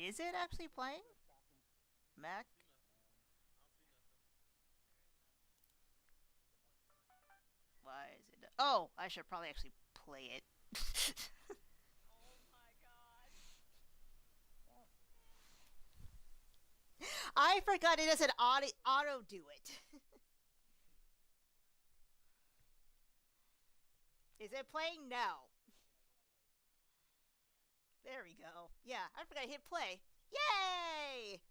Is it actually playing? Mac? Why is it? Oh, I should probably actually play it. Oh my god. I forgot it doesn't auto do it. Is it playing? No. There we go. Yeah, I forgot to hit play. Yay!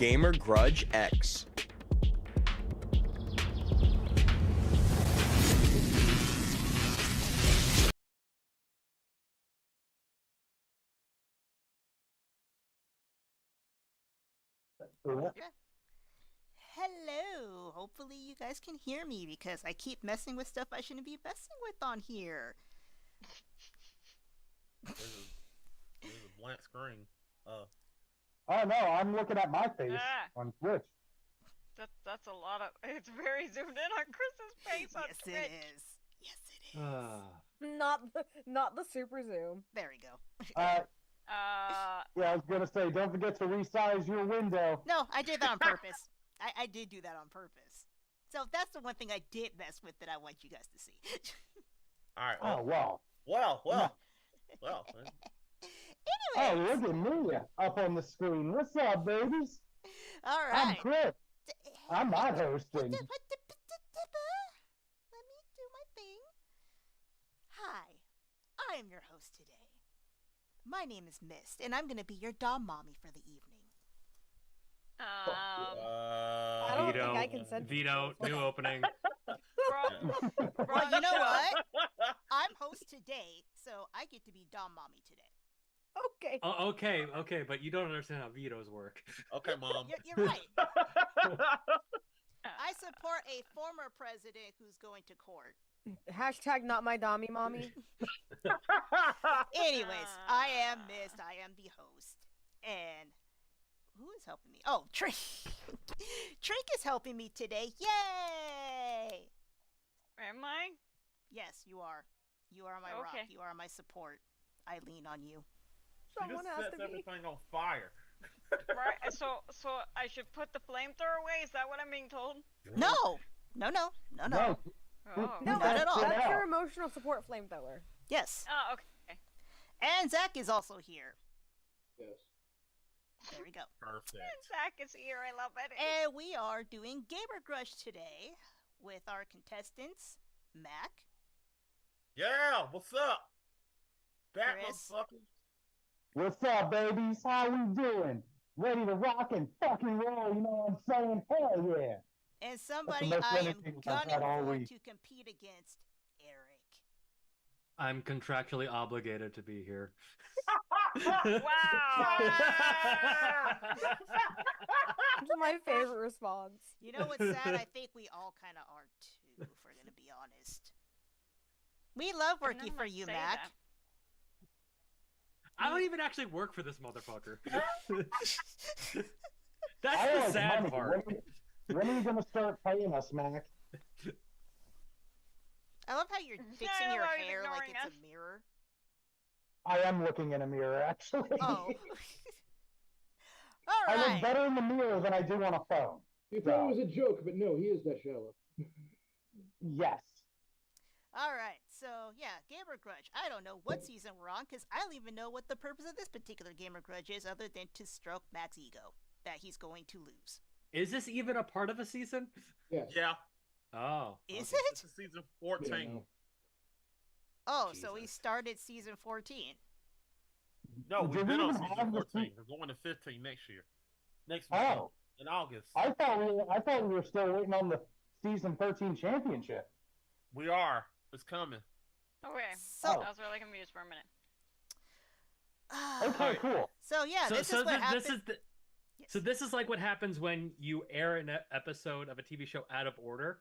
Gamer Grudge X. Hello. Hopefully you guys can hear me because I keep messing with stuff I shouldn't be messing with on here. There's a blank screen. Oh no, I'm looking at my face on Twitch. That's a lot of. It's very zoomed in on Chris's face on Yes, Twitch. it is. Yes, it is. Not the super zoom. There we go. Yeah, I was gonna say, don't forget to resize your window. No, I did that on purpose. I did do that on purpose. So that's the one thing I did mess with that I want you guys to see. All right. Oh wow. Well. Anyway. Oh, look at me up on the screen. What's up, babies? All I'm right. Chris. I'm not hosting. Let me do my thing. Hi, I am your host today. My name is Mist, and I'm going to be your dom mommy for the evening. I don't think I can send Veto, new opening. Well, you know what? I'm host today, so I get to be dom mommy today. Okay. Oh, okay, but you don't understand how vetoes work. Okay, Mom. You're right. I support a former president who's going to court. Hashtag not my dommy mommy. Anyways, I am Mist. I am the host. And who is helping me? Oh, Trink. Trink is helping me today. Yay! Am I? Yes, you are. You are my rock. You are my support. I lean on you. Someone has sets to be. everything on fire. Right. So I should put the flamethrower away. Is that what I'm being told? No. No. Oh. No, Not at all. That's your emotional support flamethrower. Yes. Oh, okay. And Zach is also here. Yes. There we go. Perfect. Zach is here. I love it. And we are doing Gamer Grudge today with our contestants, Mac. Yeah, what's up? Back, Chris. motherfucker. What's up, babies? How we doing? Ready to rock and fucking roll, you know what I'm saying? Hell yeah. And somebody most I am winning things I've had all gunning for week. to compete against, Eric. I'm contractually obligated to be here. Wow. That's my favorite response. You know what's sad? I think we all kind of are too, if we're going to be honest. We love working for you, Mac. I don't even actually work for this motherfucker. I That's the like sad money. part. When are you gonna start paying us, Mac? I love how you're fixing No, your I was hair like ignoring it's us. a mirror. I am looking in a mirror, actually. Oh. All I look right. better in the mirror than I do on a phone. You thought it was a joke, but no, he is that shallow. Yes. All right. So, yeah, Gamer Grudge. I don't know what season we're on because I don't even know what the purpose of this particular Gamer Grudge is other than to stroke Mac's ego that he's going to lose. Is this even a part of a season? Yes. Yeah. Oh. Is okay. it? This is season 14. Yeah, no. Oh, so we Jesus. started season 14. No, Did we've we been on even season have the 14. We're going to 15 next year. Next Oh. month. In August. I thought we were still waiting on the season 13 championship. We are. It's coming. Okay. So, I was really confused for a minute. Okay, cool. So yeah, this is what happens. So this is like what happens when you air an episode of a TV show out of order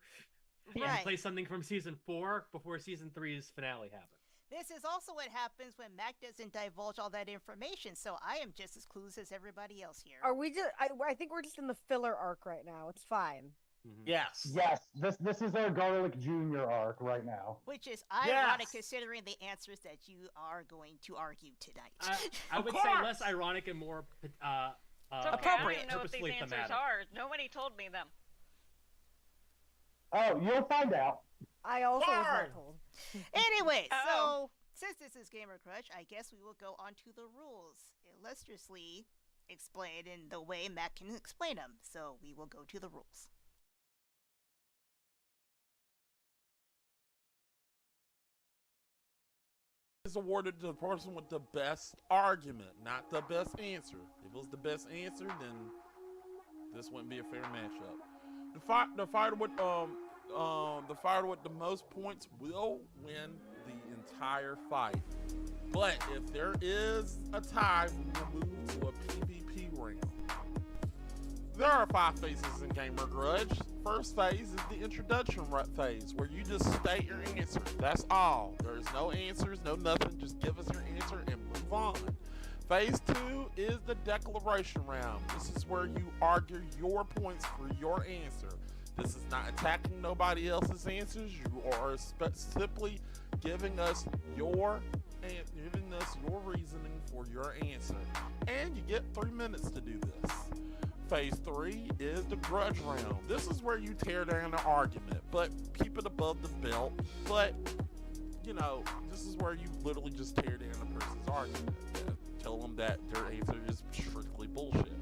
and Right. play something from season 4 before season 3's finale happens. This is also what happens when Mac doesn't divulge all that information, so I am just as clueless as everybody else here. Are we just? I think we're just in the filler arc right now. It's fine. Mhm. Yes. Yes, this is our Garlic Junior arc right now. Which is ironic Yes. considering the answers that you are going to argue tonight. I would say less ironic and more It's okay. I don't appropriate. even know what these purposely answers thematic. are. Nobody told me them. Oh, you'll find out. I also was Darn. not told. Anyway, Oh. so since this is Gamer Crush, I guess we will go on to the rules, illustriously explained in the way Matt can explain them. So we will go to the rules. Is awarded to the person with the best argument, not the best answer. If it was the best answer, then this wouldn't be a fair matchup. The fighter with the most points will win the entire fight. But if there is a tie, we will move to a PvP round. There are 5 phases in Gamer Grudge. First phase is the introduction phase, where you just state your answer. That's all. There's no answers, no nothing. Just give us your answer and move on. Phase 2 is the declaration round. This is where you argue your points for your answer. This is not attacking nobody else's answers. You are simply giving us your reasoning for your answer. And you get 3 minutes to do this. Phase 3 is the grudge round. This is where you tear down the argument, but keep it above the belt. But, this is where you literally just tear down the person's argument. Tell them that their answer is strictly bullshit.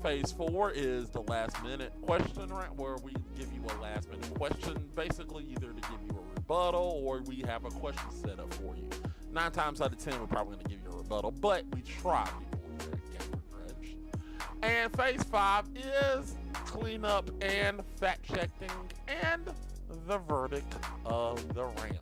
Phase 4 is the last minute question round, where we give you a last minute question, basically either to give you a rebuttal or we have a question set up for you. 9 times out of 10, we're probably going to give you a rebuttal, but we try people here at Gamer Grudge. And phase 5 is cleanup and fact checking and the verdict of the round.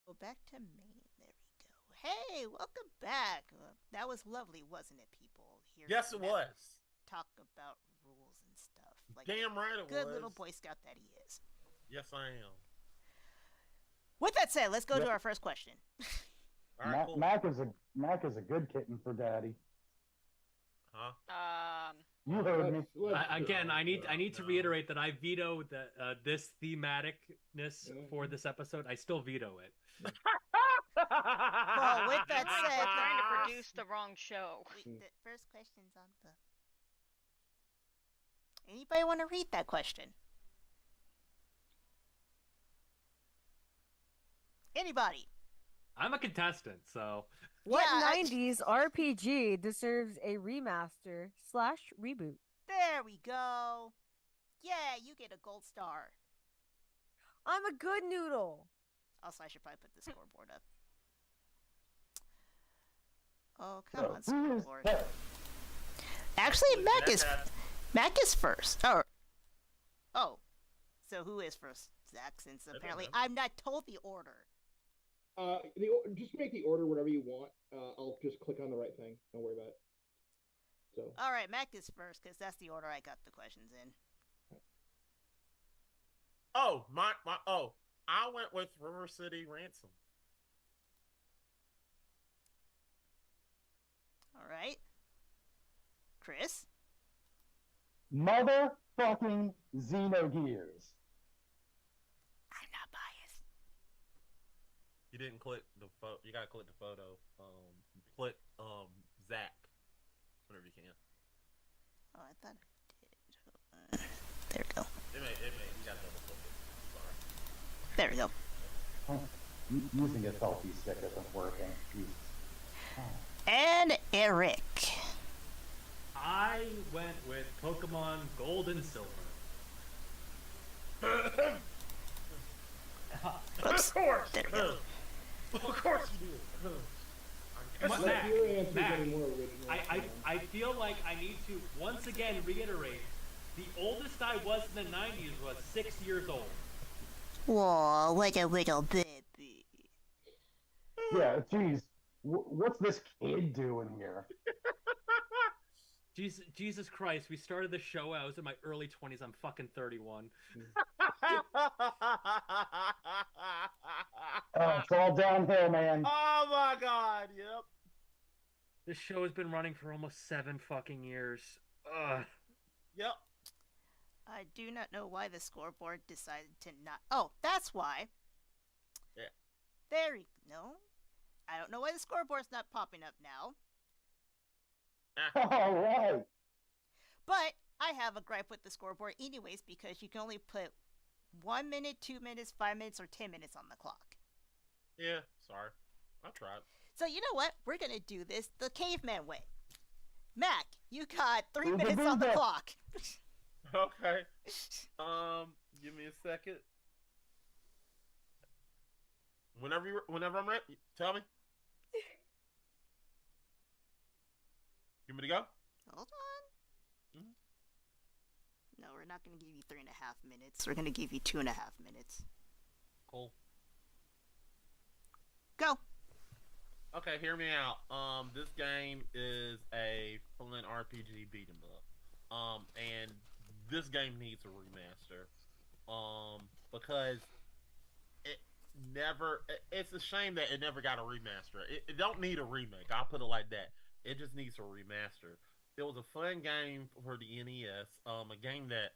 Go back to Maine. There we go. Hey, welcome back. That was lovely, wasn't it, people? Yes, it was. Talk about rules and stuff. Like Damn right it was. good little Boy Scout that he is. Yes, I am. With that said, let's go to our first question. All right, cool. Mac is a good kitten for daddy. Huh? You heard me. Again, I need to reiterate that I veto this thematicness for this episode. I still veto it. Well, with that said, We're trying to produce the wrong show. the first question's on the. Anybody want to read that question? Anybody? I'm a contestant, so. What Yeah, 90s RPG deserves a remaster / reboot? There we go. Yeah, you get a gold star. I'm a good noodle. Also, I should probably put the scoreboard up. Oh, come on, scoreboard. Actually, Mac is first. Oh. So who is first, Zach? Since apparently I'm not told the order. Just make the order whatever you want. I'll just click on the right thing. Don't worry about it. So. All right, Mac is first because that's the order I got the questions in. Oh, I went with River City Ransom. All right, Chris. Motherfucking Xenogears. I'm not biased. You didn't click the photo. You gotta click the photo. Click Zach whenever you can. Oh, I thought I did. There we go. It may. You gotta double click it. Sorry. There we go. Using a selfie stick isn't working. Jesus. And Eric. I went with Pokemon Gold and Silver. Oops. Of course. There we go. Of course you do. Mac, Your answers Mac, any more original. I feel like I need to once again reiterate the oldest I was in the 90s was 6 years old. Whoa, what a little baby. Yeah, jeez. What's this kid doing here? Jesus Christ, we started the show. I was in my early 20s. I'm fucking 31. Oh, it's all downhill, man. Oh my God! Yep. This show has been running for almost 7 fucking years. Ugh. Yep. I do not know why the scoreboard decided to not. Oh, that's why. Yeah. There we no. I don't know why the scoreboard's not popping up now. All right. But I have a gripe with the scoreboard anyways because you can only put 1 minute, 2 minutes, 5 minutes, or 10 minutes on the clock. Yeah. Sorry. I tried. So you know what? We're gonna do this the caveman way. Mac, you got 3 minutes on the clock. Okay. Give me a second. Whenever I'm ready, tell me. You want me to go? Hold on. Mhm. No, we're not going to give you 3.5 minutes. We're going to give you 2.5 minutes. Cool. Go. Okay, hear me out. This game is a fun RPG beat 'em up. And this game needs a remaster. Because it never. It's a shame that it never got a remaster. It don't need a remake. I'll put it like that. It just needs a remaster. It was a fun game for the NES. A game that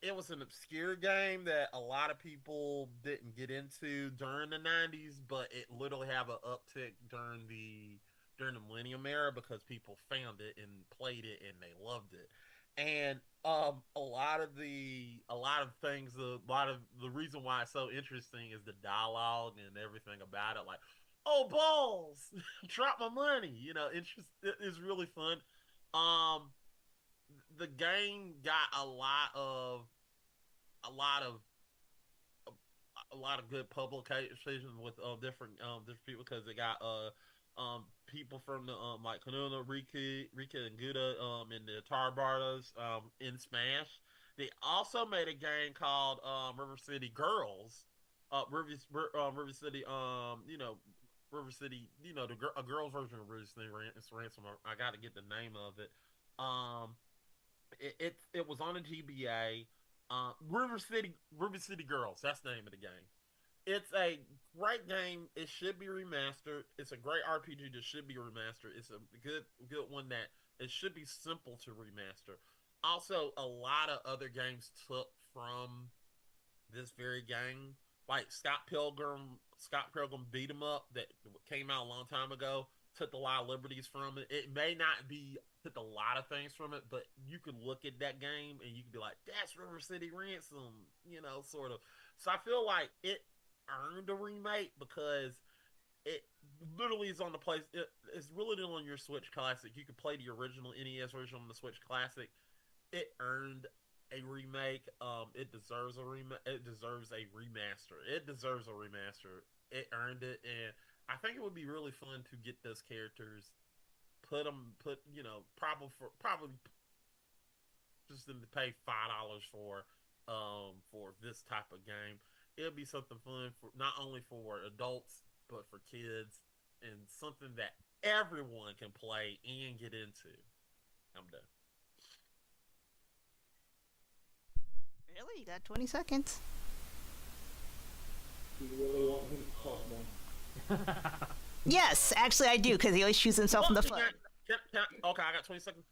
it was an obscure game that a lot of people didn't get into during the 90s, but it literally have an uptick during the Millennium era because people found it and played it and they loved it. And a lot of the reason why it's so interesting is the dialogue and everything about it. Like, oh balls, drop my money. It's really fun. The game got a lot of good publications with different people because it got people from the like Kanuna, Rika and Guda in the Tar Bardas in Smash. They also made a game called River City Girls. River City River City, a girl's version of River City Ransom. I got to get the name of it. It was on a GBA. River City Girls. That's the name of the game. It's a great game. It should be remastered. It's a great RPG that should be remastered. It's a good one that it should be simple to remaster. Also, a lot of other games took from this very game, like Scott Pilgrim Beat 'em Up that came out a long time ago. Took a lot of liberties from it. It may not be took a lot of things from it, but you could look at that game and you could be like, "That's River City Ransom," sort of. So I feel like it earned a remake because it literally is on the place. It's really on your Switch Classic. You could play the original NES version on the Switch Classic. It earned a remake. It deserves a It deserves a remaster. It earned it, and I think it would be really fun to get those characters, probably just to pay $5 for this type of game. It'll be something fun for not only for adults but for kids, and something that everyone can play and get into. I'm done. Really? You got 20 seconds? Do you really want him to talk more? Yes, actually I do, because he always shoots himself in the foot. Okay, I got 20 seconds.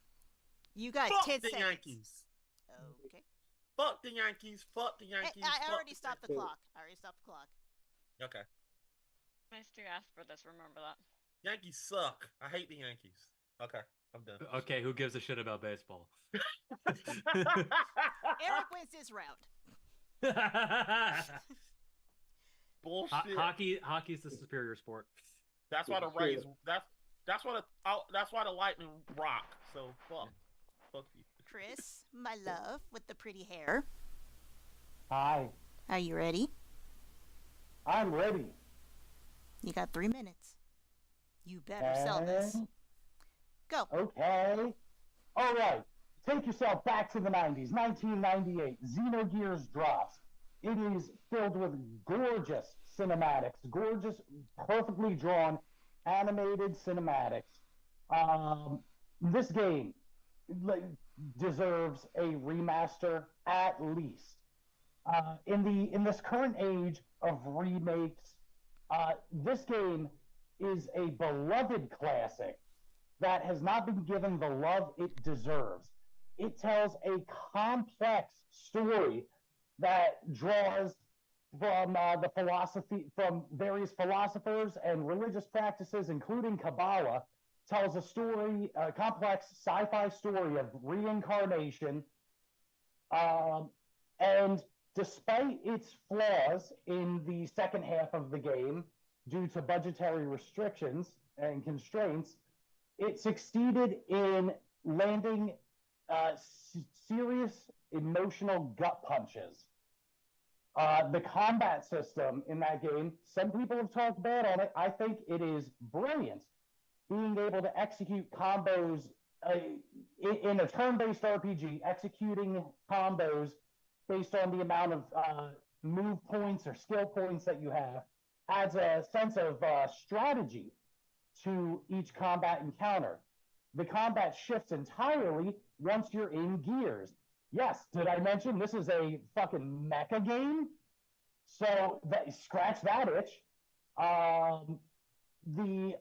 You got Fuck 10 the seconds. Yankees. Okay. Fuck the Yankees. Fuck the Yankees. I already stopped the clock. Okay. I still asked for this. Remember that. Yankees suck. I hate the Yankees. Okay, I'm done. Okay, who gives a shit about baseball? Eric wins this round. Bullshit. Hockey's the superior sport. That's why the Rays. That's why the Lightning rock. So fuck you. Chris, my love, with the pretty hair. Hi. Are you ready? I'm ready. You got 3 minutes. You better sell this. Go. Okay. All right. Take yourself back to the 90s. 1998. Xenogears drops. It is filled with gorgeous cinematics. Gorgeous, perfectly drawn, animated cinematics. This game deserves a remaster at least. In this current age of remakes, this game is a beloved classic that has not been given the love it deserves. It tells a complex story that draws from from various philosophers and religious practices, including Kabbalah. Tells a complex sci-fi story of reincarnation, and despite its flaws in the second half of the game, due to budgetary restrictions and constraints, it succeeded in landing serious emotional gut punches. The combat system in that game, some people have talked bad on it. I think it is brilliant. Being able to execute combos in a turn-based RPG, executing combos based on the amount of move points or skill points that you have adds a sense of strategy to each combat encounter. The combat shifts entirely once you're in Gears. Yes, did I mention this is a fucking mecha game? So scratch that itch. The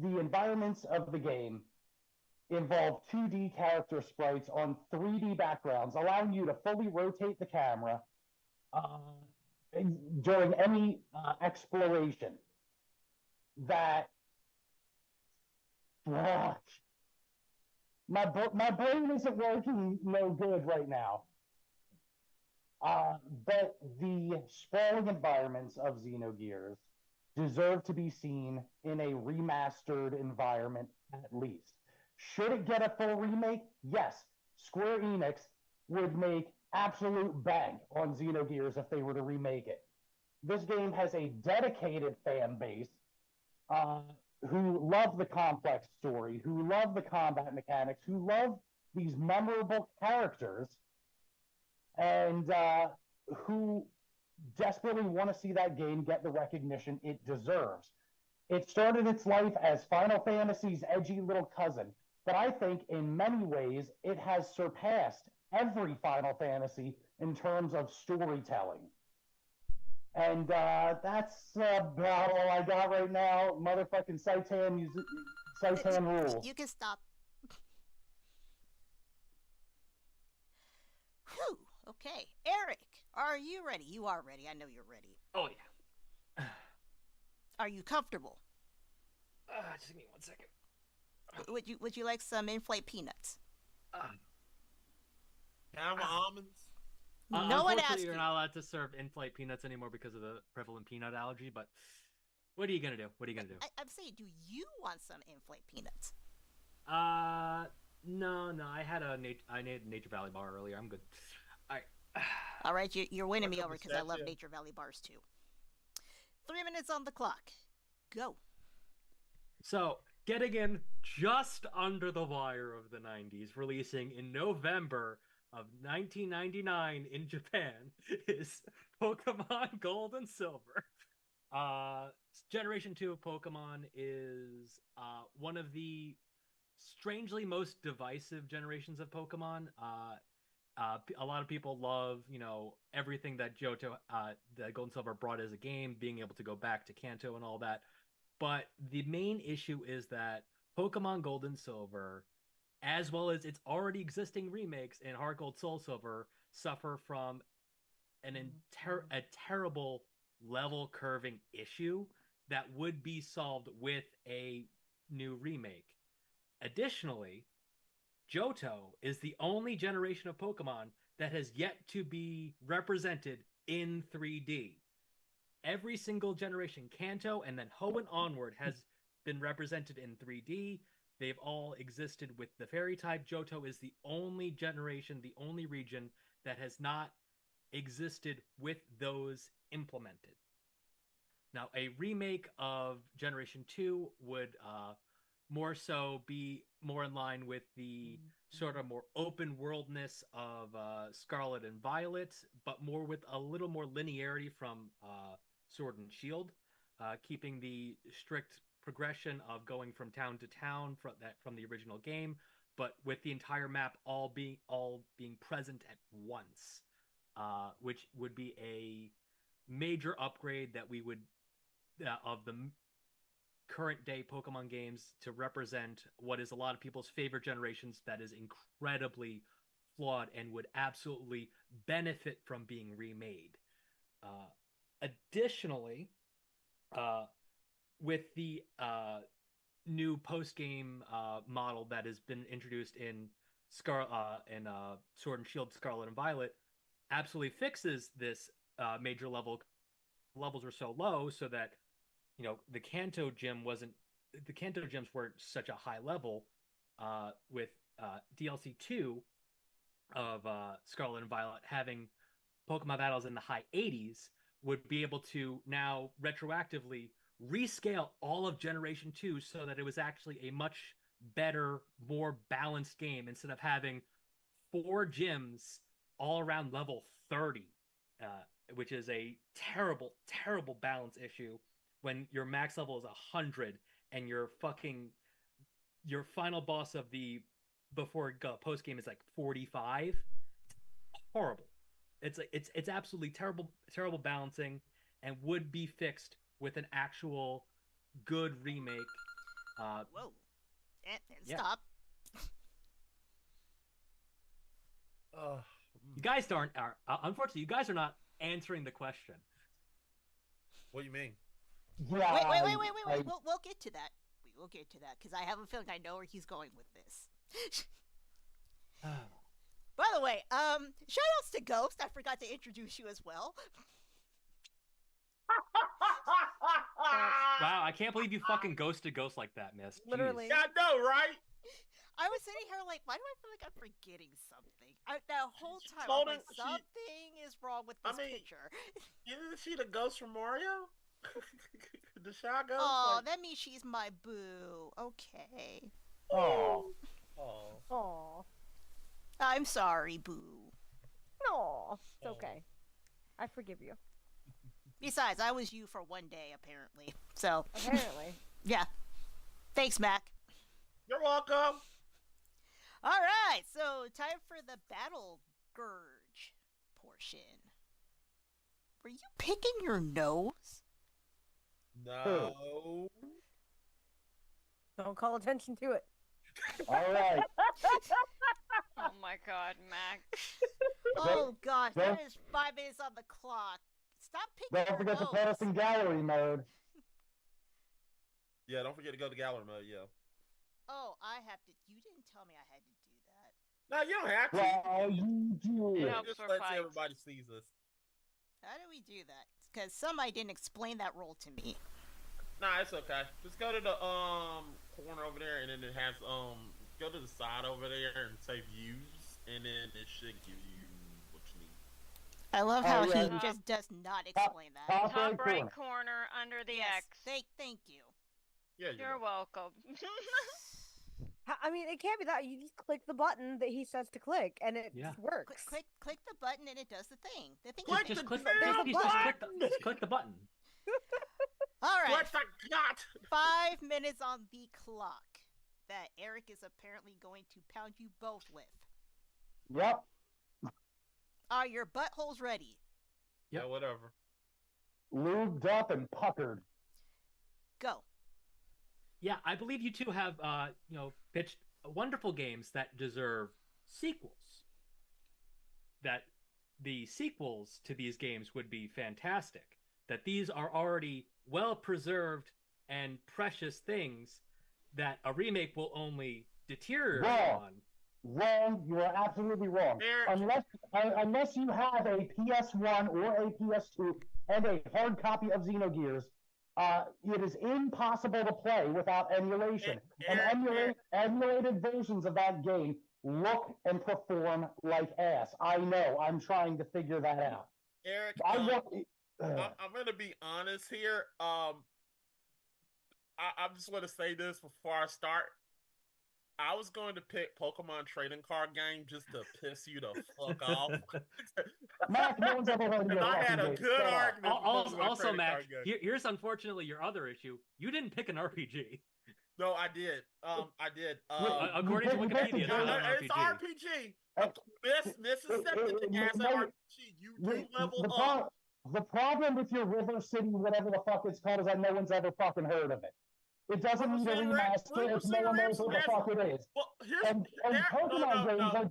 environments of the game involve 2D character sprites on 3D backgrounds, allowing you to fully rotate the camera during any exploration. That my brain isn't working no good right now. But the sprawling environments of Xenogears deserve to be seen in a remastered environment at least. Should it get a full remake? Yes. Square Enix would make absolute bank on Xenogears if they were to remake it. This game has a dedicated fan base who love the complex story, who love the combat mechanics, who love these memorable characters, and who desperately want to see that game get the recognition it deserves. It started its life as Final Fantasy's edgy little cousin, but I think in many ways it has surpassed every Final Fantasy in terms of storytelling. And that's about all I got right now. Motherfucking Saitan rule. You can stop. Whew. Okay. Eric, are you ready? You are ready. I know you're ready. Oh, yeah. Are you comfortable? Just give me 1 second. Would you like some in-flight peanuts? Have almonds? No one asked you're you. not allowed to serve in-flight peanuts anymore because of the prevalent peanut allergy, but what are you gonna do? I'm saying, do you want some in-flight peanuts? No. I had a Nature Valley bar earlier. I'm good. All right, you're winning me over because I love Nature Valley bars too. 3 minutes on the clock. Go. So, getting in just under the wire of the 90s, releasing in November of 1999 in Japan, is Pokemon Gold and Silver. Generation 2 of Pokemon is one of the strangely most divisive generations of Pokemon. A lot of people love, everything that Johto, that Gold and Silver brought as a game, being able to go back to Kanto and all that. But the main issue is that Pokemon Gold and Silver, as well as its already existing remakes in Heart Gold, Soul Silver, suffer from a terrible level curving issue that would be solved with a new remake. Additionally, Johto is the only generation of Pokemon that has yet to be represented in 3D. Every single generation, Kanto and then Hoenn onward, has been represented in 3D. They've all existed with the fairy type. Johto is the only generation, the only region that has not existed with those implemented. Now, a remake of Generation 2 would more so be more in line with the sort of more open worldness of Scarlet and Violet, but more with a little more linearity from Sword and Shield, keeping the strict progression of going from town to town from the original game, but with the entire map all being present at once, which would be a major upgrade that we would of the current day Pokemon games to represent what is a lot of people's favorite generations that is incredibly flawed and would absolutely benefit from being remade. Additionally, with the new post-game model that has been introduced in Sword and Shield, Scarlet and Violet, absolutely fixes this major levels were so low so that the Kanto gyms weren't such a high level. With DLC 2 of Scarlet and Violet having Pokemon battles in the high 80s, would be able to now retroactively rescale all of Generation 2 so that it was actually a much better, more balanced game instead of having 4 gyms all around level 30, which is a terrible, terrible balance issue when your max level is 100 and your final boss of the post game is like 45. Horrible. It's absolutely terrible balancing, and would be fixed with an actual good remake. Whoa. And yeah. stop. You guys aren't. Unfortunately, you guys are not answering the question. What do you mean? Yeah, Wait. We'll get to that. We will get to that, because I have a feeling I know where he's going with this. By the way, shoutouts to Ghost. I forgot to introduce you as well. Wow, I can't believe you fucking ghosted Ghost like that, miss. Jeez. Literally. I know, right? I was sitting here like, why do I feel like I'm forgetting something? That whole She time, told I'm her like, something is wrong with this picture. Isn't she the ghost from Mario? The Shy Ghost? Oh, that means she's my boo. Okay. Oh. I'm sorry, boo. No, it's okay. I forgive you. Besides, I was you for one day, apparently. So. Apparently. Yeah. Thanks, Mac. You're welcome. All right, so time for the Battle Gurge portion. Were you picking your nose? No. Don't call attention to it. All right. Oh my God, Mac. Oh gosh, that is 5 minutes on the clock. Stop picking Don't your forget to nose. put us in gallery mode. Yeah, don't forget to go to gallery mode, yeah. Oh, I have to. You didn't tell me I had to do that. No, you don't have to. Well, you do. It It helps just for lets fights. everybody sees us. How do we do that? Because somebody didn't explain that rule to me. Nah, it's okay. Just go to the corner over there, and then it has go to the side over there and say views, and then it should give you what you need. I love Oh, how yeah. he just does not explain that. Top right corner under the Yes, X. thank you. Yeah, You're welcome. I mean, it can't be that. You just click the button that he says to click, and it Yeah. just works. Click the button and it does the thing. The thing Click is the Click button. click the button. All right. What the god? 5 minutes on the clock that Eric is apparently going to pound you both with. Yep. Are your buttholes ready? Yeah, whatever. Lubed up and puckered. Go. Yeah, I believe you two have pitched wonderful games that deserve sequels. That the sequels to these games would be fantastic. That these are already well-preserved and precious things that a remake will only deteriorate on. Wrong. You are absolutely wrong. Unless you have a PS1 or a PS2 and a hard copy of Xenogears, it is impossible to play without emulation. Emulated versions of that game look and perform like ass. I know. I'm trying to figure that out. Eric, I'm going to be honest here. I'm just going to say this before I start. I was going to pick Pokemon trading card game just to piss you the fuck off. Mac, no one's ever heard of your I had a fucking good game. argument. Also, Mac, here's unfortunately your other issue. You didn't pick an RPG. No, I did. I did. According to Wikipedia, it's not an it's RPG. Mississippi as an RPG. You do level up. The problem with your River City, whatever the fuck it's called, is that no one's ever fucking heard of it. It doesn't need a remaster if no one knows what the fuck it is. Well, and Pokemon games are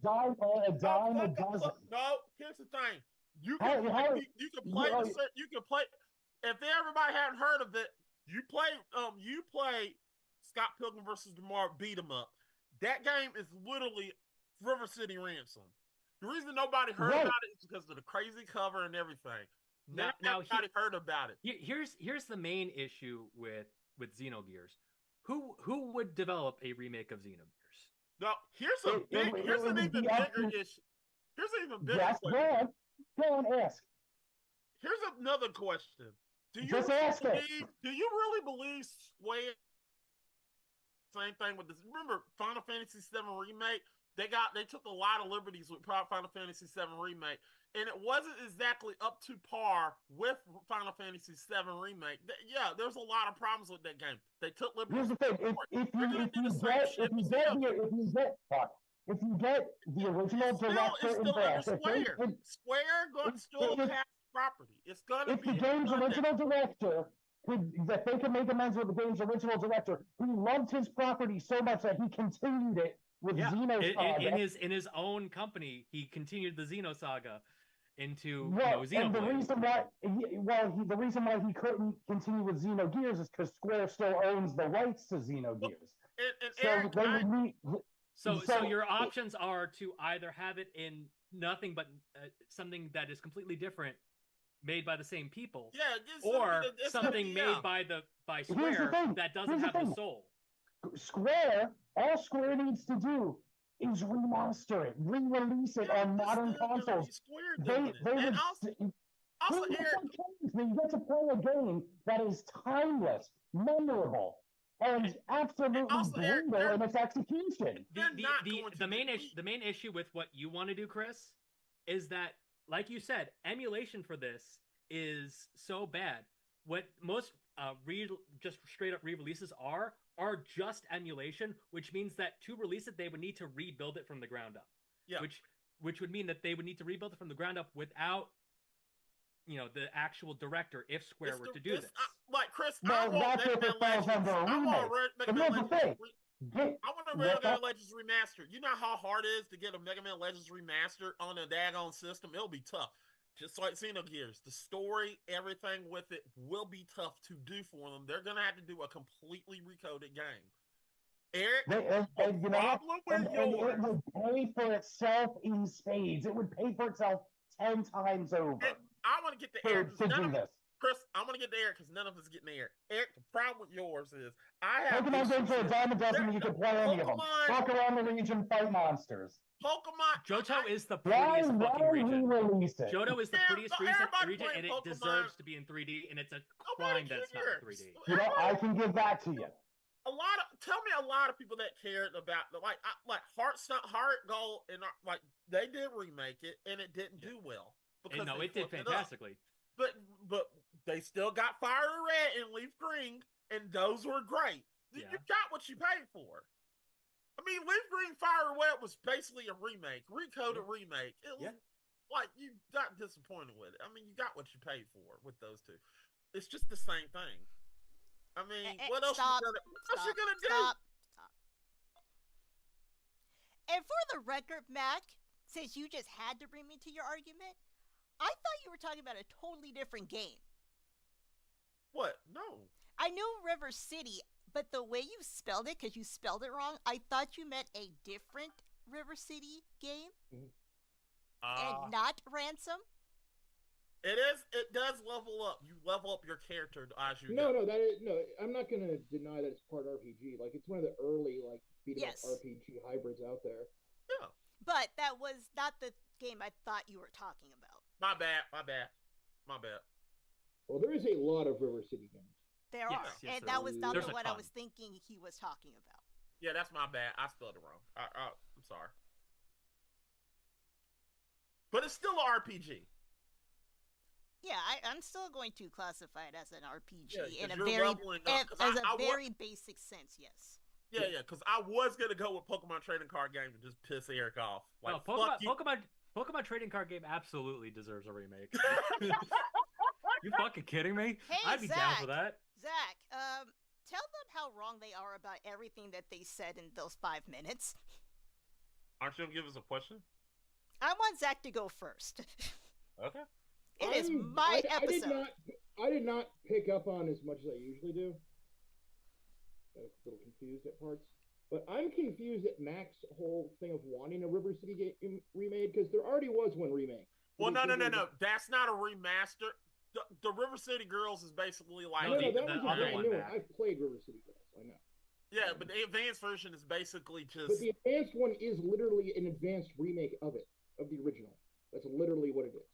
a dime a dozen. No, here's the thing. You can play. If everybody hadn't heard of it, you play Scott Pilgrim versus the Mark beat 'em up. That game is literally River City Ransom. The reason nobody heard about it is because of the crazy cover and everything. Now everybody heard about it. Here's the main issue with Xenogears. Who would develop a remake of Xenogears? No, here's an even bigger issue. Here's an even bigger question. Go on, ask. Here's another question. Do you Just ask it. Do you really believe Square? Same thing with this. Remember Final Fantasy VII Remake? They took a lot of liberties with Final Fantasy VII Remake, and it wasn't exactly up to par with Final Fantasy VII Remake. Yeah, there's a lot of problems with that game. They took liberties. Here's the thing: if you get the original director involved, Square still has property. It's gonna if be the game's original director that they can make amends with the game's original director, who loved his property so much that he continued it with Xenosaga. In his own company, he continued the Xenosaga into Xenoblade. And the reason why he couldn't continue with Xenogears is because Square still owns the rights to Xenogears. So your options are to either have it in nothing but something that is completely different, made by the same people, or something made by Square that doesn't have the soul. All Square needs to do is remaster it, re-release it on modern consoles. You get to play a game that is timeless, memorable, and absolutely brutal in its execution. The main issue with what you want to do, Chris, is that, like you said, emulation for this is so bad. What most just straight up re-releases are just emulation, which means that to release it, they would need to rebuild it from the ground up. Yeah. Which would mean that they would need to rebuild it from the ground up without, the actual director, if Square were to do this. Like Chris, I want Mega Man Legends remastered. You know how hard it is to get a Mega Man Legends remastered on a daggone system? It'll be tough. Just like Xenogears, the story, everything with it will be tough to do for them. They're going to have to do a completely recoded game. Eric, it would pay for itself in spades. It would pay for itself 10 times over. And I want to get to Eric. Chris, I'm going to get to Eric because none of us getting there. Eric, the problem with yours is I have Pokemon games for a dime a dozen, you can play any of them. Walk around the region, fight monsters. Johto is the prettiest fucking region. Johto is the prettiest region, and it deserves to be in 3D, and it's a crime that it's not in 3D. I can give that to you. Tell me a lot of people that cared about Heart Gold, and they did remake it, and it didn't do well. It did fantastically. But they still got Fire Red and Leaf Green, and those were great. Yeah. You got what you paid for. I mean, Leaf Green Fire Red was basically a remake, recoded remake. It was like you got disappointed with it. I mean, you got what you paid for with those two. It's just the same thing. I mean, what else you gonna do? Stop. And for the record, Mac, since you just had to bring me to your argument, I thought you were talking about a totally different game. What? No. I knew River City, but the way you spelled it, because you spelled it wrong, I thought you meant a different River City game. And not Ransom. It does level up. You level up your character as you go. No, I'm not going to deny that it's part RPG. Like, it's one of the early, beat-em-up RPG hybrids out there. Yeah. But that was not the game I thought you were talking about. My bad. Well, there is a lot of River City games. There are. And that was not the one I was thinking he was talking about. Yeah, that's my bad. I spelled it wrong. I'm sorry. But it's still an RPG. Yeah, I'm still going to classify it as an RPG in a very basic sense, yes. Yeah, because I was going to go with Pokemon trading card game to just piss Eric off. Pokemon trading card game absolutely deserves a remake. You fucking kidding me? Hey, I'd be down for that. Zach, tell them how wrong they are about everything that they said in those 5 minutes. Aren't you going to give us a question? I want Zach to go first. Okay. It is my episode. I did not pick up on as much as I usually do. I was a little confused at parts. But I'm confused at Mac's whole thing of wanting a River City game remade, because there already was one remake. Well, no. That's not a remaster. The River City Girls is basically like... No, that was a brand new one. I've played River City Girls, I know. Yeah, but the advanced version is basically just... But the advanced one is literally an advanced remake of it, of the original. That's literally what it is.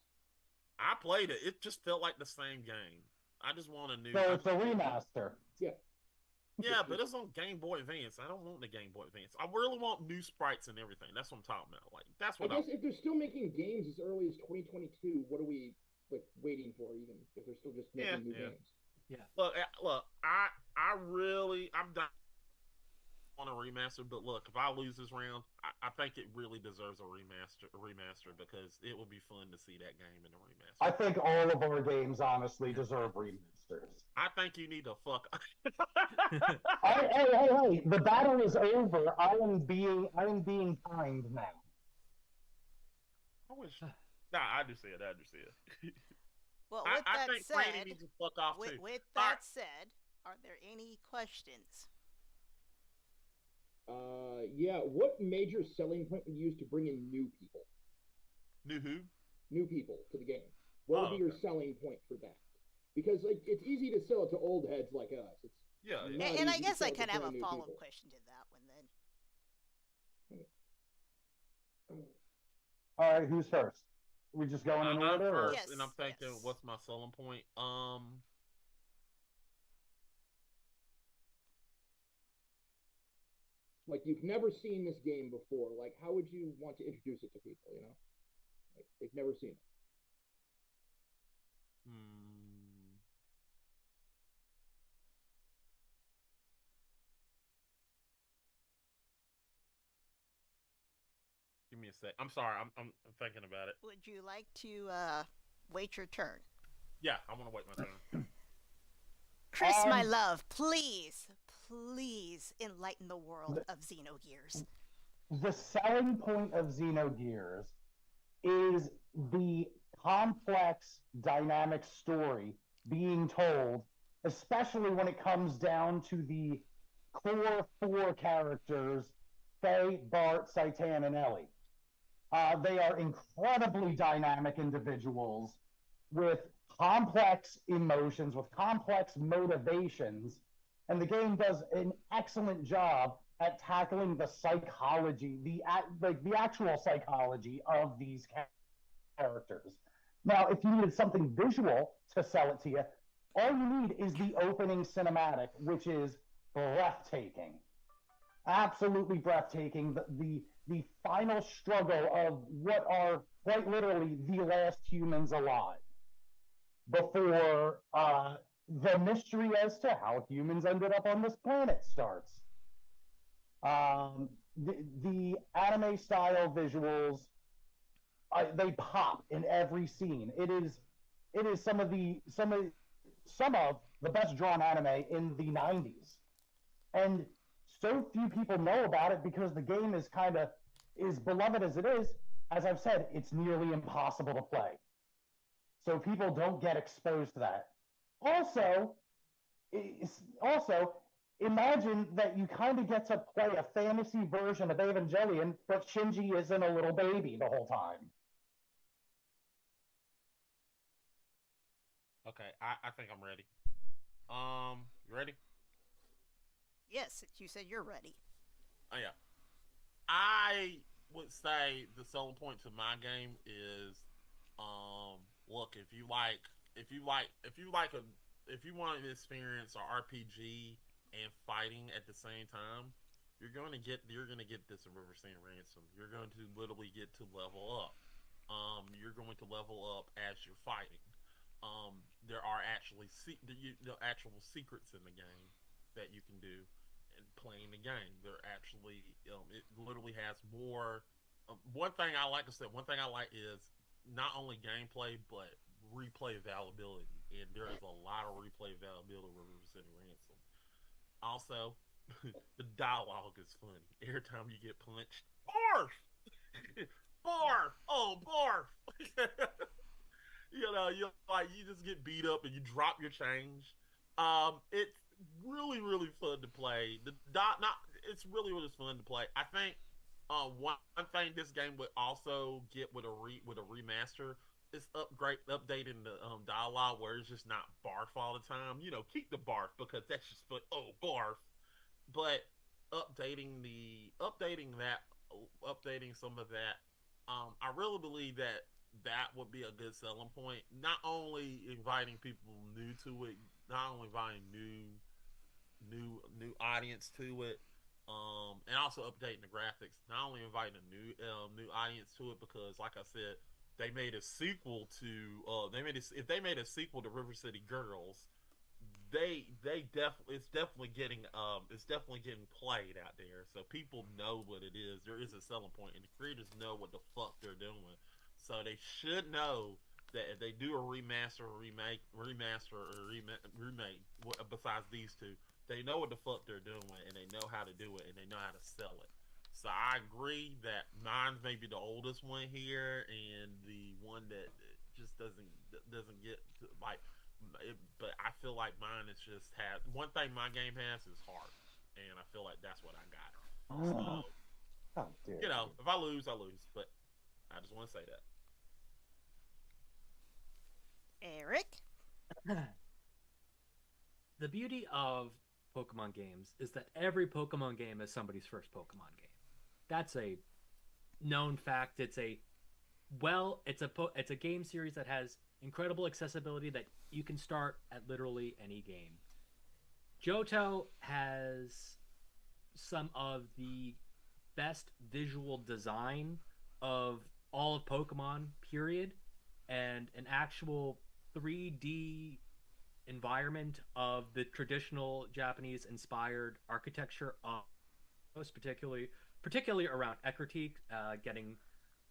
I played it. It just felt like the same game. I just want a new. So it's a remaster. Yeah. Yeah, but it's on Game Boy Advance. I don't want the Game Boy Advance. I really want new sprites and everything. That's what I'm talking about. Like that's I what guess if they're still making games as early as 2022, what are we like waiting for? Even if they're still just making new games. Yeah. Look. I'm done on a remaster. But look, if I lose this round, I think it really deserves a remaster because it would be fun to see that game in a remaster. I think all of our games honestly deserve remasters. I think you need to fuck. Hey! The battle is over. I am being kind now. I wish. Nah, I just said. Well, with I that think said, Franny needs to fuck off too. With that said, are there any questions? Yeah. What major selling point would you use to bring in new people? New who? New people to the game. What would be your selling point for that? Because like it's easy to sell it to old heads like us. It's And I guess I kind of have a follow-up question to that one then. All right, who's first? We just going in I'm order? first, Yes, and I'm thinking, yes. what's my selling point? Like you've never seen this game before. Like how would you want to introduce it to people? You know, like, they've never seen it. Give me a sec. I'm sorry. I'm thinking about it. Would you like to wait your turn? Yeah, I want to wait my turn. Chris, my love, please enlighten the world of Xenogears. The selling point of Xenogears is the complex, dynamic story being told, especially when it comes down to the core 4 characters, Faye, Bart, Saitan, and Ellie. They are incredibly dynamic individuals with complex emotions, with complex motivations, and the game does an excellent job at tackling the psychology, the actual psychology of these characters. Now, if you needed something visual to sell it to you, all you need is the opening cinematic, which is breathtaking. Absolutely breathtaking. The final struggle of what are quite literally the last humans alive before the mystery as to how humans ended up on this planet starts. The anime style visuals, they pop in every scene. It is some of the best drawn anime in the 90s, and so few people know about it because the game is is beloved as it is. As I've said, it's nearly impossible to play, so people don't get exposed to that. Also, imagine that you kind of get to play a fantasy version of Evangelion, but Shinji isn't a little baby the whole time. Okay, I think I'm ready. You ready? Yes, you said you're ready. Oh yeah. I would say the selling point to my game is, look, if you want to experience an RPG and fighting at the same time, you're gonna get this in River City Ransom. You're going to literally get to level up. You're going to level up as you're fighting. There are actually actual secrets in the game that you can do in playing the game. There actually, it literally has more. One thing I like is not only gameplay but replay availability, and there is a lot of replay availability with River City Ransom. Also, the dialogue is funny. Every time you get punched, barf, barf, oh barf. You just get beat up and you drop your change. It's really fun to play. It's really fun to play. I think one thing this game would also get with a remaster is updating the dialogue where it's just not barf all the time. Keep the barf because that's just fun. Oh, barf. But updating some of that. I really believe that that would be a good selling point. Not only inviting people new to it, not only inviting new audience to it, and also updating the graphics. Not only inviting a new audience to it, because like I said, they made a sequel to if they made a sequel to River City Girls, it's definitely getting played out there, so people know what it is. There is a selling point, and the creators know what the fuck they're doing, so they should know that if they do a remaster or remake, besides these two, they know what the fuck they're doing, and they know how to do it, and they know how to sell it. So I agree that mine's maybe the oldest one here, and the one that just doesn't get like. But I feel like mine is just one thing my game has is heart, and I feel like that's what I got. So, Oh, dear. you know, if I lose, I lose. But I just want to say that. Eric? The beauty of Pokemon games is that every Pokemon game is somebody's first Pokemon game. That's a known fact. It's a game series that has incredible accessibility that you can start at literally any game. Johto has some of the best visual design of all of Pokemon, period, and an actual 3D environment of the traditional Japanese inspired architecture of most particularly around Ecruteak, getting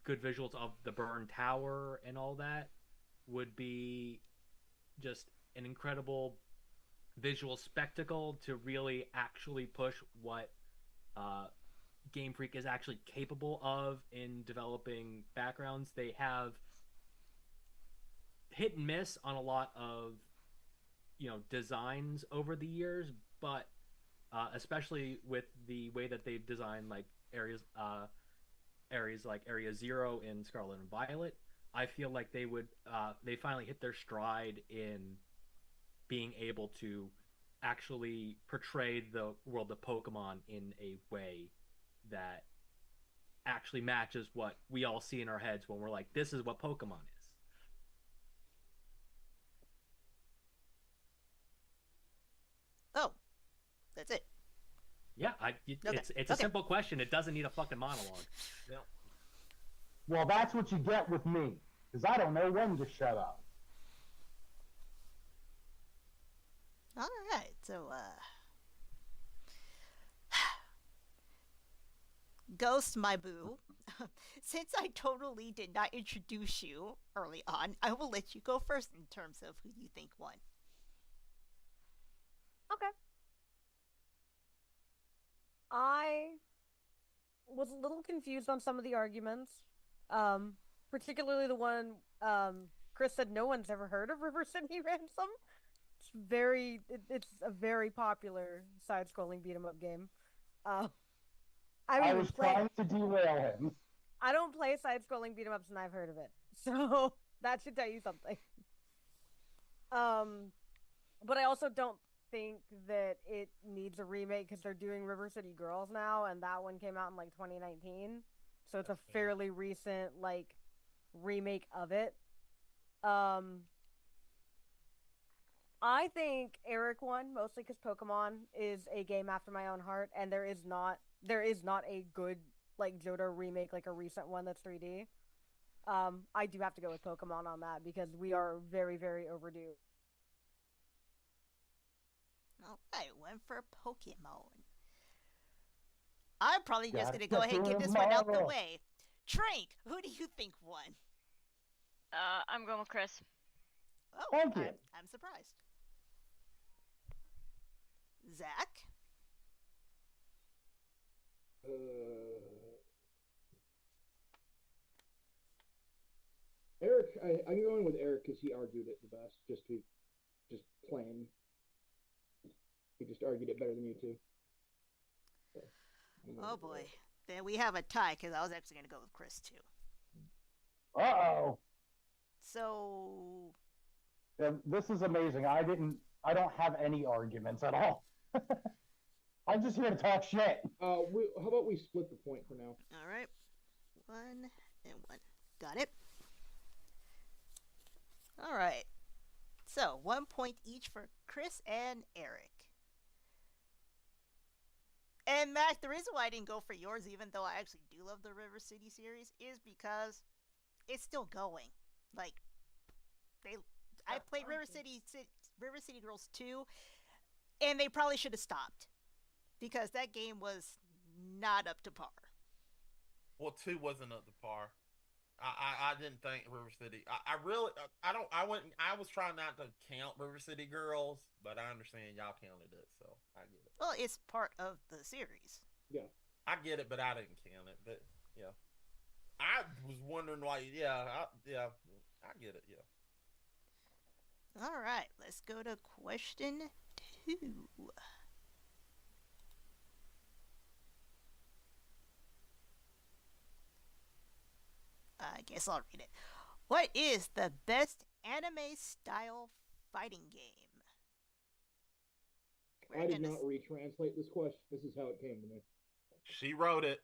good visuals of the burned tower and all that would be just an incredible visual spectacle to really actually push what Game Freak is actually capable of in developing backgrounds. They have hit and miss on a lot of designs over the years, but especially with the way that they've designed like areas like Area Zero in Scarlet and Violet, I feel like they finally hit their stride in being able to actually portray the world of Pokemon in a way that actually matches what we all see in our heads when we're like, this is what Pokemon is. Oh, that's it. Yeah, it's a simple question. It doesn't need a fucking monologue. Yep. Well, that's what you get with me, because I don't know when to shut up. All right, so Ghost, my boo, since I totally did not introduce you early on, I will let you go first in terms of who you think won. Okay. I was a little confused on some of the arguments, particularly the one Chris said no one's ever heard of River City Ransom. It's a very popular side-scrolling beat-em-up game. I was trying to derail him. I don't play side-scrolling beat-em-ups, and I've heard of it, so that should tell you something. But I also don't think that it needs a remake because they're doing River City Girls now, and that one came out in like 2019, so it's a fairly recent like remake of it. I think Eric won mostly because Pokemon is a game after my own heart, and there is not a good like Johto remake, like a recent one that's 3D. I do have to go with Pokemon on that because we are very, very overdue. Alright, went for Pokemon. I'm probably just gonna go ahead and get this one out the way. Trank, who do you think won? I'm going with Chris. Oh, Thank you. I'm surprised. Zach? Eric, I'm going with Eric because he argued it the best, just plain. He just argued it better than you two. So, Oh boy. Then we have a tie because I was actually going to go with Chris too. Uh-oh. So... This is amazing. I don't have any arguments at all. I'm just here to talk shit. how about we split the point for now? Alright. 1 and 1. Got it. All right. So 1 point each for Chris and Eric. And Mac, the reason why I didn't go for yours, even though I actually do love the River City series, is because it's still going. Like, I played River City Girls 2, and they probably should have stopped because that game was not up to par. Well, 2 wasn't up to par. I didn't think River City. I was trying not to count River City Girls, but I understand y'all counted it, so I get it. Well, it's part of the series. Yeah. I get it, but I didn't count it. But yeah, I was wondering why. Yeah, I get it. Yeah. All right, let's go to question 2. I guess I'll read it. What is the best anime style fighting game? I did not retranslate this question. This is how it came to me. She wrote it.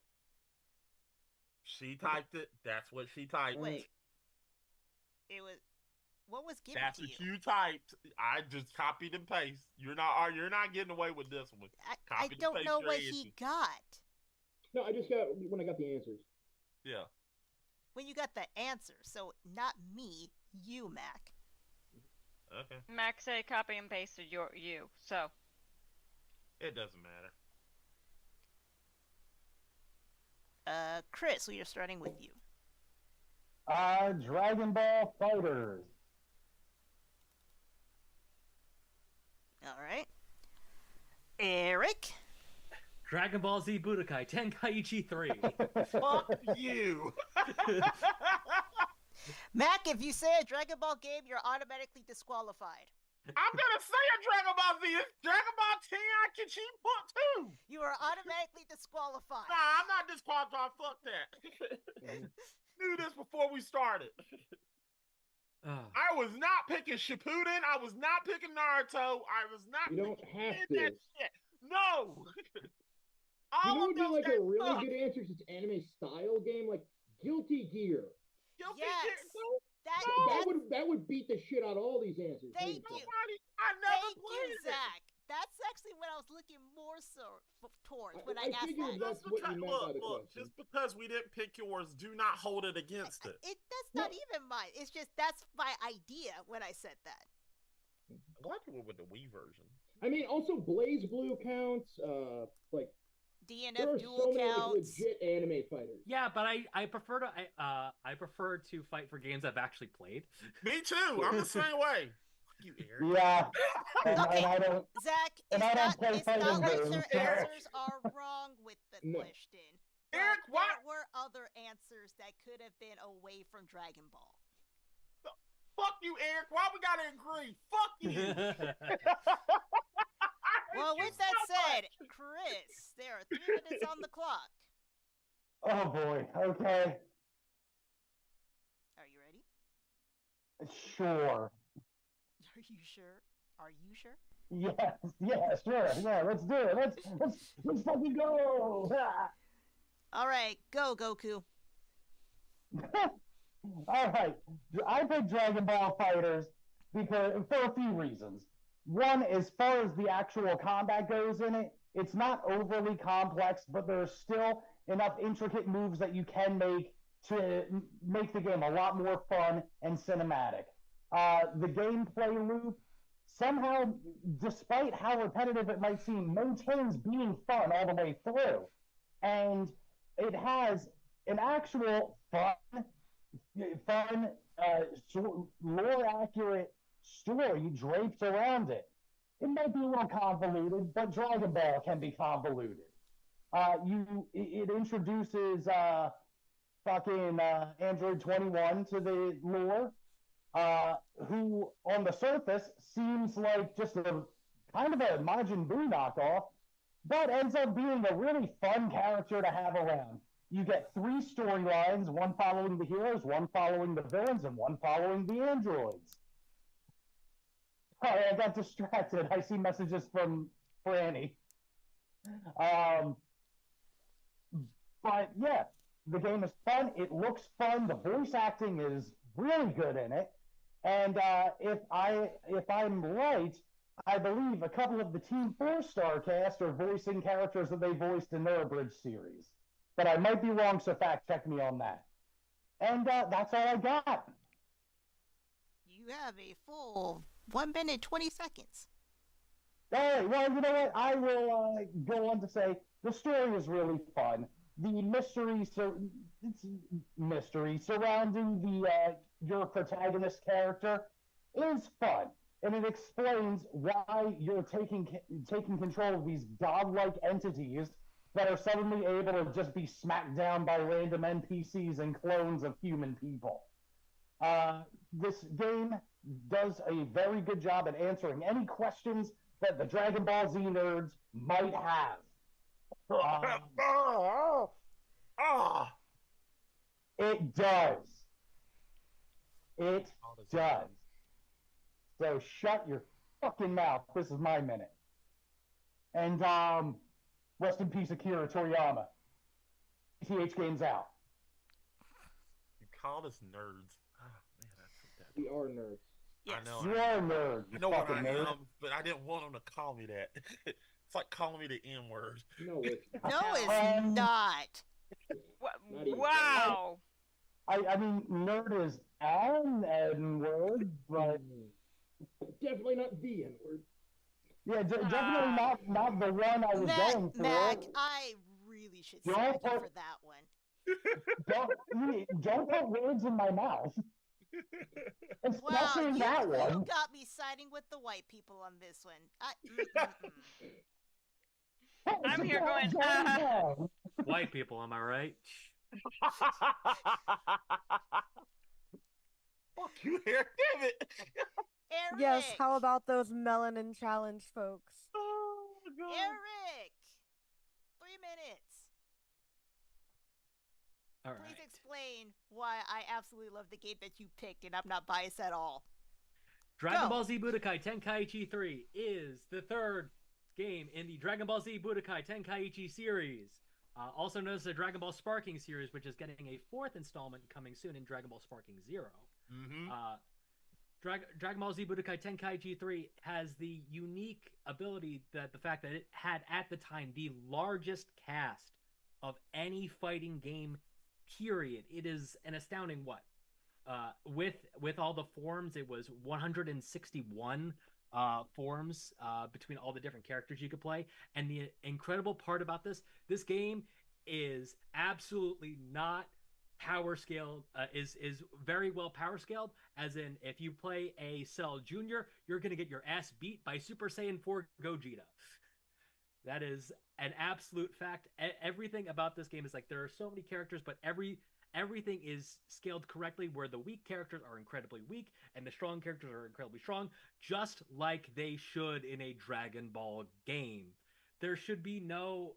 She typed it. That's what she typed. Wait. It was. What was given That's to you? what you typed. I just copied and paste. You're not getting away with this one. I don't know what he got. No, I just got when I got the answers. Yeah. When you got the answer, so not me, you, Mac. Okay. Max say copy and pasted you, so. It doesn't matter. Chris, we are starting with you. Dragon Ball Fighters. All right. Eric. Dragon Ball Z Budokai Tenkaichi 3. Fuck you. Mac, if you say a Dragon Ball game, you're automatically disqualified. I'm gonna say a Dragon Ball Z. It's Dragon Ball Tenkaichi Book 2. You are automatically disqualified. Nah, I'm not disqualified. Fuck that. Knew this before we started. I was not picking Shippuden. I was not picking Naruto. I was not. You don't have to. That shit. No. You know what would be like a really good answer since anime style game, like Guilty Gear. Guilty Yes. Gear. That would beat the shit out of all these answers. Thank you. I never Thank played you, it. Zach. That's actually what I was looking more so towards when I asked figured that. that's what you meant by the Look, question. just because we didn't pick yours, do not hold it against it. That's not even mine. It's just that's my idea when I said that. I like it with the Wii version. I mean, also Blaze Blue counts. Like there DNF are dual so many like, counts. legit anime fighters. Yeah, but I prefer to fight for games I've actually played. Me too. I'm the same way. You, Eric. Yeah. And Okay. I don't. Zach, And I don't play it's not fighting like games. their answers are wrong with the No. question. But Eric, what? there were other answers that could have been away from Dragon Ball. Fuck you, Eric. Why we gotta agree? Fuck you. Well, with that said, Chris, there are 3 minutes on the clock. Oh boy. Okay. Are you ready? Sure. Are you sure? Are you sure? Yes. Yeah. Sure. Yeah. Let's do it. Let's fucking go. Ah. All right, go Goku. All right. I picked Dragon Ball Fighters because for a few reasons. One, as far as the actual combat goes in it, it's not overly complex, but there's still enough intricate moves that you can make to make the game a lot more fun and cinematic. The gameplay loop, somehow, despite how repetitive it might seem, maintains being fun all the way through. And it has an actual lore-accurate story draped around it. It might be a little convoluted, but Dragon Ball can be convoluted. It introduces Android 21 to the lore, who on the surface seems like just a kind of a Majin Buu knockoff, but ends up being a really fun character to have around. You get 3 storylines, one following the heroes, one following the villains, and one following the androids. Sorry, I got distracted. I see messages from Franny. But yeah, the game is fun. It looks fun. The voice acting is really good in it. And if I'm right, I believe a couple of the Team 4-star cast are voicing characters that they voiced in their abridged series. But I might be wrong, so fact check me on that. And that's all I got. You have a full 1 minute 20 seconds. All right, well, you know what? I will go on to say the story is really fun. The mystery surrounding your protagonist character is fun, and it explains why you're taking control of these godlike entities that are suddenly able to just be smacked down by random NPCs and clones of human people. This game does a very good job at answering any questions that the Dragon Ball Z nerds might have. It does. It does. So shut your fucking mouth. This is my minute. And rest in peace, Akira Toriyama. TH Games out. You called us nerds. Oh, man, We are nerds. Yes. I know. You are a nerd. I know what I nerd. am, but I didn't want them to call me that. It's like calling me the N word. No, it's No, it's not. not even Wow. I mean, nerd is an N-word, but definitely not the N-word. yeah, definitely not the one I was going for. Mac, I really should Don't smack you put- for that one. Don't put words in my mouth. Wow, Especially that you one. got me siding with the white people on this one. I'm here going, White people, am I right? Fuck you, Eric. Damn it. Eric! Yes, how about those melanin challenge folks? Oh, God. Eric! 3 minutes. All Please right. explain why I absolutely love the game that you picked and I'm not biased at all. Dragon Go. Ball Z Budokai Tenkaichi 3 is the third game in the Dragon Ball Z Budokai Tenkaichi series, also known as the Dragon Ball Sparking series, which is getting a fourth installment coming soon in Dragon Ball Sparking Zero. Mm-hmm. Dragon Ball Z Budokai Tenkaichi 3 has the unique ability that the fact that it had at the time the largest cast of any fighting game, period. It is an astounding what? With all the forms, it was 161 forms between all the different characters you could play. And the incredible part about this game is absolutely not power scaled, is very well power scaled, as in if you play a Cell Junior, you're going to get your ass beat by Super Saiyan 4 Gogeta. That is an absolute fact. Everything about this game is like, there are so many characters, but everything is scaled correctly, where the weak characters are incredibly weak and the strong characters are incredibly strong, just like they should in a Dragon Ball game. There should be no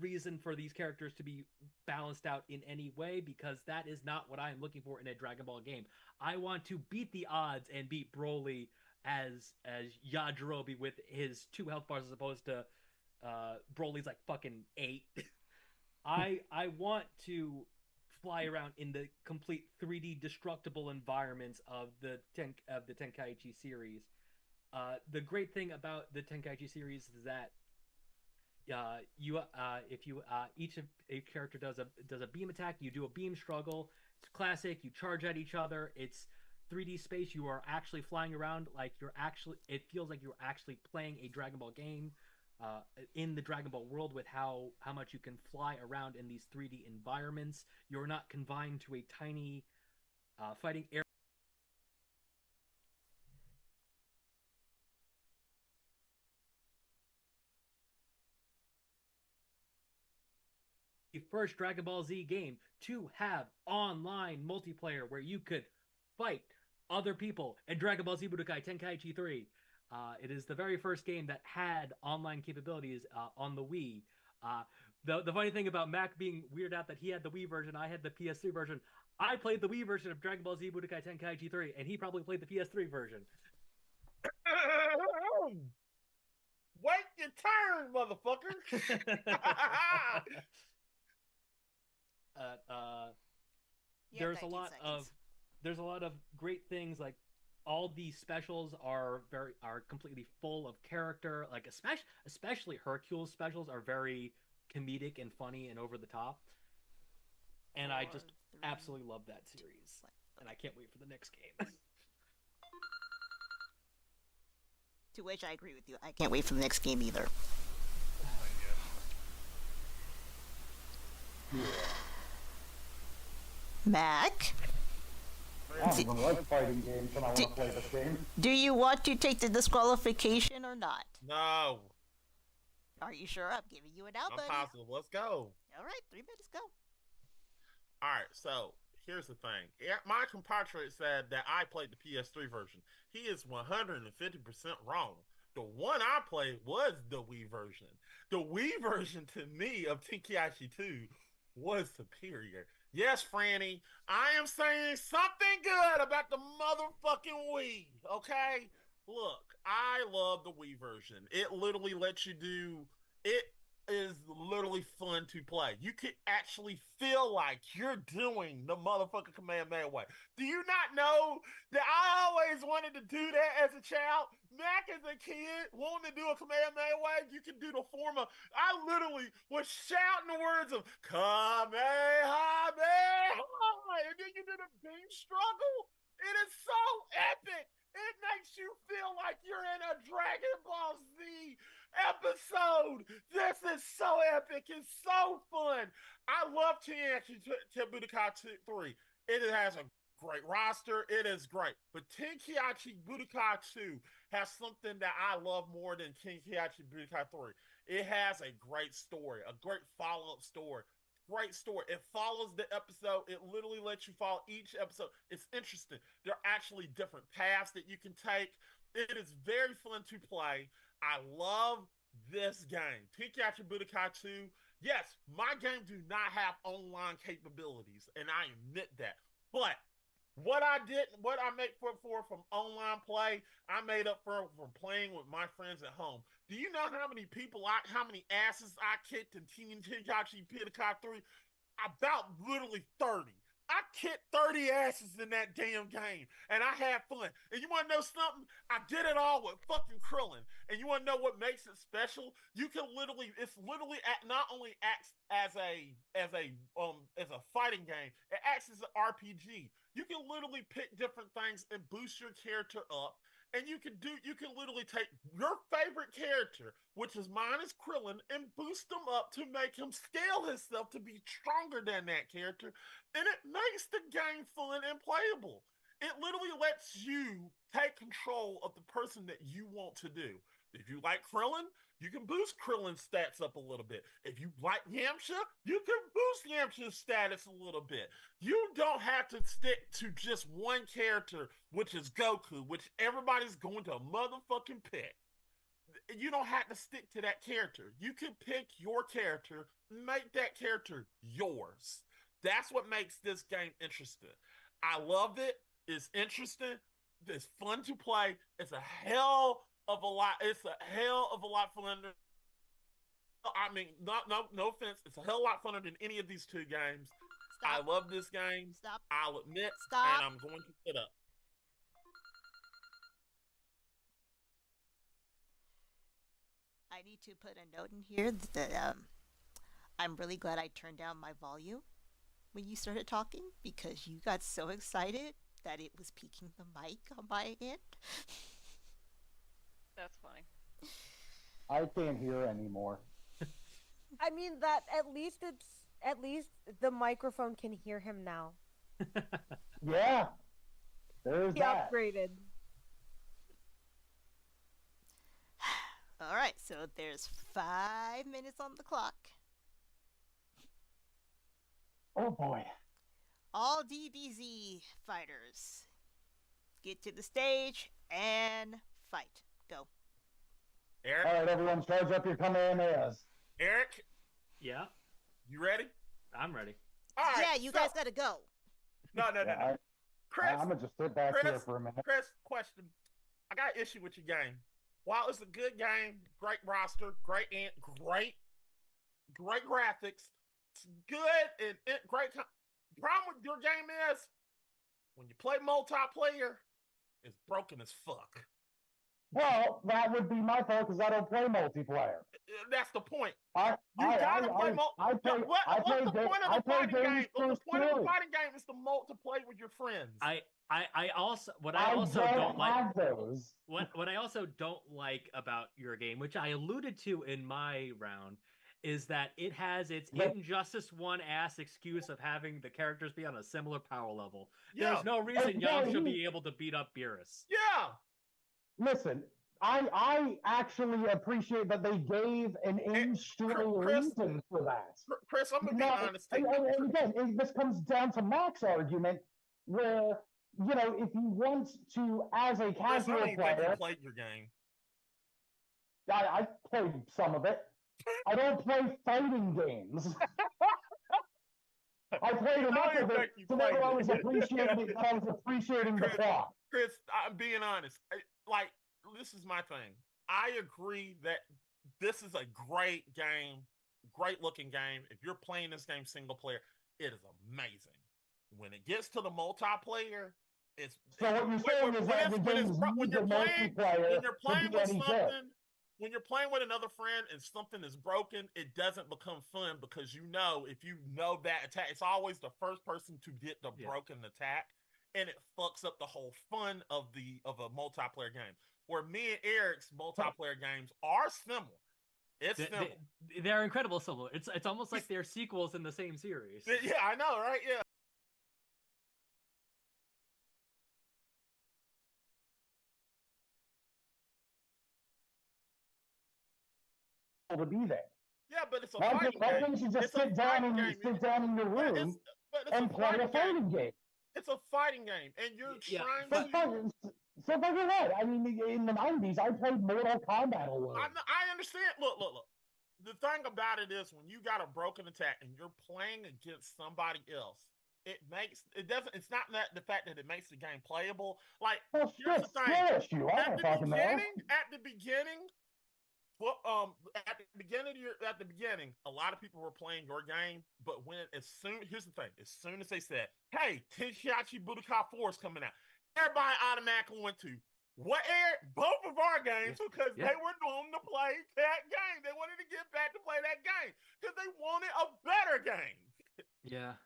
reason for these characters to be balanced out in any way, because that is not what I am looking for in a Dragon Ball game. I want to beat the odds and beat Broly as Yajirobe with his 2 health bars, as opposed to Broly's like fucking 8. I want to fly around in the complete 3D destructible environments of the Tenkaichi series. The great thing about the Tenkaichi series is that each of a character does a beam attack, you do a beam struggle. It's classic. You charge at each other. It's 3D space. You are actually flying around like it feels like you're actually playing a Dragon Ball game in the Dragon Ball world, with how much you can fly around in these 3D environments. You're not confined to a tiny fighting area. The first Dragon Ball Z game to have online multiplayer where you could fight other people in Dragon Ball Z Budokai Tenkaichi 3. It is the very first game that had online capabilities on the Wii. The funny thing about Mac being weirded out that he had the Wii version, I had the PS3 version. I played the Wii version of Dragon Ball Z Budokai Tenkaichi 3, and he probably played the PS3 version. Wait your turn, motherfucker! You have There's a 19 lot seconds. of great things, like all the specials are completely full of character. Like especially Hercule's specials are very comedic and funny and over the top. And I just absolutely love that series. And I can't wait for the next game. To which I agree with you. I can't wait for the next game either. Mac? I don't even like fighting games, and I want to play this game. Do you want to take the disqualification or not? No. Are you sure? I'm giving you an out, I'm buddy. positive. Let's go. All right, 3 minutes, go. All right, so here's the thing. My compatriot said that I played the PS3 version. He is 150% wrong. The one I played was the Wii version. The Wii version to me of Tenkaichi 2 was superior. Yes, Franny, I am saying something good about the motherfucking Wii, okay? Look, I love the Wii version. It literally lets you do... It is literally fun to play. You could actually feel like you're doing the motherfucking Kamehameha way. Do you not know that I always wanted to do that as a child? Mac as a kid, wanting to do a Kamehameha way, you can do the form of... I literally was shouting the words of Kamehameha, and then you do the beam struggle. It is so epic. It makes you feel like you're in a Dragon Ball Z episode. This is so epic. It's so fun. I love Tenkaichi Budokai 3. It has a great roster. It is great. But Tenkaichi Budokai 2 has something that I love more than Tenkaichi Budokai 3. It has a great story, a great follow-up story. Great story. It follows the episode. It literally lets you follow each episode. It's interesting. There are actually different paths that you can take. It is very fun to play. I love this game. Tenkaichi Budokai 2. Yes, my game do not have online capabilities, and I admit that. But what I make for from online play, I made up for from playing with my friends at home. Do you know how many asses I kicked in Tenkaichi Budokai 3? About literally 30. I kicked 30 asses in that damn game, and I had fun. And you want to know something? I did it all with fucking Krillin. And you want to know what makes it special? It's literally not only acts as a fighting game, it acts as an RPG. You can literally pick different things and boost your character up. And you can literally take your favorite character, which is mine is Krillin, and boost him up to make him scale himself to be stronger than that character. And it makes the game fun and playable. It literally lets you take control of the person that you want to do. If you like Krillin, you can boost Krillin's stats up a little bit. If you like Yamcha, you can boost Yamcha's status a little bit. You don't have to stick to just one character, which is Goku, which everybody's going to motherfucking pick. You don't have to stick to that character. You can pick your character, make that character yours. That's what makes this game interesting. I love it. It's interesting. It's fun to play. It's a hell of a lot. It's a hell of a lot funner. I mean, no offense. It's a hell of a lot funner than any of these two games. Stop. I love this game. Stop. I'll admit. Stop. And I'm going to sit up. I need to put a note in here that I'm really glad I turned down my volume when you started talking, because you got so excited that it was peaking the mic on my end. That's funny. I can't hear anymore. I mean that at least the microphone can hear him now. Yeah. There's He that. upgraded. All right, so there's 5 minutes on the clock. Oh boy. All DBZ fighters, get to the stage and fight. Go. Eric? All right, everyone, charge up your Kamehamehas. Eric? Yeah, You ready? I'm ready. All right. Yeah, you guys gotta go. No. Chris, I'm gonna just sit back here for a minute. Chris, question. I got an issue with your game. While it's a good game, great roster, great graphics, it's good and great. The problem with your game is when you play multiplayer, It's broken as fuck. Well, that would be my fault because I don't play multiplayer. That's the point. I gotta play what's the point of the fighting game? The point of the fighting game is to play with your friends. I also what I also don't like those. What I also don't like about your game, which I alluded to in my round, is that it has its Injustice 1 ass excuse of having the characters be on a similar power level. Yeah. There's no reason Yam should be able to beat up Beerus. Yeah. Listen, I actually appreciate that they gave an in-story reason for that. Chris, I'm gonna be honest. And again, this comes down to Mac's argument, where if you want to, as a casual player, you played your game. I played some of it. I don't play fighting games. I played enough of it to know I was appreciating the plot. Chris, I'm being honest. This is my thing. I agree that this is a great game, great looking game. If you're playing this game single player, it is amazing. When it gets to the multiplayer, it's so what you're saying is that when you're playing with something. When you're playing with another friend and something is broken, it doesn't become fun because if you know that attack, it's always the first person to get the broken attack, and it fucks up the whole fun of a multiplayer game. Where me and Eric's multiplayer games are similar. They're incredible similar. It's almost like they're sequels in the same series. Yeah, I know, right? Yeah. To be there. Yeah, but it's a fighting game. Why don't you just sit down in your room and play a fighting game? It's a fighting game, and you're trying to... So like what? I mean, in the 90s, I played Mortal Kombat alone. I understand. Look. The thing about it is when you got a broken attack and you're playing against somebody else, it's not that the fact that it makes the game playable. Here's the thing. At the beginning, a lot of people were playing your game, but here's the thing, as soon as they said, hey, Tenshinhachi Budokai 4 is coming out, everybody automatically went to both of our games because they were going to play that game. They wanted to get back to play that game because they wanted a better game. Yeah.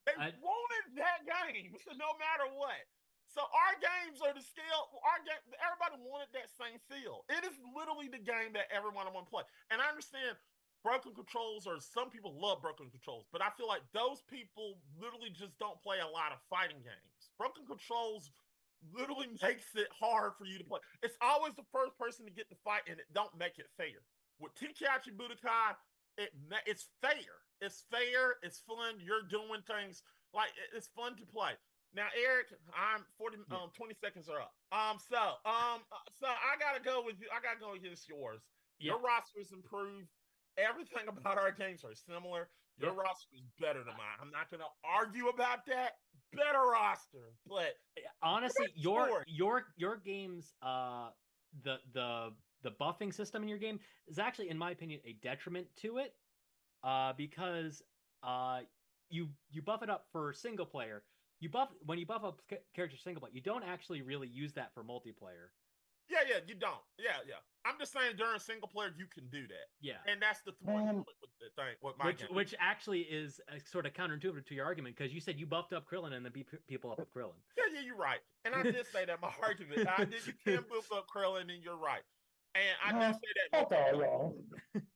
They wanted that game no matter what. So our games are the scale. Our game, everybody wanted that same feel. It is literally the game that everyone want to play. And I understand broken controls, or some people love broken controls, but I feel like those people literally just don't play a lot of fighting games. Broken controls literally makes it hard for you to play. It's always the first person to get the fight, and it don't make it fair. With Tenshinhachi Budokai, it's fair. It's fair. It's fun. You're doing things it's fun to play. Now, Eric, I'm 20 seconds are up. So I gotta go with you. I gotta go against yours. Yeah. Your roster is improved. Everything about our games are similar. Your roster is better than mine. I'm not gonna argue about that. Better roster, but honestly, your game's the buffing system in your game is actually, in my opinion, a detriment to it, because you buff it up for single player. When you buff up character single player, you don't actually really use that for multiplayer. Yeah, you don't. Yeah. I'm just saying during single player you can do that. Yeah, and that's the thing with my game. Which actually is sort of counterintuitive to your argument, because you said you buffed up Krillin and then beat people up with Krillin. Yeah, you're right. And I did say that my argument. You can buff up Krillin, and you're right. And I did say that. Fuck all y'all.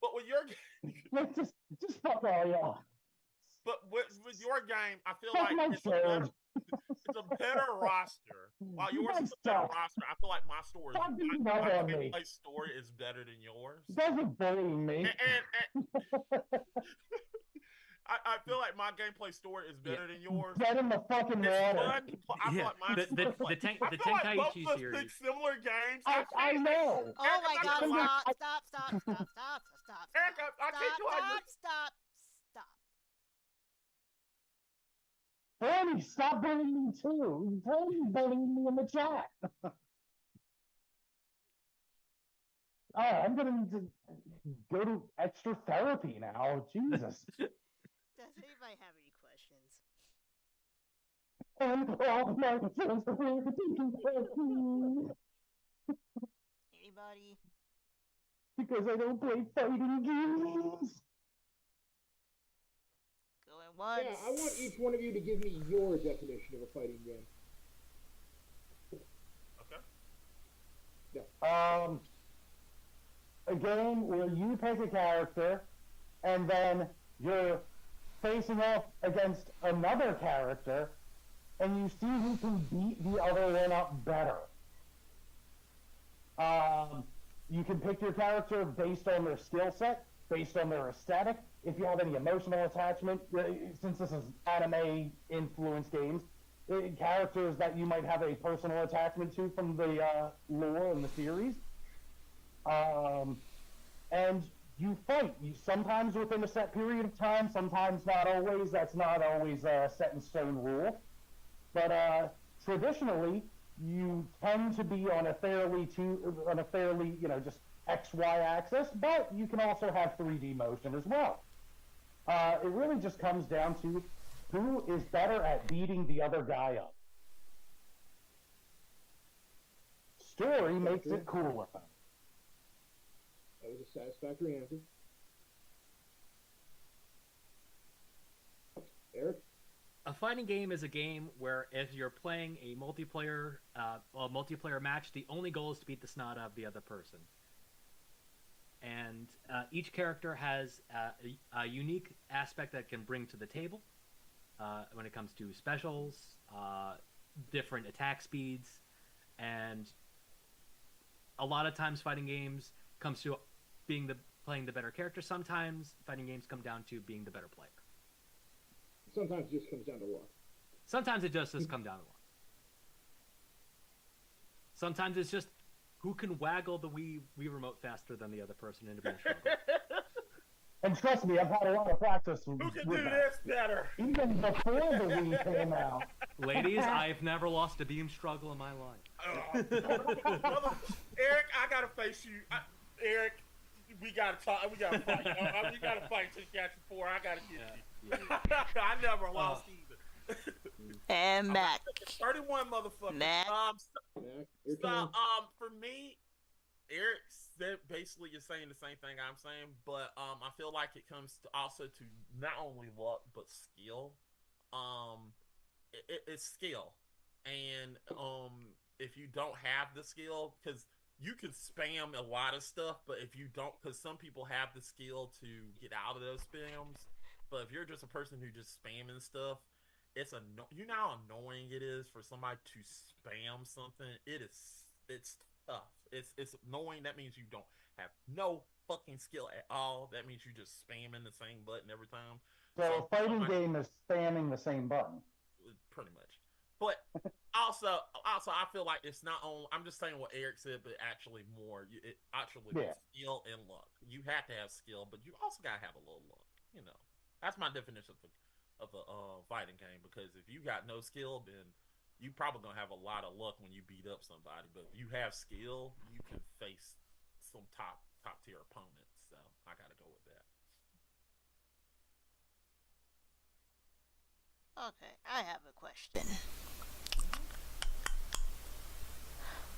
But with your game, just fuck all y'all. But with your game, I feel like it's a better roster. While yours is a better roster, I feel like my gameplay story is better than yours. Doesn't bully me. And I feel like my gameplay story is better than yours. Get in the fucking water. I feel like mine's the Tenkaichi series. Similar games. I know. Oh my god! Stop! Eric, I can't do it. Stop! Bernie, stop bullying me too. Bernie bullying me in the chat. I'm gonna need to go to extra therapy now. Jesus. Does anybody have any questions? And all my friends are thinking of me Anybody? because I don't play fighting games. Going once. Yeah, I want each one of you to give me your definition of a fighting game. Okay. A game where you pick a character and then you're facing off against another character and you see who can beat the other one up better. You can pick your character based on their skill set, based on their aesthetic. If you have any emotional attachment, since this is anime-influenced games, characters that you might have a personal attachment to from the lore and the series. And you fight. Sometimes within a set period of time, sometimes not always. That's not always a set in stone rule. But traditionally, you tend to be on a fairly, just XY axis, but you can also have 3D motion as well. It really just comes down to who is better at beating the other guy up. Story makes it cooler. That was a satisfactory answer. Eric? A fighting game is a game where if you're playing a multiplayer match, the only goal is to beat the snot out of the other person. And each character has a unique aspect that it can bring to the table when it comes to specials, different attack speeds, and a lot of times fighting games comes to playing the better character. Sometimes fighting games come down to being the better player. Sometimes it just comes down to luck. Sometimes it just does come down to luck. Sometimes it's just who can waggle the Wii remote faster than the other person into being stronger. And trust me, I've had a lot of practice with Who can that. do this better? Even before the Wii came out. Ladies, I've never lost a beam struggle in my life. Eric, I gotta face you. Eric, we gotta talk. We gotta fight. We gotta fight to catch you 4. I gotta get you. Yeah. I never lost either. And Mac. 31 motherfuckers. Mac. For me, Eric said basically you're saying the same thing I'm saying, but I feel like it comes to also to not only luck but skill. It's skill, and if you don't have the skill, because you can spam a lot of stuff, but if you don't, because some people have the skill to get out of those spams, but if you're just a person who just spamming stuff, you know how annoying it is for somebody to spam something. It's tough. It's annoying. That means you don't have no fucking skill at all. That means you just spamming the same button every time. So a fighting game is spamming the same button. Pretty much. But also I feel like it's not only, I'm just saying what Eric said, but actually more. Skill and luck. You have to have skill, but you also gotta have a little luck. You know, that's my definition of a fighting game. Because if you got no skill, then you probably gonna have a lot of luck when you beat up somebody. But if you have skill, you can face some top tier opponents. So I gotta go with that. Okay, I have a question.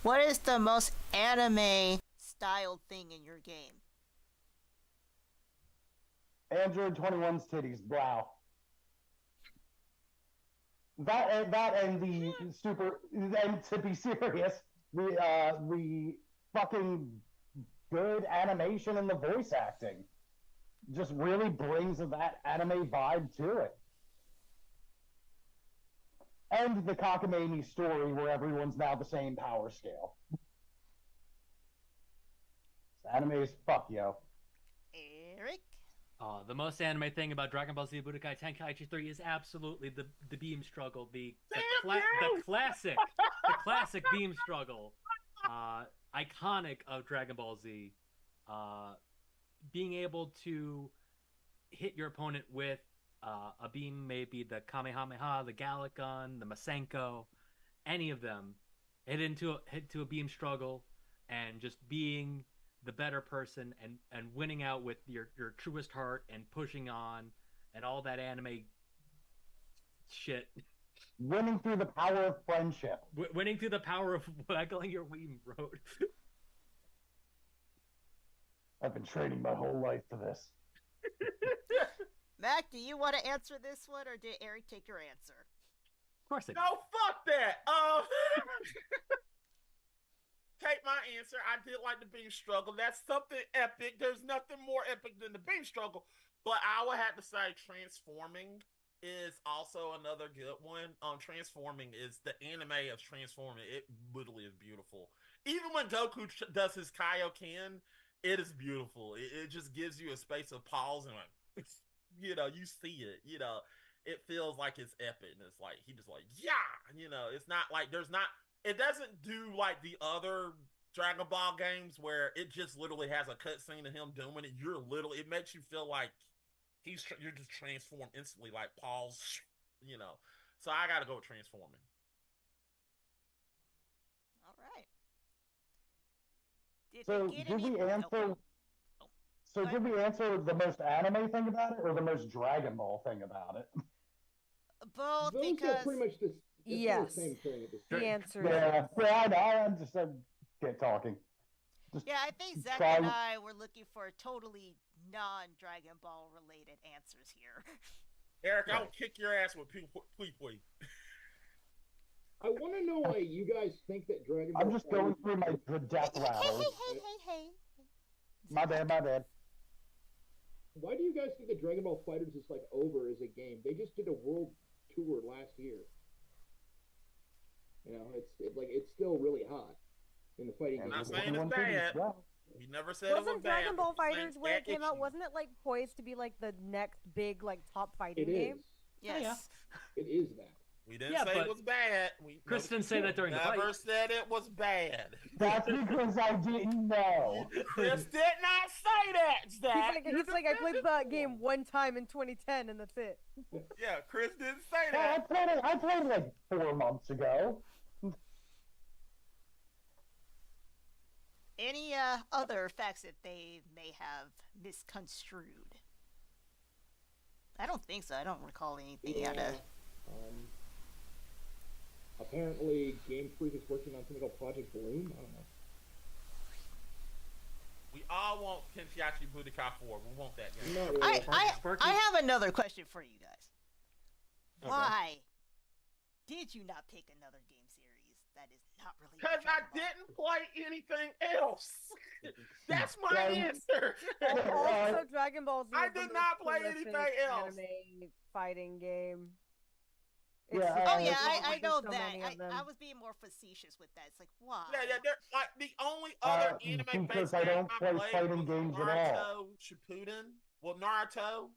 What is the most anime styled thing in your game? Android 21's titties, wow. That and the super, and to be serious, the fucking good animation and the voice acting just really brings that anime vibe to it. And the cockamamie story where everyone's now the same power scale. Anime is fuck, yo. Eric? The most anime thing about Dragon Ball Z Budokai Tenkaichi 3 is absolutely the beam struggle, the classic beam struggle, iconic of Dragon Ball Z. Being able to hit your opponent with a beam, maybe the Kamehameha, the Gallic Gun, the Masenko, any of them, hit into a beam struggle, and just being the better person and winning out with your truest heart and pushing on and all that anime shit. Winning through the power of friendship. Winning through the power of waggling your Wiimote. I've been training my whole life for this. Mac, do you want to answer this one, or did Eric take your answer? Of course I do. No, fuck that. Take my answer. I did like the beam struggle. That's something epic. There's nothing more epic than the beam struggle. But I would have to say transforming is also another good one. Transforming is the anime of transforming. It literally is beautiful. Even when Goku does his Kaioken, it is beautiful. It just gives you a space of pause and like, you know, you see it. You know, it feels like it's epic. And it's like he just like you know. It's not like it doesn't do like the other Dragon Ball games where it just literally has a cutscene of him doing it. It makes you feel like you're just transformed instantly, like pause, you know. So I gotta go with transforming. All right. So did we answer? So did we answer the most anime thing about it, or the most Dragon Ball thing about it? Both, Those because are pretty much the Yes. same thing at this The point. answer Yeah, I know. I'm just get talking. Just yeah, I think Zach try- and I were looking for totally non-Dragon Ball related answers here. Eric, I'll kick your ass with Pui. I want to know why you guys think that Dragon Ball. I'm just going through the death rattles. Hey. My bad. Why do you guys think that Dragon Ball Fighters is like over as a game? They just did a world tour last year. You know, it's still really hot in the fighting I'm game. not saying it's bad. We never said it was Wasn't bad. Dragon Ball We're saying Fighters when it it's came out? itchy. Wasn't it like poised to be like the next big like top fighting It game? is. Yes. It is that. We didn't Yeah, say but it was bad. Chris didn't say that during the fight. Never said it was bad. That's because I didn't know. Chris did not say that, Zach. He's like, I played that game one time in 2010 and that's it. Yeah, Chris didn't say Yeah, that. I played it like 4 months ago. Any other facts that they may have misconstrued? I don't think so. I don't recall anything out of. Apparently, Game Freak is working on something called Project Bloom. I don't know. We all want Kenshihachi Budokai 4. We want that game. Not really. I have another question for you guys. Okay. Why did you not pick another game series that is not really? Because I Dragon Ball? didn't play anything else. That's my Yeah. answer. Also, Dragon Ball Z. I is the did most not play prolific anything else. Anime fighting game. Yeah, Oh And yeah, there's I know so that. many of them. I was being more facetious with that. It's like, why? Yeah. Like the only other anime because based I game don't I play played fighting was games at Naruto all. Shippuden. Well, Naruto,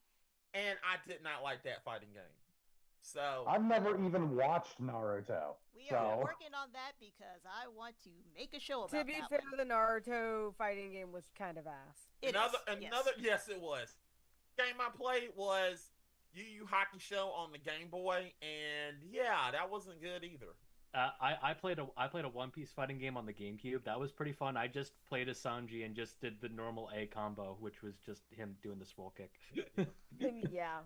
and I did not like that fighting game. So I've never even watched Naruto. We are So working on that because I want to make a show about To be that fair, one. the Naruto fighting game was kind of ass. It is, another yes, it was. Game I played was Yu Yu Hakusho on the Game Boy, and yeah, that wasn't good either. I played a One Piece fighting game on the GameCube. That was pretty fun. I just played as Sanji and just did the normal A combo, which was just him doing the swirl kick. Yeah.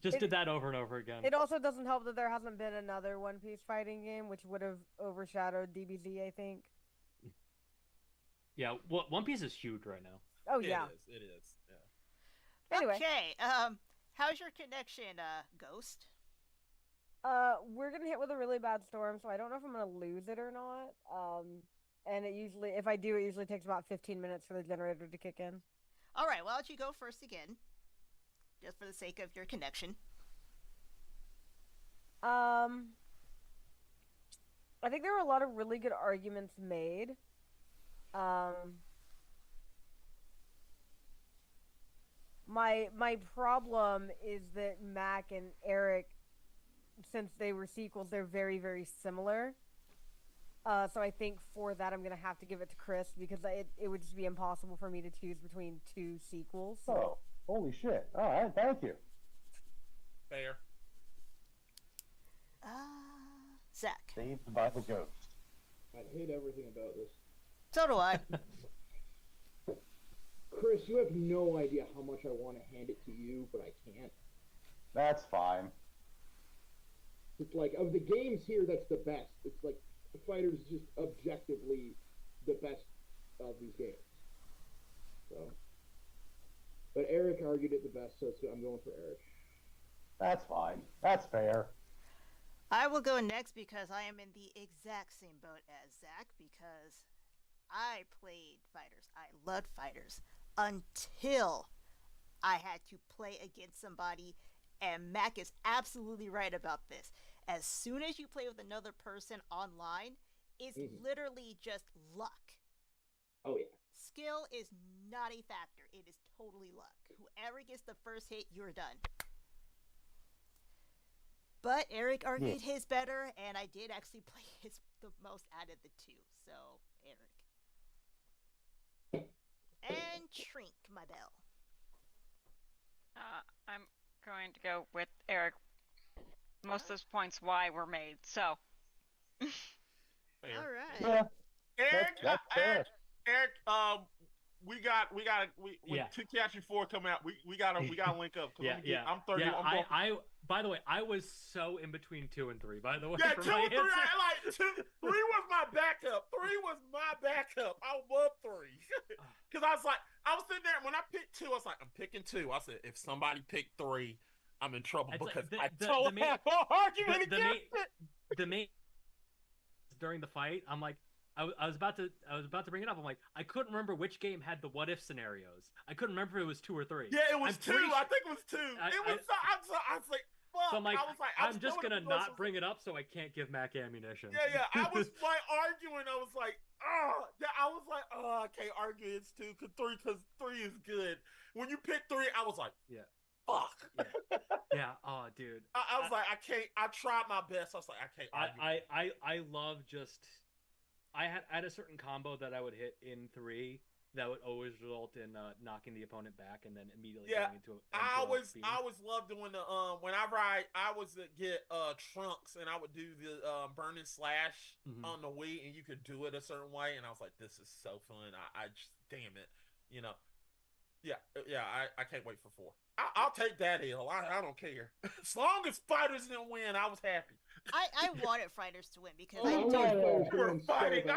Did that over and over again. It also doesn't help that there hasn't been another One Piece fighting game, which would have overshadowed DBZ, I think. Yeah, well, One Piece is huge right now. Oh yeah. It is. Yeah. Anyway, Okay. How's your connection, Ghost? we're gonna hit with a really bad storm, so I don't know if I'm gonna lose it or not. And it usually, if I do, it usually takes about 15 minutes for the generator to kick in. All right. Why don't you go first again, just for the sake of your connection? I think there were a lot of really good arguments made. My problem is that Mac and Eric, since they were sequels, they're very, very similar. So I think for that I'm gonna have to give it to Chris because it would just be impossible for me to choose between two sequels. Oh, holy shit. All right, thank you. Fair. Zach. Saved by the ghost. I hate everything about this. So do I. Chris, you have no idea how much I want to hand it to you, but I can't. That's fine. It's like, of the games here, that's the best. It's like, the Fighters is just objectively the best of these games. So, but Eric argued it the best, so I'm going for Eric. That's fine. That's fair. I will go next because I am in the exact same boat as Zach, because I played Fighters. I loved Fighters until I had to play against somebody, and Mac is absolutely right about this. As soon as you play with another person online, it's literally just luck. Oh, yeah. Skill is not a factor. It is totally luck. Whoever gets the first hit, you're done. But Eric argued his better, and I did actually play his the most out of the two. So, Eric. And Trink, my bell. I'm going to go with Eric. Most of those points why were made, so. All right. Yeah. Eric, That's fair. Eric, to catch you four come out. We gotta link up. I'm 30. I by the way, I was so in between 2 and 3. By the way, Yeah, 2 and 3. Three was my backup. I love 3 because I was sitting there when I picked 2. I was like, I'm picking 2. I said, if somebody picked 3, I'm in trouble because I don't have an argument against it. The main during the fight, I'm like, I was about to bring it up. I'm like, I couldn't remember which game had the what if scenarios. I couldn't remember if it was 2 or 3. Yeah, it was 2. I think it was 2. I was like, fuck. So I'm like, I I'm just gonna not bring it up so I can't give Mac ammunition. Yeah. I was like arguing. I was like, I can't argue. It's 2 because 3 is good. When you pick 3, I was like, fuck. Yeah. Oh, dude. I was like, I can't. I tried my best. I was like, I can't argue. I love just. I had a certain combo that I would hit in 3 that would always result in knocking the opponent back and then immediately going into I always loved doing the whenever I would get trunks and I would do the burn and slash on the Wii, and you could do it a certain way, and I was like, this is so fun. I just damn it, you know. I can't wait for 4. I'll take that hill. I don't care. As long as Fighters didn't win, I was happy. I wanted Fighters to win because fighting.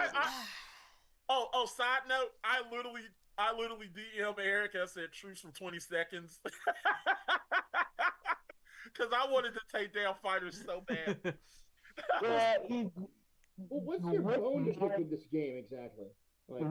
Side note, I literally DM Eric. I said truce for 20 seconds because I wanted to take down Fighters so bad. Well, what's your bone to pick with this game exactly? Like,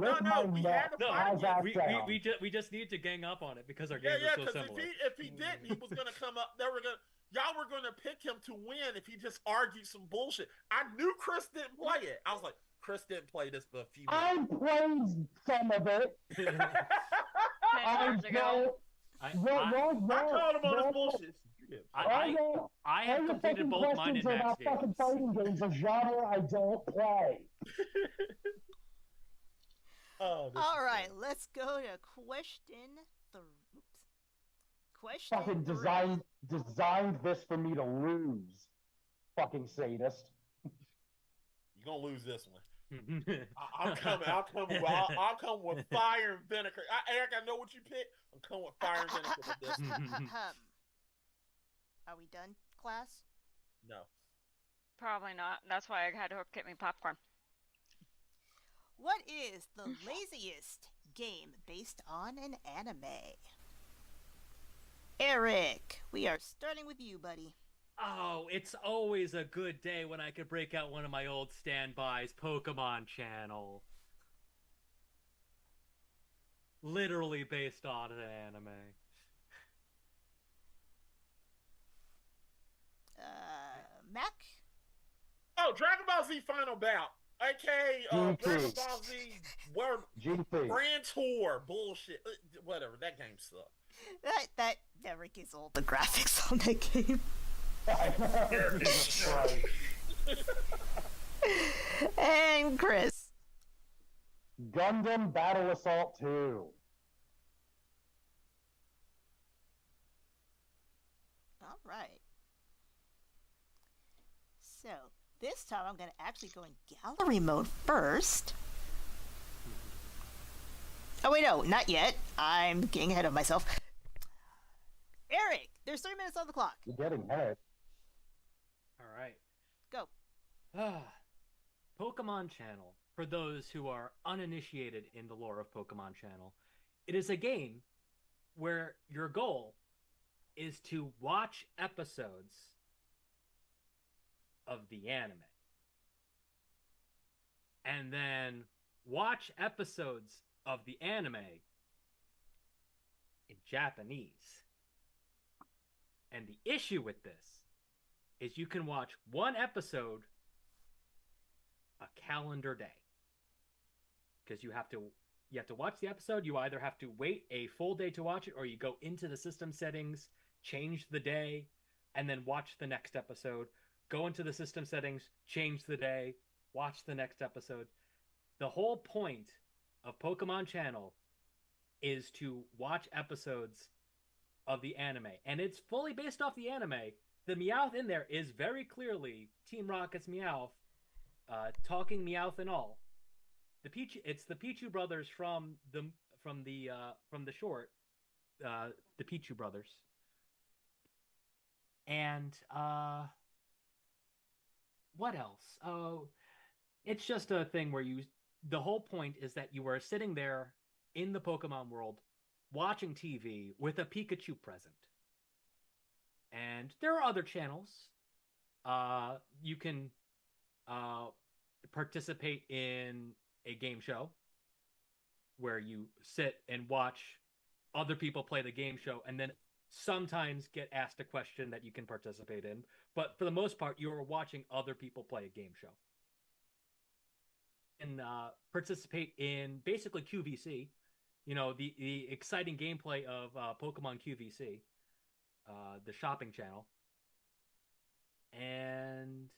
we had to fight. We just need to gang up on it because our games are so similar. If he didn't, he was gonna come up. Y'all were gonna pick him to win if he just argued some bullshit. I knew Chris didn't play it. I was like, Chris didn't play this but a few minutes. I played some of it. I called him on his bullshit. I have completed both mine in Max games. Fucking fighting games, a genre I don't play. All right, let's go to question 3. Question Fucking 3. designed this for me to lose. Fucking sadist. You're gonna lose this one. I'll come with fire and vinegar. Eric, I know what you picked. I'm coming with fire and vinegar with this. Are we done, class? No. Probably not. That's why I had to get me popcorn. What is the laziest game based on an anime? Eric, we are starting with you, buddy. Oh, it's always a good day when I could break out one of my old standbys, Pokemon Channel. Literally based on an anime. Mac? Oh, Dragon Ball Z Final Bout. Okay, Dragon Ball Z Grand Tour. Bullshit. Whatever, that game sucked. That never gets old. The graphics on that game. And Chris. Gundam Battle Assault 2. All right. So, this time I'm going to actually go in gallery mode first. Oh, wait, no, not yet. I'm getting ahead of myself. Eric, there's 3 minutes on the clock. You're getting ahead. All right. Go. Pokemon Channel. For those who are uninitiated in the lore of Pokemon Channel, it is a game where your goal is to watch episodes of the anime and then watch episodes of the anime in Japanese. And the issue with this is you can watch one episode a calendar day, because you have to watch the episode. You either have to wait a full day to watch it, or you go into the system settings, change the day, and then watch the next episode. Go into the system settings, change the day, watch the next episode. The whole point of Pokemon Channel is to watch episodes of the anime, and it's fully based off the anime. The Meowth in there is very clearly Team Rocket's Meowth, talking Meowth and all. It's the Pichu brothers from the short, the Pichu brothers. And what else? Oh, it's just a thing where the whole point is that you are sitting there in the Pokemon world watching TV with a Pikachu present. And there are other channels. You can participate in a game show where you sit and watch other people play the game show and then sometimes get asked a question that you can participate in. But for the most part, you're watching other people play a game show. And participate in basically QVC, the exciting gameplay of Pokemon QVC, the shopping channel. And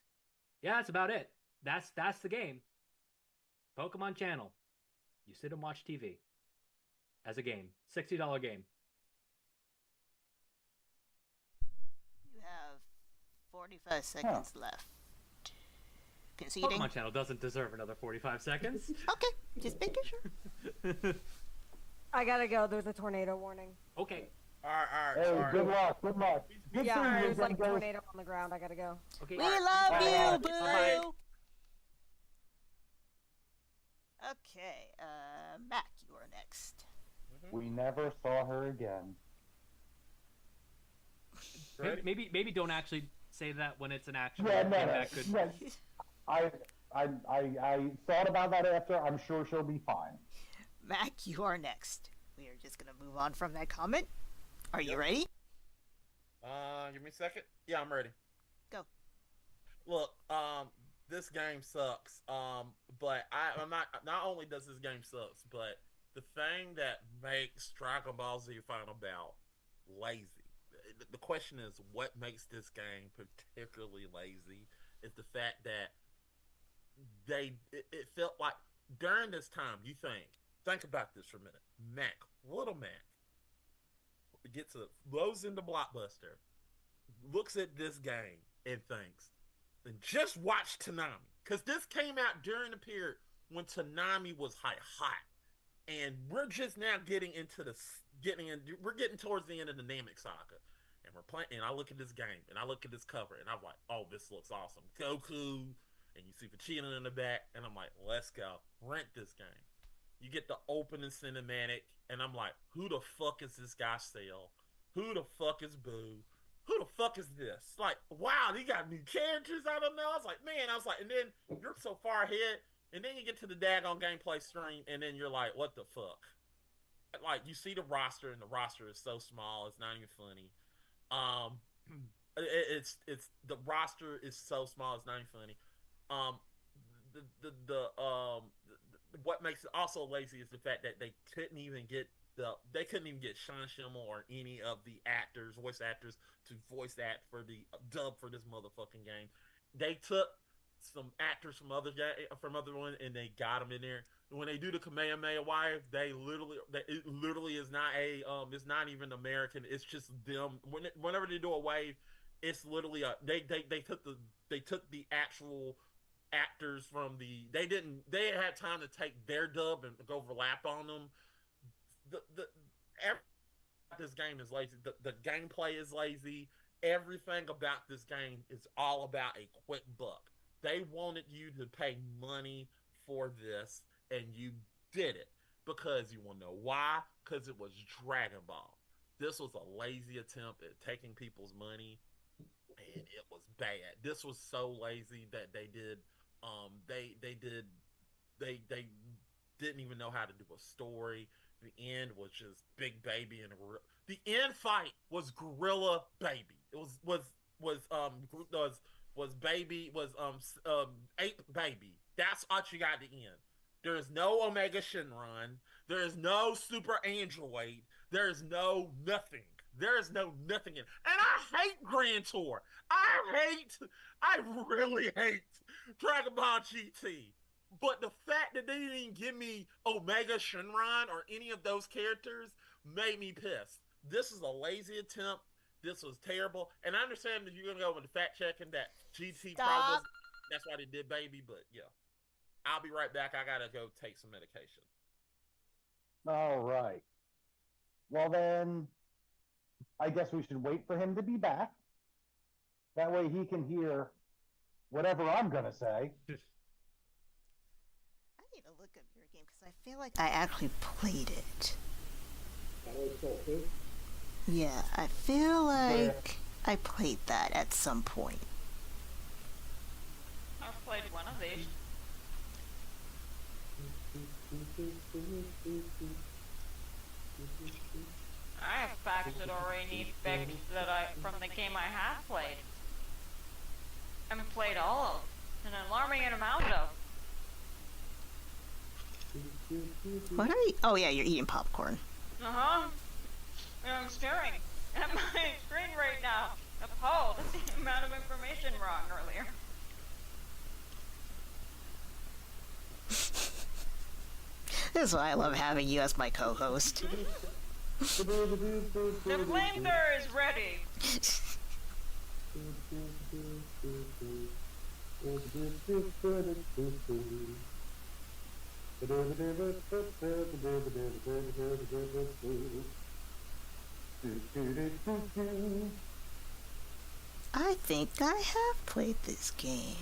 yeah, that's about it. That's the game. Pokemon Channel. You sit and watch TV as a game. $60 game. You have 45 seconds left. Conceding? Pokemon Channel doesn't deserve another 45 seconds. Okay, just making sure. I gotta go. There's a tornado warning. Okay. All right. Hey, good luck. Good luck. Good Yeah, seeing you there's like again, guys. tornado on the ground. I gotta go. Okay. We love you, Boo! Bye. Okay, Mac, you are next. We never saw her again. Ready? Maybe don't actually say that when it's an actual Yeah, thing no. that could. I thought about that after. I'm sure she'll be fine. Mac, you are next. We are just gonna move on from that comment. Are you ready? Give me a second. Yeah, I'm ready. Go. Look, this game sucks. But I'm not only does this game sucks, but the thing that makes Dragon Ball Z Final Bout lazy. The question is, what makes this game particularly lazy is the fact that it felt like during this time, think about this for a minute. Little Mac blows into Blockbuster, looks at this game and thinks, and just watch Tanami. Because this came out during the period when Tanami was hot. And we're just now getting towards the end of the Namek saga. And we're playing, and I look at this game, and I look at this cover, and I'm like, oh, this looks awesome. Goku, and you see Vegeta in the back, and I'm like, let's go. Rent this game. You get the opening cinematic, and I'm like, who the fuck is this guy Cell? Who the fuck is Boo? Who the fuck is this? Like, wow, he got new characters. I don't know. I was like, and then you're so far ahead, and then you get to the daggone gameplay stream, and then you're like, what the fuck? Like, you see the roster, and the roster is so small, it's not even funny. It's the roster is so small, it's not even funny. What makes it also lazy is the fact that they couldn't even get Sean Schimmel or any of the voice actors to voice act for the dub for this motherfucking game. They took some actors from other ones and they got them in there. When they do the Kamehameha Wave, it literally is not it's not even American. It's just them. Whenever they do a wave, it's literally they took the actual actors from they had time to take their dub and overlap on them. This game is lazy. The gameplay is lazy. everything about this game is all about a quick buck. They wanted you to pay money for this, and you did it. Because you want to know why? Because it was Dragon Ball. This was a lazy attempt at taking people's money, and it was bad. This was so lazy that they didn't even know how to do a story. The end was just Big Baby and the end fight was Gorilla Baby. It was Ape Baby. That's what you got at the end. There is no Omega Shenron. There is no Super Android. There is no nothing. There is no nothing in. And I hate Grand Tour. I really hate Dragon Ball GT. But the fact that they didn't give me Omega Shenron or any of those characters made me pissed. This is a lazy attempt. This was terrible. And I understand that you're going to go with the fact checking that GT probably, that's why they did Baby, but yeah. I'll be right back. I got to go take some medication. All right. Well, then, I guess we should wait for him to be back. That way he can hear whatever I'm going to say. I need to look up your game because I feel like I actually played it. Yeah, I feel like I played that at some point. I've played one of these. I have packs that already need fixed from the game I have played. And played all of. An alarming amount of. What are you? Oh yeah, you're eating popcorn. Uh-huh. And I'm staring at my screen right now, appalled at the amount of information wrong earlier. This is why I love having you as my co-host. The flamethrower is ready. I think I have played this game.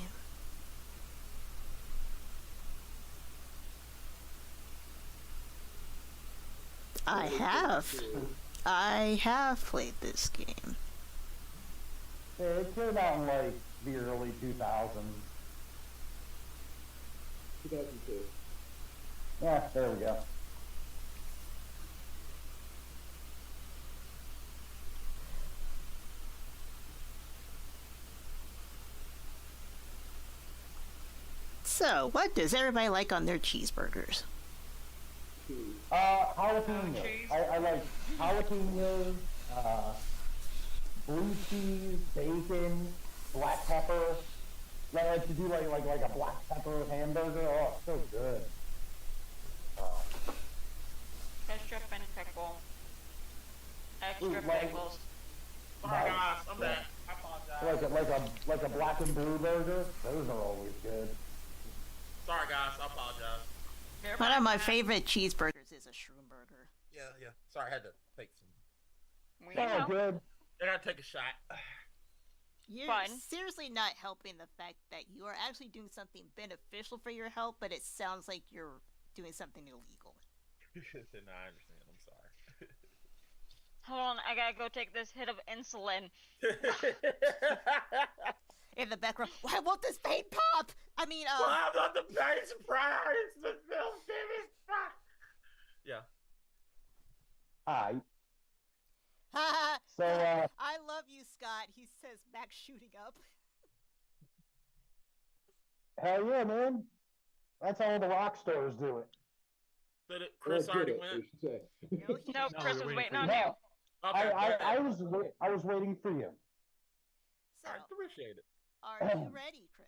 I have played this game. Yeah, it came out in like the early 2000s. 2002. Yeah, there we go. So, what does everybody like on their cheeseburgers? Jalapeno. I like jalapenos, blue cheese, bacon, black pepper. I like to do like a black pepper hamburger. Oh, it's so good. Ketchup and pickle. Extra pickles. Sorry guys, I'm back. I apologize. Like a black and blue burger. Those are always good. Sorry guys, I apologize. One of my favorite cheeseburgers is a shroom burger. Yeah. Sorry, I had to take some. Oh, good. I gotta take a shot. You're Fun. seriously not helping the fact that you are actually doing something beneficial for your health, but it sounds like you're doing something illegal. No, I understand. I'm sorry. Hold on, I gotta go take this hit of insulin. In the background, why won't this pain pop? I mean, well, I'm not the base prize. The film is fuck. Yeah. Hi. Haha. So, I love you, Scott. He says Max shooting up. Hell yeah, man. That's how the rock stars do it. Did it? Chris already went. No, Chris was waiting on No, you. Okay, I was waiting for you. So, I appreciate it. are you ready, Chris?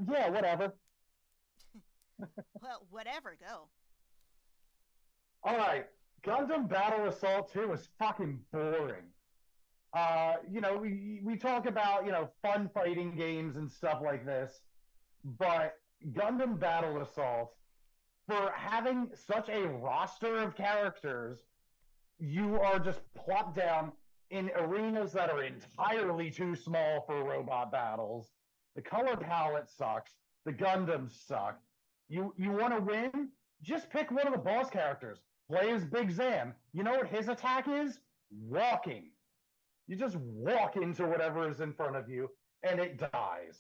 Yeah, whatever. Well, whatever, go. All right, Gundam Battle Assault 2 is fucking boring. We talk about, fun fighting games and stuff like this, but Gundam Battle Assault, for having such a roster of characters, you are just plopped down in arenas that are entirely too small for robot battles. The color palette sucks. The Gundams suck. You want to win? Just pick one of the boss characters. Play as Big Zam. You know what his attack is? Walking. You just walk into whatever is in front of you, and it dies.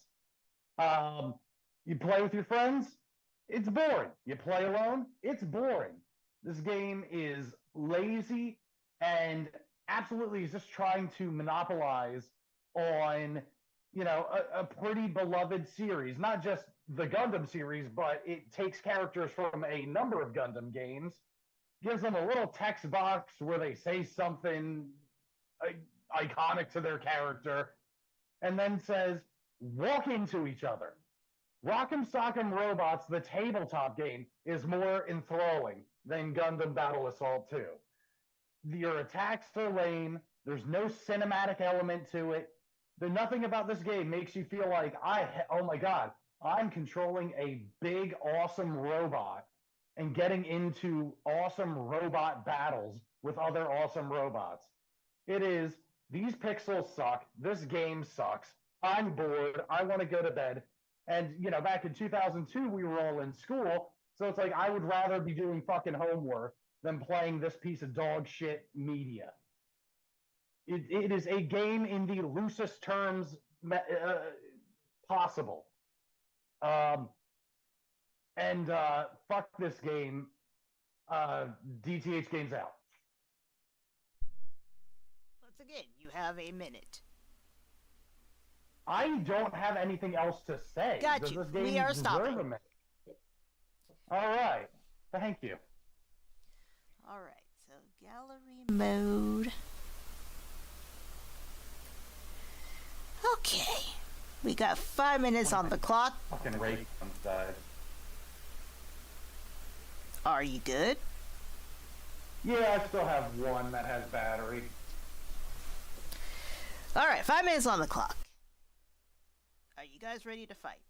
You play with your friends? It's boring. You play alone? It's boring. This game is lazy and absolutely is just trying to monopolize on, a pretty beloved series. Not just the Gundam series, but it takes characters from a number of Gundam games, gives them a little text box where they say something iconic to their character, and then says, walk into each other. Rock'em Sock'em Robots, the tabletop game, is more enthralling than Gundam Battle Assault 2. Your attacks are lame. There's no cinematic element to it. Nothing about this game makes you feel like, oh my god, I'm controlling a big, awesome robot and getting into awesome robot battles with other awesome robots. It is, these pixels suck. This game sucks. I'm bored. I want to go to bed. And, back in 2002, we were all in school. So it's like, I would rather be doing fucking homework than playing this piece of dog shit media. It is a game in the loosest terms possible. Fuck this game. DTH game's out. Once again, you have a minute. I don't have anything else to say. Got you. We are stopping. All right. Thank you. All right. So gallery mode. Okay. We got 5 minutes on the clock. Fucking Ray died. Are you good? Yeah, I still have one that has battery. All right. 5 minutes on the clock. Are you guys ready to fight?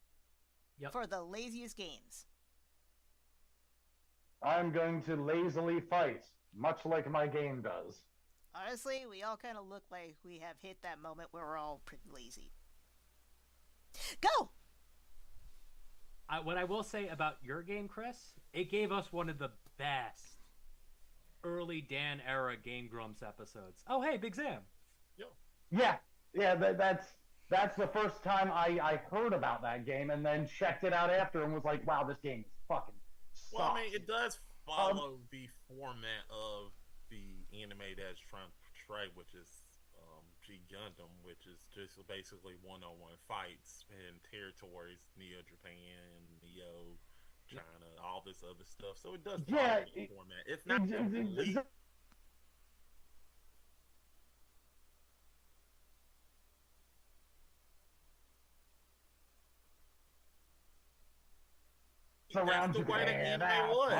Yep. For the laziest games. I'm going to lazily fight, much like my game does. Honestly, we all kind of look like we have hit that moment where we're all pretty lazy. Go! What I will say about your game, Chris, it gave us one of the best early Dan era Game Grumps episodes. Oh, hey, Big Zam. Yo. Yeah, that's the first time I heard about that game and then checked it out after and was like, wow, this game is fucking sucks. Well, I mean, it does follow the format of the anime that's trying to portray, which is G Gundam, which is just basically one-on-one fights in territories, Neo Japan, Neo China, all this other stuff. So it does follow the format. It's not complete. Around That's the way the Japan. anime was.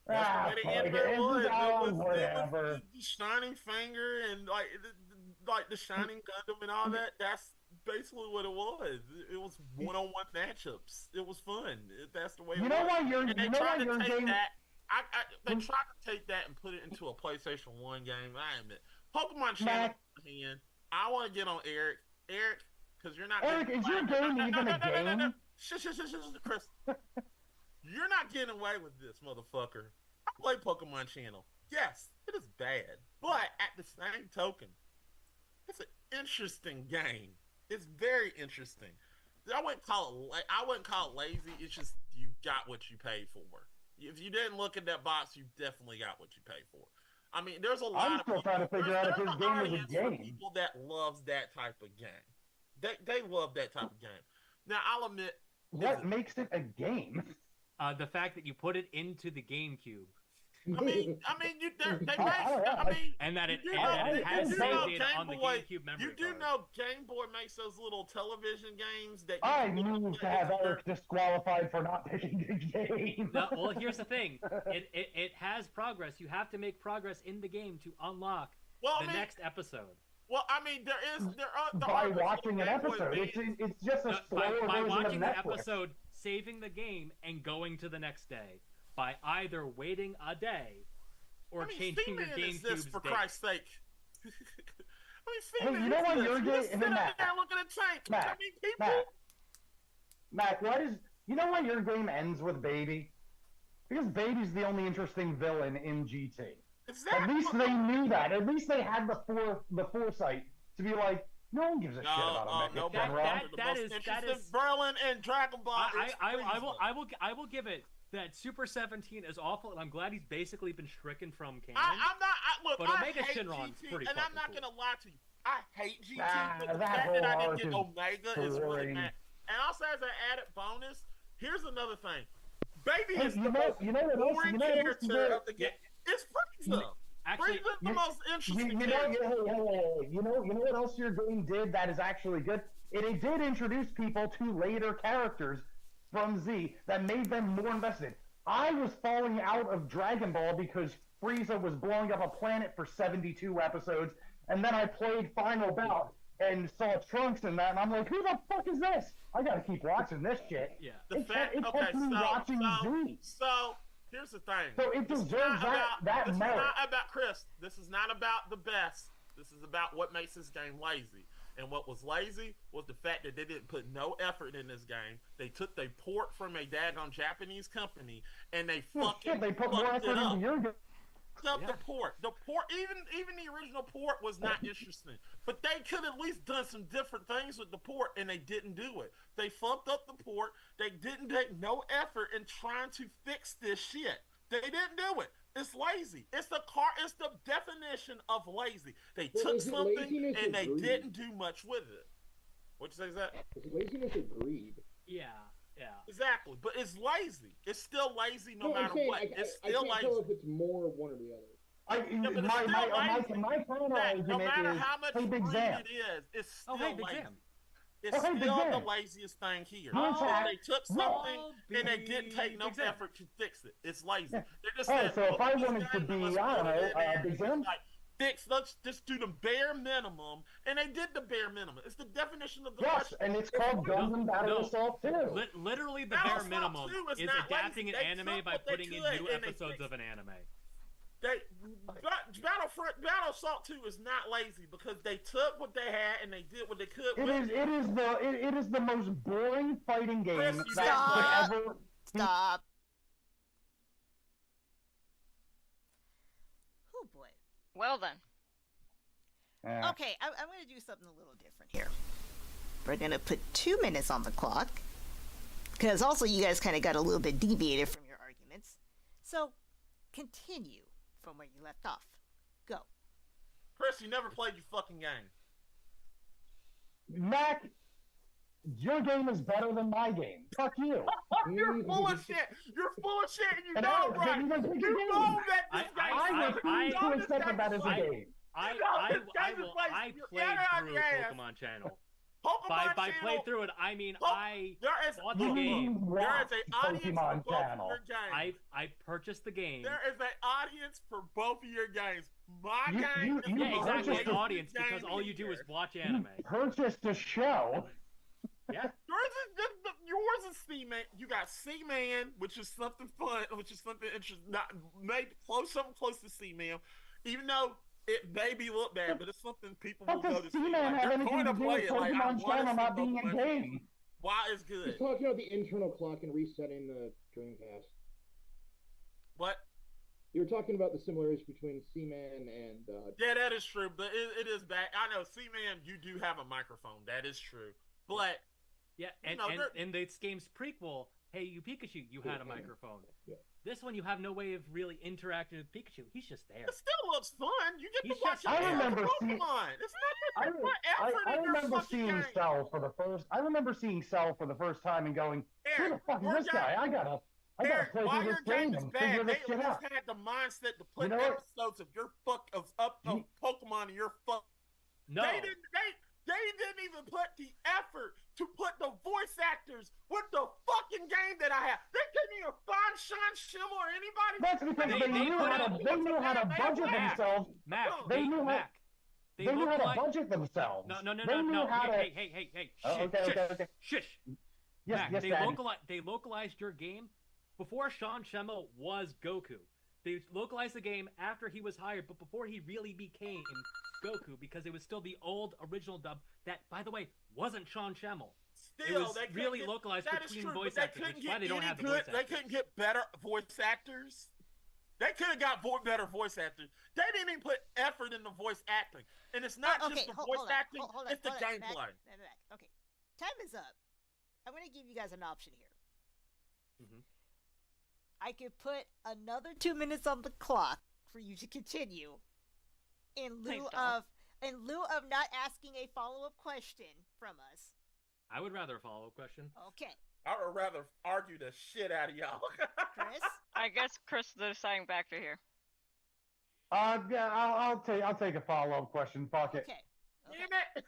That's the way the anime was. It was the Shining Finger and like the Shining Gundam and all that. That's basically what it was. It was one-on-one matchups. It was fun. That's the way. You know why you're? They You know why your game? They tried to take that and put it into a PlayStation 1 game. I admit, Pokemon Channel. I want to get on Eric, because you're not. Eric, is your game even a game? Shush, Chris. You're not getting away with this, motherfucker. I play Pokemon Channel. Yes, it is bad, but at the same token, it's an interesting game. It's very interesting. I wouldn't call it lazy. It's just you got what you paid for. If you didn't look at that box, you definitely got what you paid for. I mean, there's a lot I'm still trying to figure out if his game is a game. People that loves that type of game. They love that type of game. Now, I'll admit. What makes it a game? The fact that you put it into the GameCube. And that it has saved it on the GameCube memory You do card. know Game Boy makes those little television games that I need to have Eric disqualified for not picking a game. No, well, here's the thing. It has progress. You have to make progress in the game to unlock next episode. Well, I mean, there are by watching an episode. It's just a slower by version watching of the Netflix. episode, saving the game, and going to the next day. By either waiting a day or changing your GameCube's for date. Christ's sake. Hey, you know what you're just doing? sit up there looking at tank. Mac, I mean, people. Mac, you know why your game ends with Baby? Because Baby's the only interesting villain in GT. Exactly. At least they knew that. At least they had the foresight to be like, no one gives a shit about a mecha general. That is Berlin and Dragon Ball. I will give it that Super 17 is awful, and I'm glad he's basically been stricken from canon. Look, but I Omega hate Shinron's GT, pretty and I'm not cool. gonna lie to you. I hate GT, but the fact that I didn't get Omega is really mad. And also, as an added bonus, here's another thing. Baby is the most boring character of the game. It's Frieza. Actually, Frieza's the most interesting you know what else your game did that is actually good? It did introduce people to later characters from Z that made them more invested. I was falling out of Dragon Ball because Frieza was blowing up a planet for 72 episodes, and then I played Final Bout and saw Trunks in that, and I'm like, who the fuck is this? I gotta keep watching this shit. Yeah. It kept me watching Z. So, here's the thing. So it deserves that This is merit. not about Chris. This is not about the best. This is about what makes this game lazy. And what was lazy was the fact that they didn't put no effort in this game. They took the port from a daggone Japanese company and they fucking they put more effort into your game. The port. The port, even the original port was not interesting. But they could at least done some different things with the port, and they didn't do it. They fucked up the port. They didn't take no effort in trying to fix this shit. They didn't do it. It's lazy. It's the definition of lazy. They took something and they didn't do much with it. What'd you say, Zach? Is laziness or greed? Yeah. Exactly. But it's lazy. It's still lazy no matter what. It's still I can't lazy. tell if it's more one or the other. My final argument no matter is, how much hey, Big greed Zam. it is, it's still Big lazy. Zam. It's Hey, Big still Zam. the laziest thing here. Fact, They took something and they didn't take no Big Zam. effort to fix it. It's lazy. They just Oh, said, so if "Look, I this wanted to game, be, let's I don't put it know, in there Big and Zam? like, let's just do the bare minimum," and they did the bare minimum. It's the definition of the Yes, and it's called Gundam Battle Assault 2. Literally, the Battle bare Assault minimum 2 is is not adapting lazy. an They anime took by what they putting in could new and they episodes fixed of an anime. Battle Assault 2 is not lazy because they took what they had and they did what they could. It is the most boring fighting game Chris, that could ever. Stop. Oh boy. Well then. Okay, I'm going to do something a little different here. We're going to put 2 minutes on the clock. Because also you guys kind of got a little bit deviated from your arguments. So, continue from where you left off. Go. Chris, you never played your fucking game. Mac, your game is better than my game. Fuck you. You're full of shit. You're full of shit, and you And know I- right. you know this You game. know that this game. I refuse to accept that as a game. I played through Pokemon Channel. By play through it, I mean I bought the game. There is an audience for Pokemon both of Channel. your games. I purchased the game. There is an audience for both of your games. My You- game is you- the Yeah, most exactly. lazy An audience game because all you do is here. watch You anime. purchased a show. Yeah. Yours is C-Man. You got C-Man, which is something fun, which is something interesting. Not maybe something close to C-Man, even though it maybe look bad, but it's something people will What go does to see. C-Man Like, have they're anything going to to do play with it. Like, I Pokemon want to Channel see not being a Pokemon. game? Why is He's good? talking about the internal clock and resetting the Dreamcast. What? You were talking about the similarities between Seaman and Yeah, that is true, but it is bad. I know, C-Man, you do have a microphone. That is true, but Yeah, and No, they're- in this game's prequel, Hey You Pikachu, you had a microphone. Yeah. This one you have no way of really interacting with Pikachu. He's just there. it still looks fun. You get He's to watch just- it. I remember seeing- Pokemon. It's I, not much effort I in your remember fucking seeing game. Cell for the first. I remember seeing Cell for the first time and going, "Who the fuck is this guy? I gotta Eric, play while through your this game game is and bad, figure they this shit at out." least had the mindset to put You know what? episodes of your Pokemon in your fuck. No. They didn't even put the effort to put the voice actors with the fucking game that I have. They couldn't even find Sean Schimmel or anybody. That's because they knew how to budget themselves. Mac, They knew how- Mac. They knew how to locali- budget themselves. No. They knew how to. Hey. Oh, okay. Shush. Yes, Mac, yes, they Daddy. localized your game before Sean Schimmel was Goku. They localized the game after he was hired, but before he really became Goku, because it was still the old original dub that, by the way, wasn't Sean Schemmel. Still, it was they really get, localized that is between true, voice but they actors, couldn't which is why get they don't any have the good. voice They actors. couldn't get better voice actors. They could have got better voice actors. They didn't even put effort into voice acting, and it's not just the voice acting; it's the gameplay. Back. Okay, time is up. I'm gonna give you guys an option here. Mm-hmm. I could put another 2 minutes on the clock for you to continue, in lieu of not asking a follow-up question from us. I would rather a follow-up question. Okay. I would rather argue the shit out of y'all. Chris? I guess Chris is the deciding factor here. Yeah, I'll take a follow-up question. Fuck it. Okay. Damn it!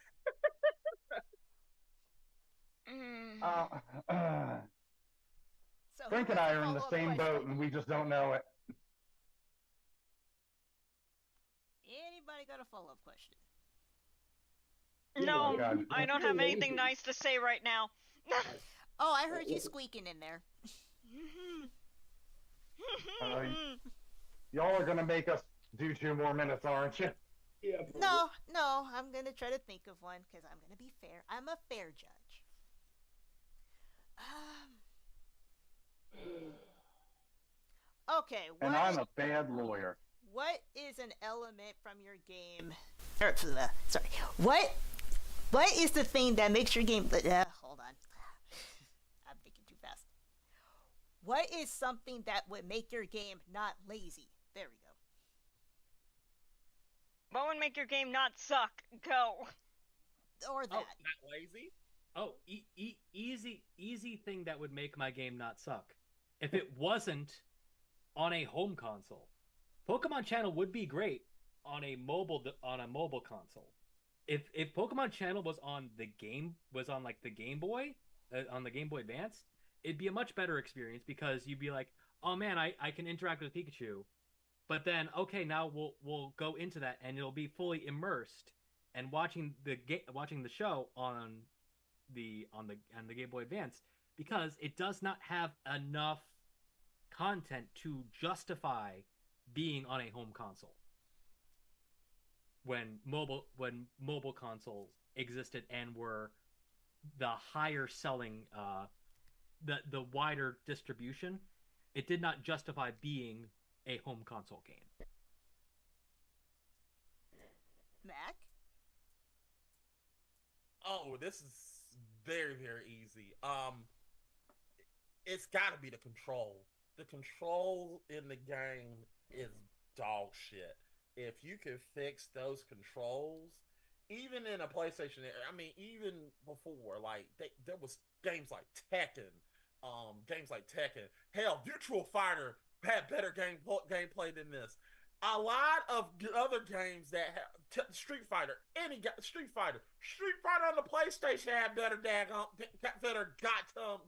So Frank and I are in the same boat, and we just don't know it. Anybody got a follow-up question? No, Oh, God. I don't have anything nice to say right now. Oh, I heard you squeaking in there. Y'all are gonna make us do 2 more minutes, aren't you? Yeah. No, I'm gonna try to think of one because I'm gonna be fair. I'm a fair judge. Okay. And I'm a bad lawyer. What is an element from your game? Sorry. What is the thing that makes your game? Hold on. I'm thinking too fast. What is something that would make your game not lazy? There we go. What would make your game not suck? Go. Or that. Not lazy. Oh, easy thing that would make my game not suck. If it wasn't on a home console, Pokemon Channel would be great on a mobile console. If Pokemon Channel was on the Game Boy, on the Game Boy Advance, it'd be a much better experience because you'd be like, oh man, I can interact with Pikachu, but then okay, now we'll go into that and it'll be fully immersed and watching the show on the Game Boy Advance, because it does not have enough content to justify being on a home console when mobile consoles existed and were the higher selling the wider distribution. It did not justify being a home console game. Mac? Oh, this is very, very easy. It's got to be the control. The control in the game is dog shit. If you could fix those controls, even in a PlayStation, I mean, even before, like there was games like Tekken, Hell, Virtual Fighter had better gameplay than this. A lot of other games that have Street Fighter on the PlayStation had better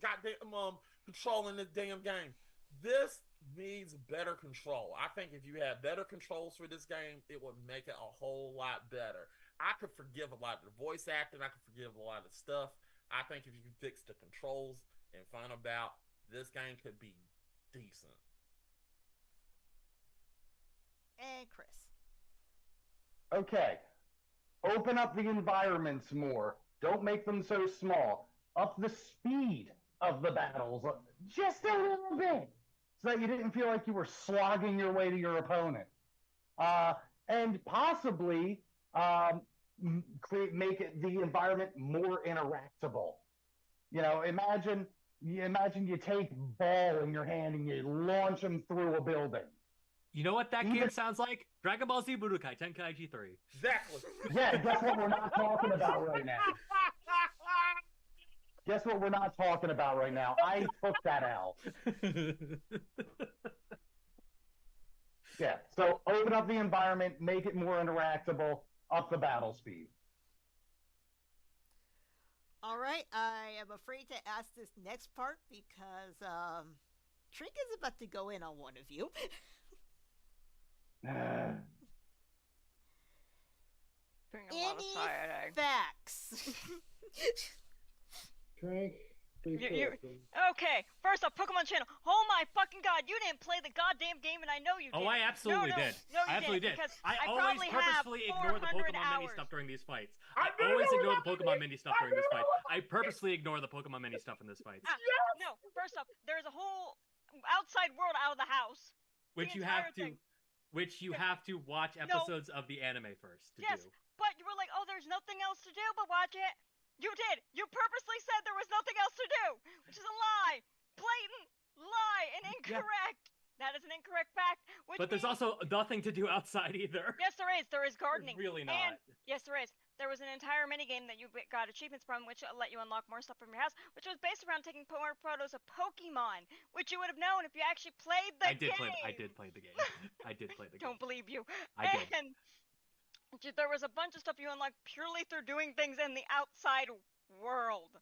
goddamn control in this damn game. This needs better control. I think if you had better controls for this game, it would make it a whole lot better. I could forgive a lot of the voice acting. I could forgive a lot of stuff. I think if you can fix the controls and find about, this game could be decent. And Chris. Okay. Open up the environments more. Don't make them so small. Up the speed of the battles just a little bit, so that you didn't feel like you were slogging your way to your opponent. And possibly make the environment more interactable. You know, imagine you take ball in your hand and you launch them through a building. You know what that game sounds like? Dragon Ball Z Budokai Tenkaichi 3. Exactly. Yeah, guess what we're not talking about right now? Guess what we're not talking about right now? I took that out. Yeah, so open up the environment, make it more interactable, up the battle speed. All right, I am afraid to ask this next part because Trink is about to go in on one of you. Bring a lot of Any cyanide. facts? Trank, Okay, first off, Pokemon Channel. Oh my fucking god, you didn't play the goddamn game, and I know you did. Oh, I absolutely did. No, you I absolutely did. Because I always probably purposefully have ignore the 400 Pokemon mini hours. stuff during these fights. I always ignore the Pokemon mini stuff during these fights. I purposely ignore the Pokemon mini stuff in this fight. No, first off, there's a whole outside world out of the house. Which you have to watch episodes of the anime first to do. But you were like, oh, there's nothing else to do but watch it. You did. You purposely said there was nothing else to do, which is a lie. Blatant lie and incorrect. Yeah. That is an incorrect fact. But there's also nothing to do outside either. Yes, there is. There is gardening. There's really not. And, yes, there is. There was an entire minigame that you got achievements from, which let you unlock more stuff from your house, which was based around taking more photos of Pokemon, which you would have known if you actually played the game. I did play the game. I did play the game. Don't believe you. I did. And there was a bunch of stuff you unlocked purely through doing things in the outside world.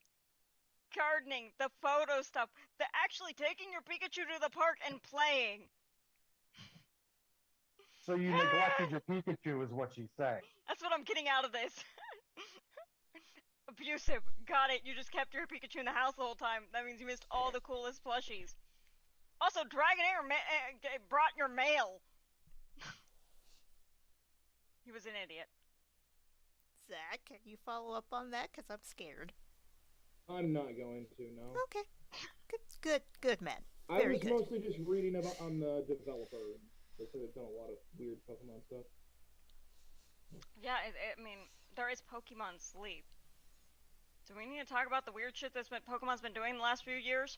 Gardening, the photo stuff, the actually taking your Pikachu to the park and playing. So you neglected your Pikachu is what she's saying. That's what I'm getting out of this. Abusive. Got it. You just kept your Pikachu in the house the whole time. That means you missed all the coolest plushies. Also, Dragonair brought your mail. He was an idiot. Zach, can you follow up on that? Because I'm scared. I'm not going to, no. Okay. Good, man. I was mostly just reading about on the developer. They said they've done a lot of weird Pokemon stuff. Yeah, I mean, there is Pokemon Sleep. Do we need to talk about the weird shit Pokemon's been doing the last few years?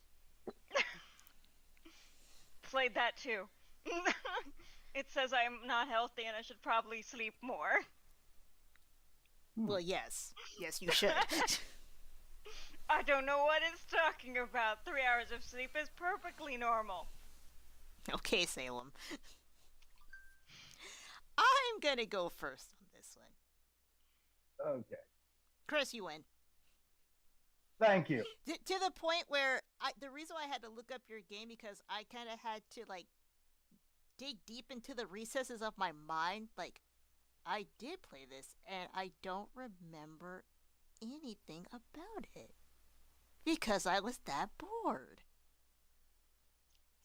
Played that too. It says I'm not healthy and I should probably sleep more. Well, yes. Yes, you should. I don't know what it's talking about. 3 hours of sleep is perfectly normal. Okay, Salem. I'm gonna go first on this one. Okay. Chris, you win. Thank you. To the point where the reason why I had to look up your game because I kind of had to dig deep into the recesses of my mind. I did play this and I don't remember anything about it because I was that bored.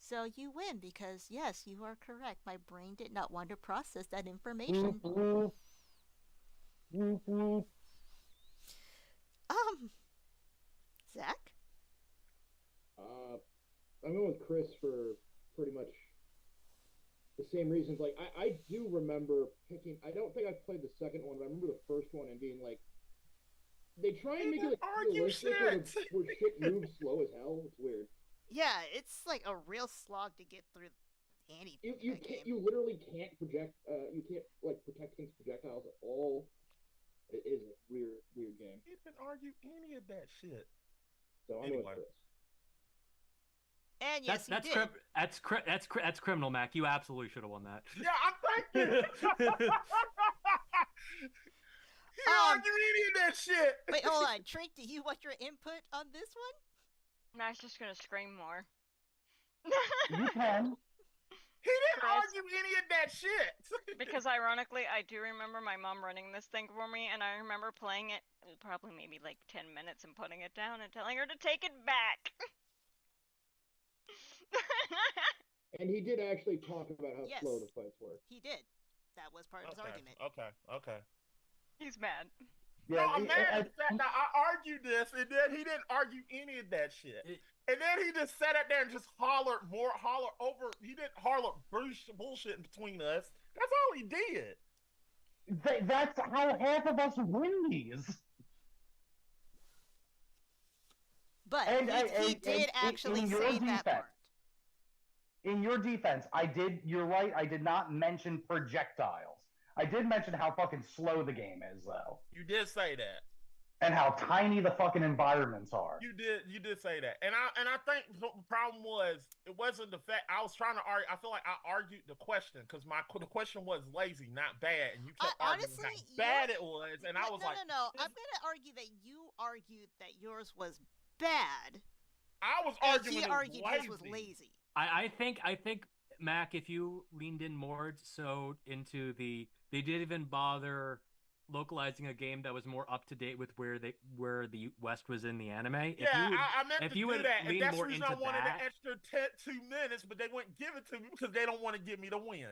So you win because yes, you are correct. My brain did not want to process that information. Zach? I'm going with Chris for pretty much the same reasons. I do remember picking. I don't think I've played the second one, but I remember the first one and being like, they try and make it realistic where shit moves slow as hell. It's weird. Yeah, it's like a real slog to get through anything. You literally can't project. You can't protect against projectiles at all. It is a weird game. You didn't argue any of that shit. So I'm with Chris. And yes, that's criminal, Mac. You absolutely should have won that. Yeah, I'm thanking. He didn't argue any of that shit. Wait, hold on. Trink, do you want your input on this one? No, I was just gonna scream more. You can. He didn't argue any of that shit. Because ironically, I do remember my mom running this thing for me, and I remember playing it probably maybe 10 minutes and putting it down and telling her to take it back. And he did actually talk about how slow the fights were. He did. That was part of his argument. Okay. He's mad. Yeah, no, I'm mad at the fact that I argued this, and then he didn't argue any of that shit. And then he just sat up there and just hollered over. He didn't holler bullshit in between us. That's all he did. That's how half of us win these. But he did actually say that part. In your defense, you're right, I did not mention projectiles. I did mention how fucking slow the game is, though. You did say that. And how tiny the fucking environments are. You did say that. And I think the problem was, it wasn't the fact, I was trying to argue, I feel like I argued the question, because the question was lazy, not bad, and you kept arguing how bad it was, and I was like... No, I'm going to argue that you argued that yours was bad. I was arguing he argued his was lazy. I think Mac, if you leaned in more so into they didn't even bother localizing a game that was more up to date with where the West was in the anime. Yeah, I meant to do that, and lean that's the more reason into I wanted that, an extra 2 minutes, but they wouldn't give it to me because they don't want to give me the win.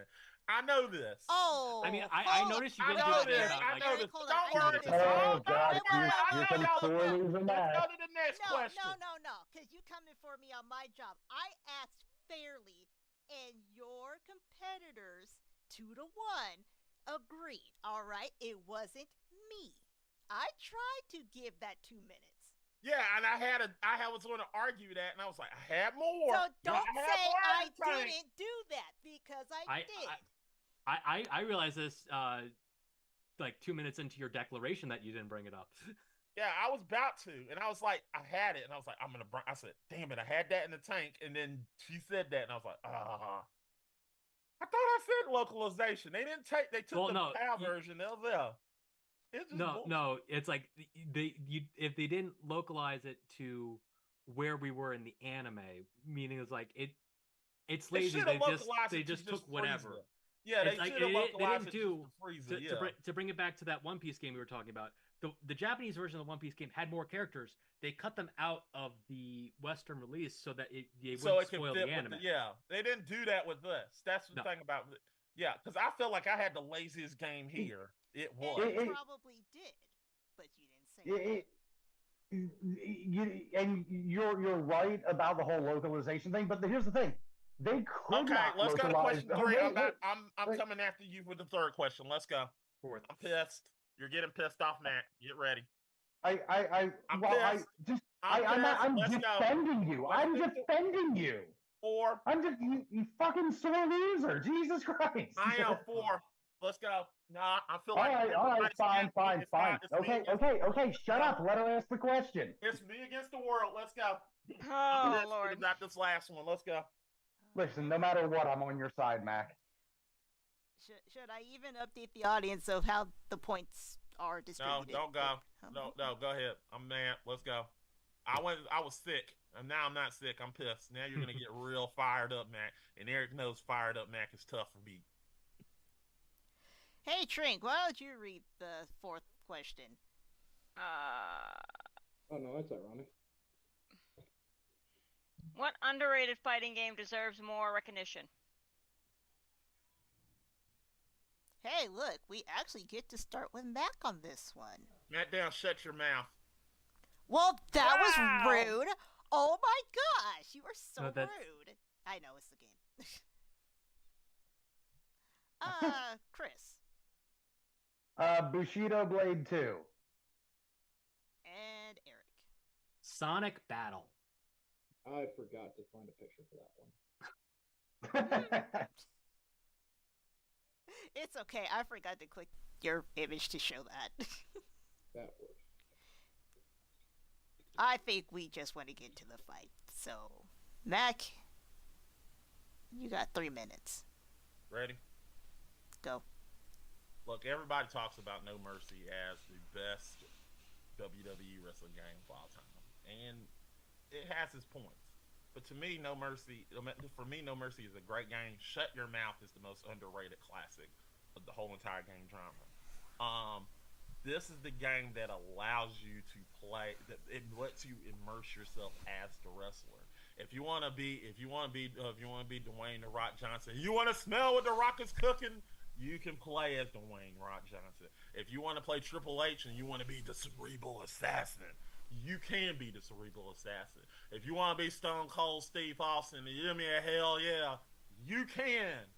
I know this. Oh, I mean, I noticed you I didn't do know that this. without, I like, know this. hold on, Don't I worry. got this. Oh, Don't God, worry. I you're know y'all sore will. losing Let's that. go to the next question. No, because you coming for me on my job. I asked fairly, and your competitors, 2-1, agreed. All right, it wasn't me. I tried to give that 2 minutes. Yeah, and I was going to argue that, and I was like, I had more. So don't say I tank. didn't do that because I did. I realized this like 2 minutes into your declaration that you didn't bring it up. Yeah, I was about to, and I was like, I had it, and I was like, I said, damn it, I had that in the tank, and then she said that, and I was like, I thought I said localization. They took the PAL version. That was there. It's just bullshit. No, it's like if they didn't localize it to where we were in the anime, meaning it's like it's lazy. They just took whatever. Yeah, they should have localized it to Frieza. Yeah. To bring it back to that One Piece game we were talking about, the Japanese version of the One Piece game had more characters. They cut them out of the Western release so that it wouldn't spoil the anime. They didn't do that with this. That's the thing about it. Yeah, because I feel like I had the laziest game here. It was. And you probably did, but you didn't say and you're right about the whole localization thing, but here's the thing. They could not let's go to question 3. I'm wait. coming after you with the third question. Let's go. Fourth. I'm pissed. You're getting pissed off, Matt. Get ready. I'm defending you. I'm defending you. 4. You fucking sore loser. Jesus Christ. I am 4. Let's go. Nah, I feel all like right, fine. Okay. Shut up. Let her ask the question. It's me against the world. Let's go. Oh Lord. About this last one. Let's go. Listen, no matter what, I'm on your side, Mac. Should I even update the audience of how the points are distributed? No, don't go. No, go ahead. I'm mad. Let's go. I was sick, and now I'm not sick. I'm pissed. Now you're gonna get real fired up, Mac. And Eric knows fired up Mac is tough for me. Hey, Trink, why don't you read the 4th question? Oh no, that's ironic. What underrated fighting game deserves more recognition? Hey, look, we actually get to start with Mac on this one. Matt down, shut your mouth. Well, that was rude. Oh my gosh, you are so rude. I know, it's the game. Chris. Bushido Blade 2. And Eric. Sonic Battle. I forgot to find a picture for that one. It's okay. I forgot to click your image to show that. That works. I think we just want to get to the fight. So, Mac, you got 3 minutes. Ready? Go. Look, everybody talks about No Mercy as the best WWE wrestling game of all time. And it has its points. But to me, No Mercy is a great game. Shut Your Mouth is the most underrated classic of the whole entire game genre. This is the game that allows you to play. It lets you immerse yourself as the wrestler. If you want to be Dwayne The Rock Johnson, you want to smell what The Rock is cooking, you can play as Dwayne Rock Johnson. If you want to play Triple H and you want to be the cerebral assassin, you can be the cerebral assassin. If you want to be Stone Cold Steve Austin, you hear me? Hell yeah, you can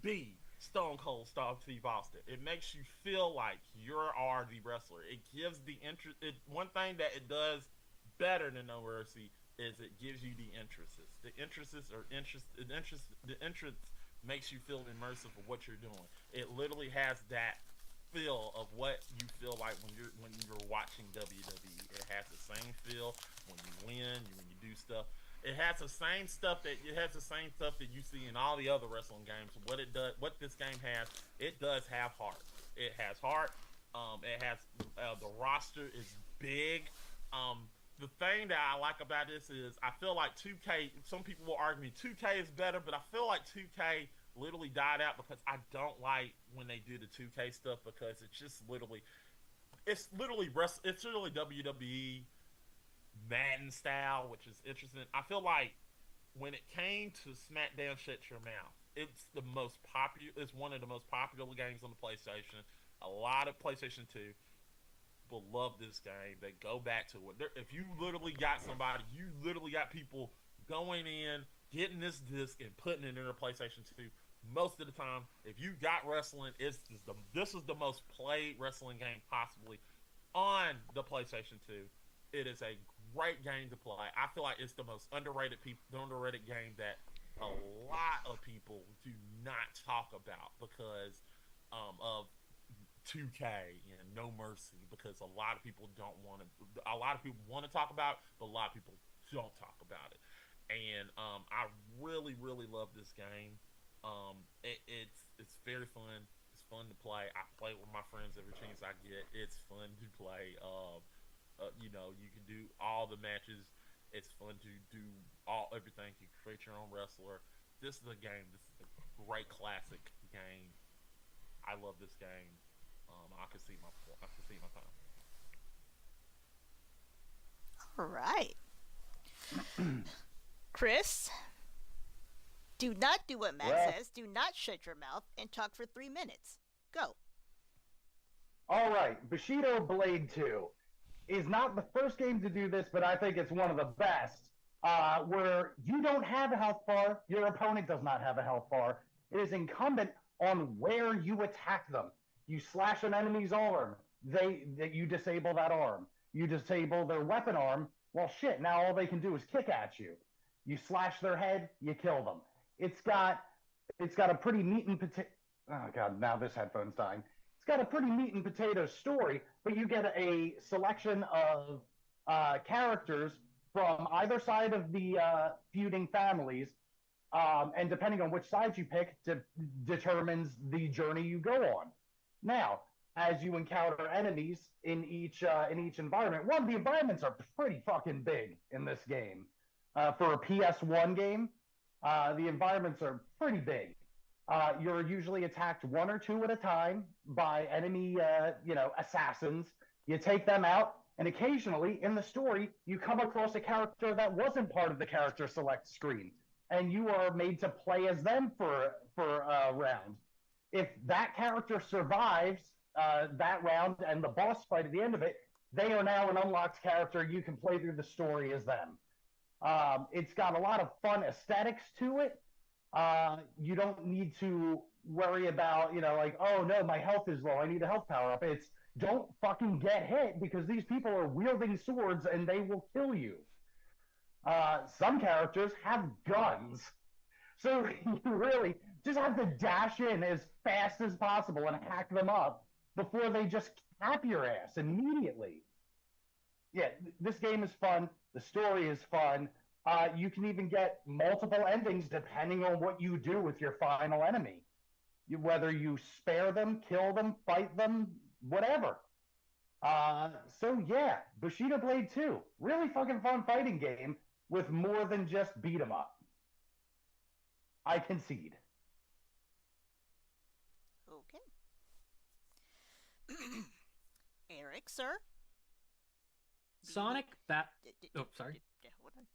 be Stone Cold Steve Austin. It makes you feel like you are the wrestler. It gives the interest. One thing that it does better than No Mercy is it gives you the interests. The interest makes you feel immersive of what you're doing. It literally has that feel of what you feel like when you're watching WWE. It has the same feel when you win, when you do stuff. It has the same stuff that you see in all the other wrestling games. What this game has, it does have heart. It has heart. It has the roster is big. The thing that I like about this is I feel like 2K. Some people will argue me 2K is better, but I feel like 2K literally died out because I don't like when they do the 2K stuff because it's just literally it's literally WWE Madden style, which is interesting. I feel like when it came to SmackDown Shut Your Mouth, it's the most popular. It's one of the most popular games on the PlayStation. A lot of PlayStation 2 people love this game. They go back to it. If you literally got somebody, you literally got people going in, getting this disc and putting it in their PlayStation 2. Most of the time, if you got wrestling, this is the most played wrestling game possibly on the PlayStation 2. It is a great game to play. I feel like it's the most underrated game that a lot of people do not talk about because of 2K and No Mercy, because a lot of people want to talk about it, but a lot of people don't talk about it. And I really love this game. It's very fun. It's fun to play. I play with my friends every chance I get. It's fun to play. You can do all the matches. It's fun to do everything. You create your own wrestler. This is a game. This is a great classic game. I love this game. I can see my time. All right. Chris, do not do what Matt says. Do not shut your mouth and talk for 3 minutes. Go. All right. Bushido Blade 2 is not the first game to do this, but I think it's one of the best, where you don't have a health bar, your opponent does not have a health bar. It is incumbent on where you attack them. You slash an enemy's arm, you disable that arm. You disable their weapon arm, well shit, now all they can do is kick at you. You slash their head, you kill them. It's got a pretty meat and potato. Oh god, now this headphone's dying. It's got a pretty meat and potato story, but you get a selection of characters from either side of the feuding families, and depending on which side you pick, determines the journey you go on. Now, as you encounter enemies in each environment, the environments are pretty fucking big in this game. For a PS1 game, the environments are pretty big. You're usually attacked one or two at a time by enemy, assassins. You take them out, and occasionally in the story, you come across a character that wasn't part of the character select screen, and you are made to play as them for a round. If that character survives that round and the boss fight at the end of it, they are now an unlocked character. You can play through the story as them. It's got a lot of fun aesthetics to it. You don't need to worry about, oh no, my health is low, I need a health power up. It's don't fucking get hit because these people are wielding swords and they will kill you. Some characters have guns. So you really just have to dash in as fast as possible and hack them up before they just cap your ass immediately. Yeah, this game is fun. The story is fun. You can even get multiple endings depending on what you do with your final enemy. Whether you spare them, kill them, fight them, whatever. So yeah, Bushido Blade 2. Really fucking fun fighting game with more than just beat 'em up. I concede. Okay. Eric, sir? Sonic Oh, sorry. Hold on.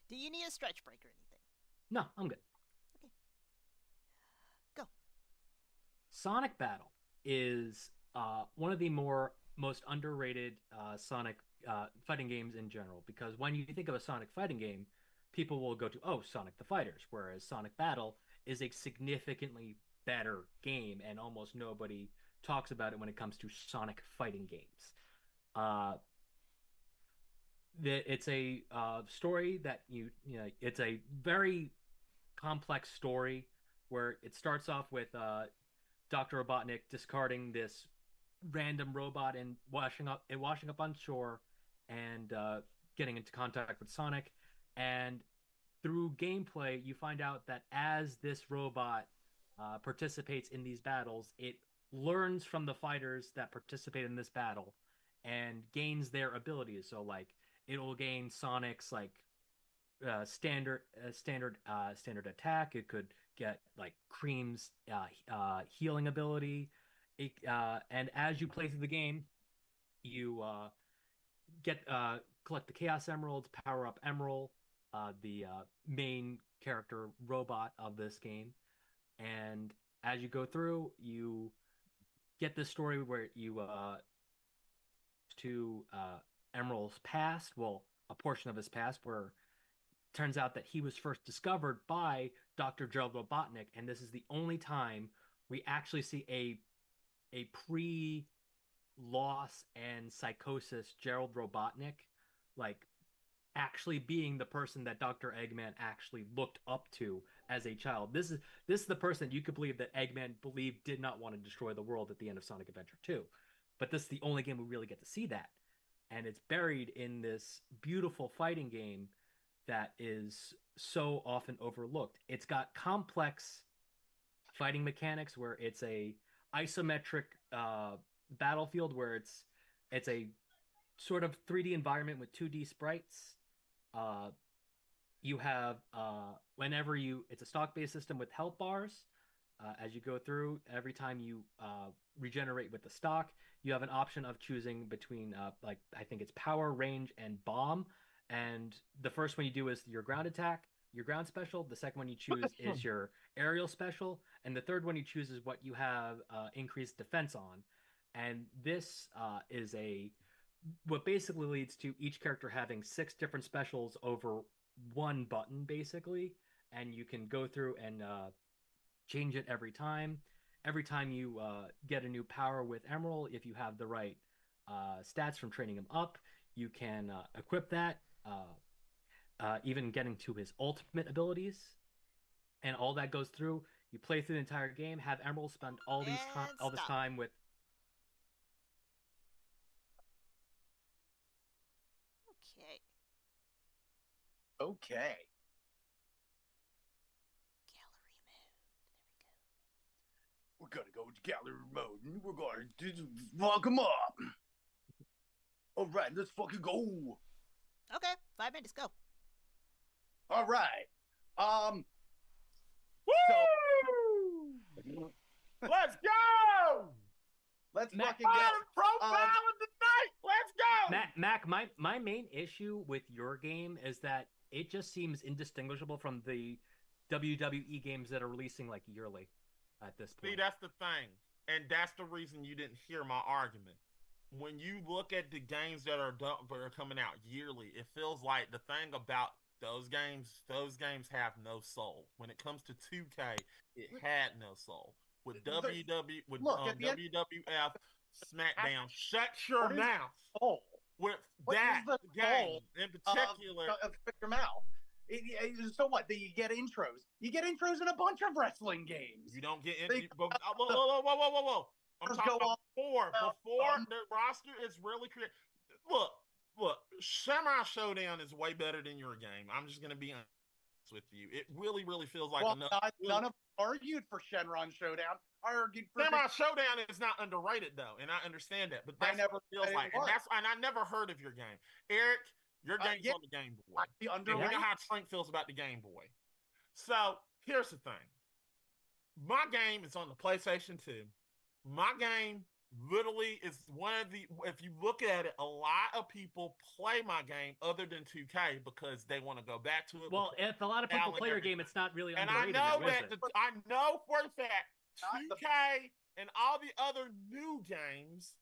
Do you need a stretch break or anything? No, I'm good. Okay. Go. Sonic Battle is one of the most underrated Sonic fighting games in general, because when you think of a Sonic fighting game, people will go to, Sonic the Fighters, whereas Sonic Battle is a significantly better game, and almost nobody talks about it when it comes to Sonic fighting games. It's a story that it's a very complex story where it starts off with Dr. Robotnik discarding this random robot and washing up on shore and getting into contact with Sonic. And through gameplay, you find out that as this robot participates in these battles, it learns from the fighters that participate in this battle and gains their abilities. So, it'll gain Sonic's standard attack. It could get like Cream's healing ability. And as you play through the game, you get collect the Chaos Emeralds, power up Emerald, the main character robot of this game. And as you go through, you get this story where you to Emerald's past, well, a portion of his past, where it turns out that he was first discovered by Dr. Gerald Robotnik, and this is the only time we actually see a pre-loss and psychosis Gerald Robotnik, like actually being the person that Dr. Eggman actually looked up to as a child. This is the person you could believe that Eggman believed did not want to destroy the world at the end of Sonic Adventure 2. But this is the only game we really get to see that. And it's buried in this beautiful fighting game that is so often overlooked. It's got complex fighting mechanics where it's a isometric battlefield where it's a sort of 3D environment with 2D sprites. You have whenever it's a stock-based system with health bars. As you go through, every time you regenerate with the stock, you have an option of choosing between like I think it's power, range, and bomb. And the first one you do is your ground attack, your ground special. The second one you choose is your aerial special, and the third one you choose is what you have increased defense on. And this is what basically leads to each character having 6 different specials over one button, basically, and you can go through and change it every time. Every time you get a new power with Emerald, if you have the right stats from training him up, you can equip that, even getting to his ultimate abilities. And all that goes through. You play through the entire game, have Emerald spend all this time with. Okay. Okay. We're gonna go to gallery mode and we're gonna fuck them up. All right, let's fucking go. Okay, 5 minutes, go. All right. Woo! Let's go! Let's Mac, fucking go. Profiling tonight. Let's go. Mac, my main issue with your game is that it just seems indistinguishable from the WWE games that are releasing like yearly at this point. See, that's the thing. And that's the reason you didn't hear my argument. When you look at the games that are coming out yearly, it feels like the thing about those games have no soul. When it comes to 2K, it had no soul. With WWF, SmackDown, shut your mouth. With that game in particular, shut your mouth. So what? You get intros. You get intros in a bunch of wrestling games. You don't get whoa. I'm talking about before the roster is really created. Look, Samurai Showdown is way better than your game. I'm just gonna be honest with you. It really feels like none of us argued for Shenron Showdown. I argued for Samurai Showdown is not underrated though, and I understand that. But that's what it feels like, and I never heard of your game, Eric. Your game's on the Game Boy. And you know how Trink feels about the Game Boy. So here's the thing. My game is on the PlayStation 2. My game literally is one of the, if you look at it, a lot of people play my game other than 2K because they want to go back to it. Well, if a lot of people play your game, it's not really underrated. And I know for a fact 2K and all the other new games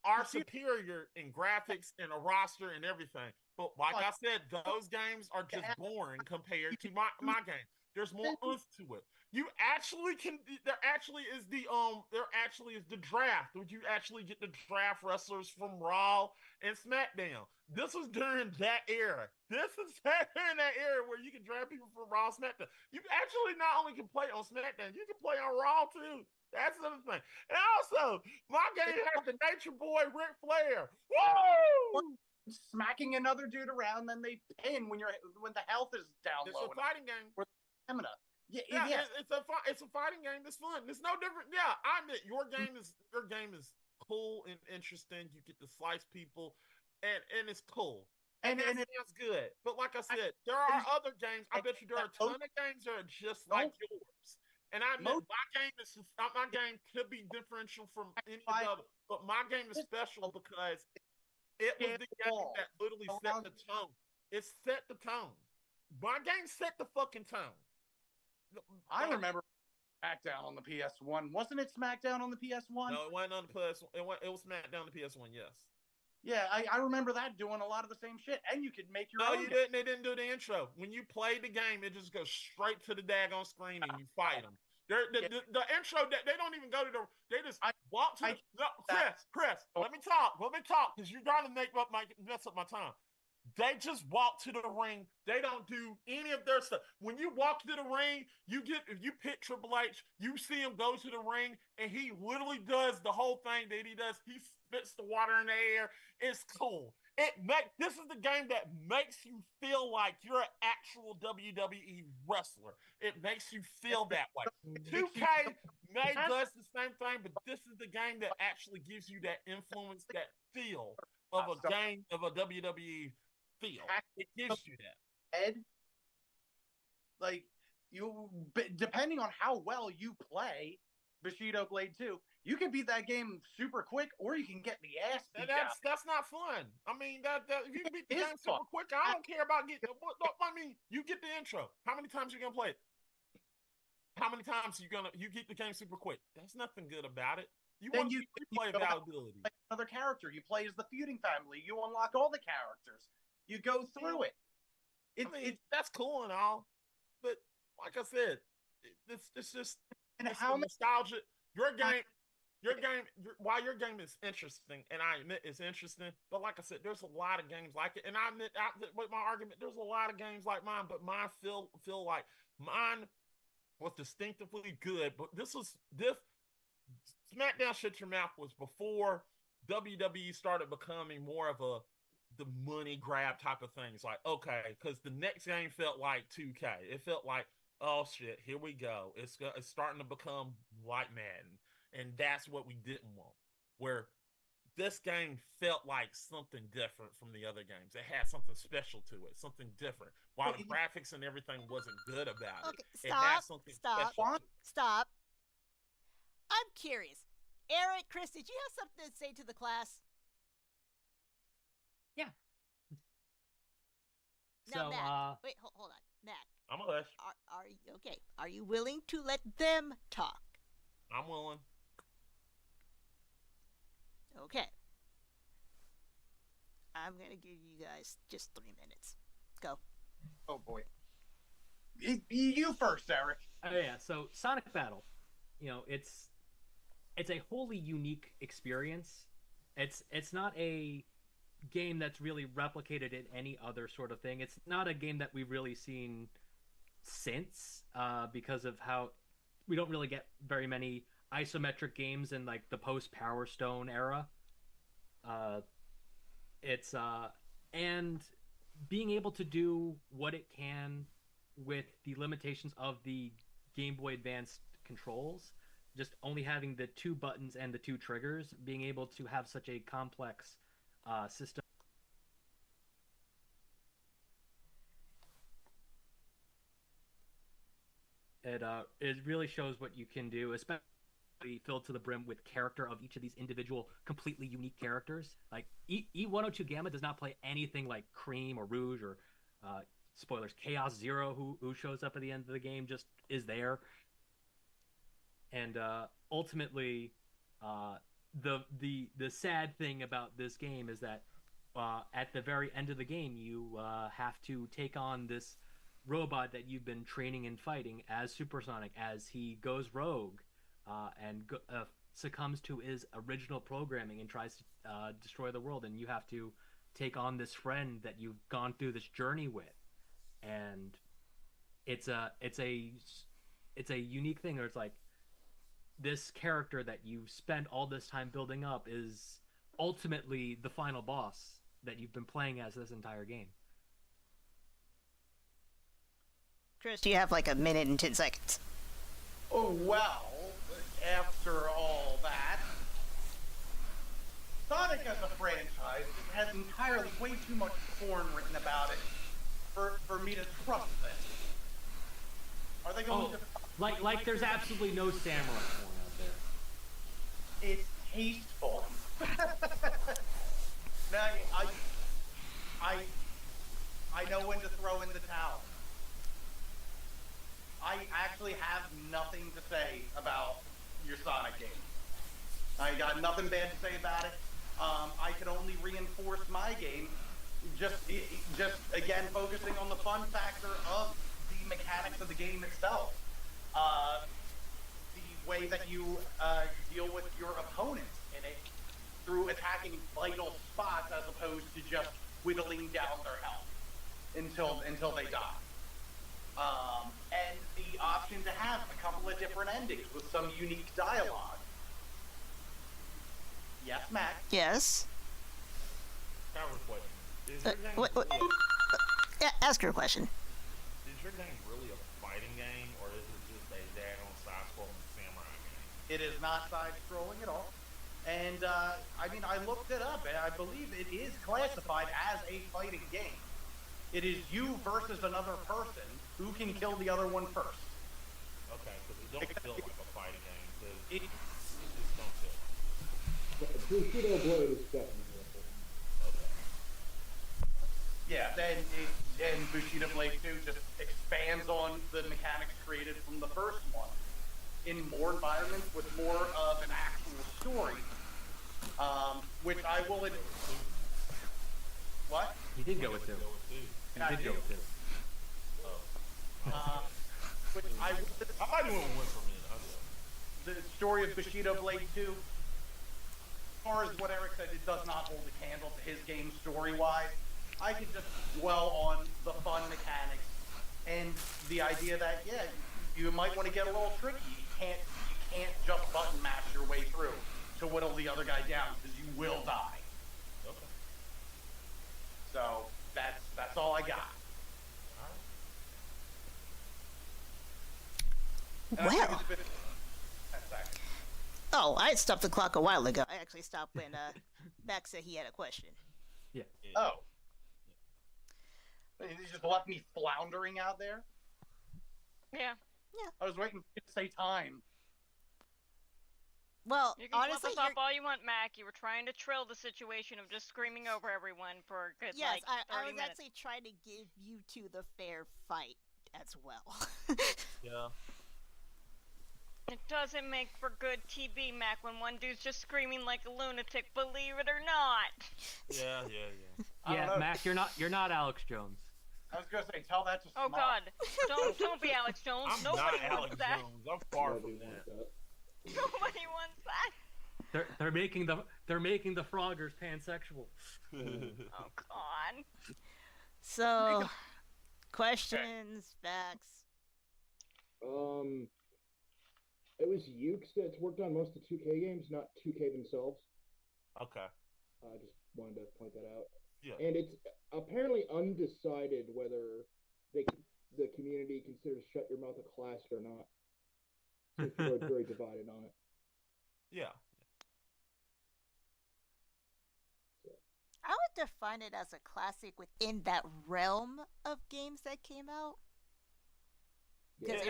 are superior in graphics and a roster and everything. But like I said, those games are just boring compared to my game. There's more oomph to it. You actually can. There actually is the draft. Would you actually get to draft wrestlers from Raw and SmackDown? This was during that era. This is during that era where you can draft people from Raw and SmackDown. You actually not only can play on SmackDown, you can play on Raw too. That's another thing. And also, my game has the Nature Boy Ric Flair. Woo! Smacking another dude around, then they pin when the health is down it's low. It's a fighting game. Stamina. Yeah. It's a fighting game. It's fun. It's no different. Yeah, I admit your game is cool and interesting. You get to slice people, and it's cool. And that sounds good. But like I said, there are other games. I bet you there are a ton of games that are just like yours. And I admit, my game could be differential from any of the other, but my game is special because it was the game that literally set the tone. It set the tone. My game set the fucking tone. I remember SmackDown on the PS1. Wasn't it SmackDown on the PS1? No, it wasn't on the PS1. It was SmackDown on the PS1, yes. Yeah, I remember that doing a lot of the same shit, and you could make your own. No, you didn't. They didn't do the intro. When you play the game, it just goes straight to the daggone screen and you fight them. The intro, they don't even go to the. They just walk to. Chris, let me talk, because you're trying to mess up my time. They just walk to the ring. They don't do any of their stuff. When you walk to the ring, if you pick Triple H, you see him go to the ring, and he literally does the whole thing that he does. He spits the water in the air. It's cool. This is the game that makes you feel like you're an actual WWE wrestler. It makes you feel that way. 2K does the same thing, but this is the game that actually gives you that influence, that feel of a game, of a WWE feel. It gives you that. Ed, like, depending on how well you play Bushido Blade 2, you can beat that game super quick, or you can get the ass beat. That's not fun. I mean, if you can beat the game super quick, I don't care about getting. I mean, you get the intro. How many times are you gonna play it? How many times you get the game super quick? There's nothing good about it. You want to play availability. Another character. You play as the feuding family. You unlock all the characters. You go through it. That's cool and all, but like I said, it's just how nostalgia. While your game is interesting, and I admit it's interesting, but like I said, there's a lot of games like it, and I admit with my argument, there's a lot of games like mine, but mine feel like mine was distinctively good. But this SmackDown Shut Your Mouth was before WWE started becoming more of the money grab type of thing. It's like, okay, because the next game felt like 2K. It felt like, oh shit, here we go. It's starting to become like Madden. And that's what we didn't want. Where this game felt like something different from the other games. It had something special to it, something different. While the graphics and everything wasn't good about it, it had something special to it. Stop. I'm curious. Eric, Chris, did you have something to say to the class? Yeah. Now, Mac. Wait, hold on. Mac. I'm a hush. Are you willing to let them talk? I'm willing. Okay. I'm going to give you guys just 3 minutes. Go. Oh, boy. You first, Eric. Oh, yeah. So, Sonic Battle, it's a wholly unique experience. It's not a game that's really replicated in any other sort of thing. It's not a game that we've really seen since, because of how we don't really get very many isometric games in like the post Power Stone era. And being able to do what it can with the limitations of the Game Boy Advance controls, just only having the 2 buttons and the 2 triggers, being able to have such a complex system. It really shows what you can do, especially filled to the brim with character of each of these individual, completely unique characters. Like E102 Gamma does not play anything like Cream or Rouge or spoilers, Chaos Zero, who shows up at the end of the game, just is there. And ultimately, the sad thing about this game is that at the very end of the game, you have to take on this robot that you've been training and fighting as Supersonic, as he goes rogue and succumbs to his original programming and tries to destroy the world. And you have to take on this friend that you've gone through this journey with. And it's a unique thing where it's like, this character that you spent all this time building up is ultimately the final boss that you've been playing as this entire game. Chris, you have like a minute and 10 seconds. Oh, well, after all that, Sonic as a franchise has entirely way too much porn written about it for me to trust this. Are they going to? Like there's absolutely no samurai porn out there. It's tasteful. Now, I know when to throw in the towel. I actually have nothing to say about your Sonic game. I got nothing bad to say about it. I could only reinforce my game, just again focusing on the fun factor of the mechanics of the game itself. The way that you deal with your opponents in it through attacking vital spots as opposed to just whittling down their health until they die. And the option to have a couple of different endings with some unique dialogue. Yes, Mac? Yes? Counter question. Is your game Wait, really yeah, ask your question. is your game really a fighting game, or is it just a daggone side-scrolling samurai game? It is not side-scrolling at all. And, I looked it up, and I believe it is classified as a fighting game. It is you versus another person who can kill the other one first. Okay, because it don't feel like a fighting game. 'Cause It, it just don't feel like Bushido Blade is definitely it. Okay. yeah, then Bushido Blade 2 just expands on the mechanics created from the first one in more environments with more of an actual story. Which I will admit. What? He did go with two. Yeah, I He did go do. with two. Which I I might do one for me. the story of Bushido Blade 2, as far as what Eric said, it does not hold a candle to his game story-wise. I could just dwell on the fun mechanics and the idea that, yeah, you might want to get a little tricky. You can't just button mash your way through to whittle the other guy down because you will die. Okay. So that's all I got. And I think Well. it's been 10 seconds. Oh, I had stopped the clock a while ago. I actually stopped when Max said he had a question. Yeah. Oh. You just left me floundering out there? Yeah. I was waiting for you to say time. Well, You can honestly, flip us off all you want, Mac. You were trying to trill the situation of just screaming over everyone for a good, yes, like, 30 I was minutes. actually trying to give you two the fair fight as well. Yeah. It doesn't make for good TV, Mac, when one dude's just screaming like a lunatic, believe it or not. Yeah. I don't Yeah, know. Mac, you're not Alex Jones. I was gonna say, tell that to Oh Smart. God, don't be Alex Jones. I'm Nobody not wants Alex that. Jones. I'm far from that. Nobody wants that. They're making the Froggers pansexual. Oh God. So, questions, facts. It was Ukes that's worked on most of the 2K games, not 2K themselves. Okay. I just wanted to point that out. Yeah. And it's apparently undecided whether the community considers Shut Your Mouth a classic or not. So people are very divided on it. Yeah. I would define it as a classic within that realm of games that came out. Because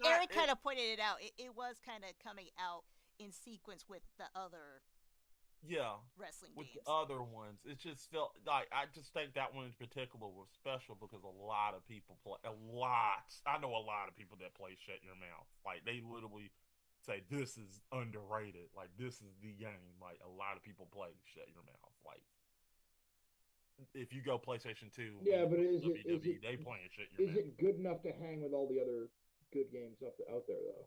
Eric kind of pointed it out. It was kind of coming out in sequence with the other wrestling with games. the other ones. It just felt like, I just think that one in particular was special because a lot of people play, I know a lot of people that play Shut Your Mouth. Like, they literally say, this is underrated. Like, this is the game. Like, a lot of people play Shut Your Mouth. Like, if you go PlayStation 2, Yeah, but is WWE, they playing Shut Your Mouth. Is it good enough to hang with all the other good games out there, though?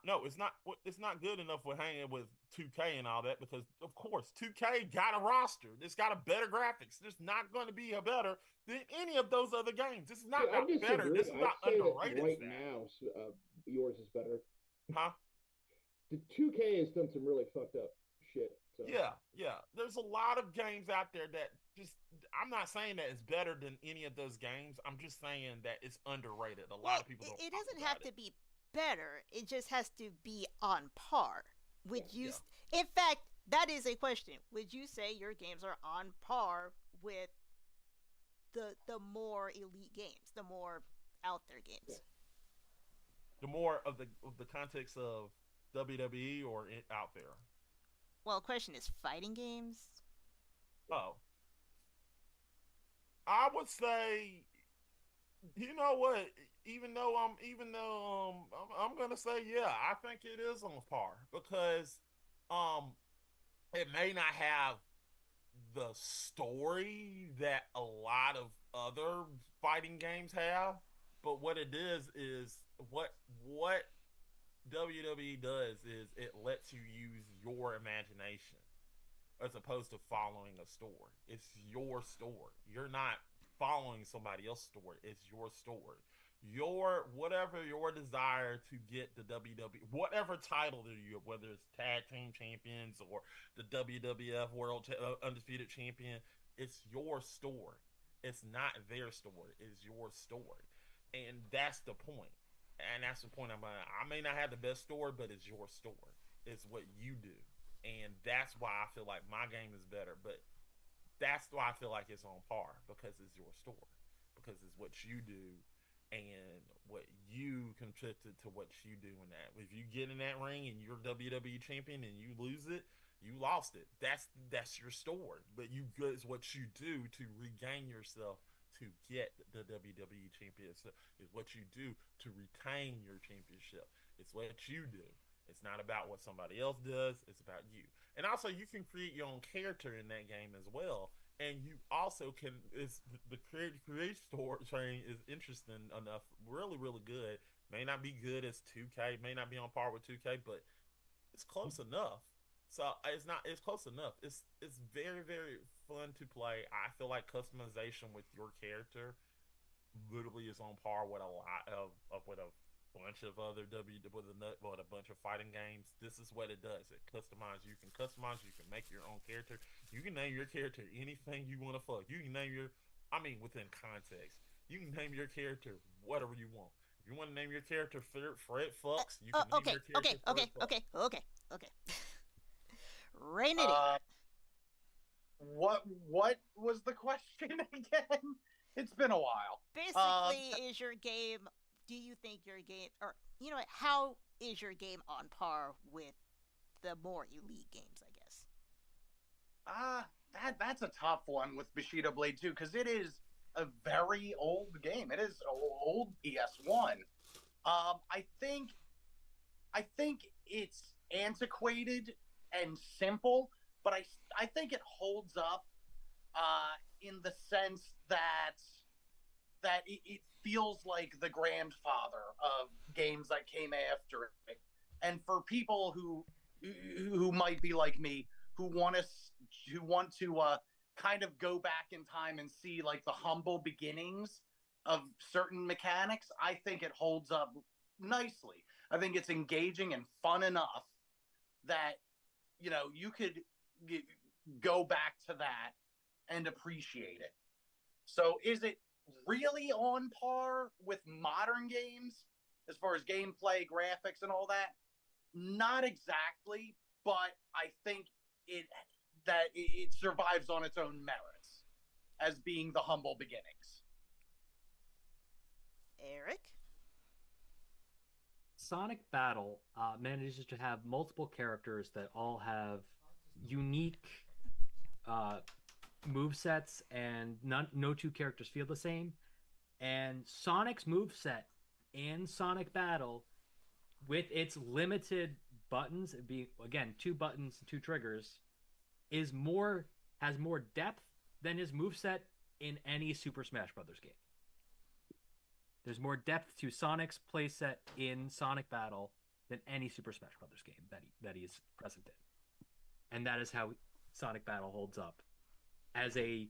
No, it's not. It's not good enough with hanging with 2K and all that because, of course, 2K got a roster. It's got a better graphics. It's not going to be a better than any of those other games. This is not better. This is not underrated. Right now, yours is better. Huh? The 2K has done some really fucked up shit. So. Yeah. There's a lot of games out there that just. I'm not saying that it's better than any of those games. I'm just saying that it's underrated. A lot of people don't. It doesn't have to be better. It just has to be on par with you. Yeah. In fact, that is a question. Would you say your games are on par with the more elite games, the more out there games? The more of the context of WWE or out there? Well, the question is fighting games. Oh, I would say, you know what? I'm gonna say yeah. I think it is on par because um it may not have the story that a lot of other fighting games have, but what it is what WWE does is it lets you use your imagination as opposed to following a story. It's your story. You're not following somebody else's story. It's your story. Your whatever your desire to get the WWE, whatever title that you, whether it's tag team champions or the WWF World Undisputed Champion, it's your story. It's not their story. It's your story, and that's the point. And that's the point. I may not have the best story, but it's your story. It's what you do, and that's why I feel like my game is better. But that's why I feel like it's on par because it's your story, because it's what you do, and what you contributed to what you do in that. If you get in that ring and you're WWE champion and you lose it, you lost it. That's your story. But it's what you do to regain yourself to get the WWE championship. It's what you do to retain your championship. It's what you do. It's not about what somebody else does. It's about you. And also, you can create your own character in that game as well. And you also can. It's the create story train is interesting enough. Really, really good. May not be good as 2K. May not be on par with 2K, but it's close enough. So it's not. It's close enough. It's very very fun to play. I feel like customization with your character literally is on par with a lot of with a bunch of other with a bunch of fighting games. This is what it does. It customize. You can customize. You can make your own character. You can name your character anything you want to fuck. You can name your. I mean, within context, you can name your character whatever you want. If you want to name your character Fred Fucks, you can name your character Fred Fucks. Okay. Rain it What was the question again? It's been a while. Basically, is your game? Do you think your game, or you know, how is your game on par with the more elite games? I guess. That's a tough one with Bushido Blade 2 because it is a very old game. It is old PS1. I think it's antiquated and simple, but I think it holds up in the sense that it feels like the grandfather of games that came after it. And for people who might be like me, who want to kind of go back in time and see like the humble beginnings of certain mechanics, I think it holds up nicely. I think it's engaging and fun enough that you could go back to that and appreciate it. So is it really on par with modern games as far as gameplay, graphics, and all that? Not exactly, but I think it survives on its own merits as being the humble beginnings. Eric? Sonic Battle manages to have multiple characters that all have unique movesets, and no two characters feel the same. And Sonic's moveset in Sonic Battle, with its limited buttons, it being again 2 buttons, 2 triggers, has more depth than his moveset in any Super Smash Brothers game. There's more depth to Sonic's playset in Sonic Battle than any Super Smash Brothers game that he is present in. And that is how Sonic Battle holds up as a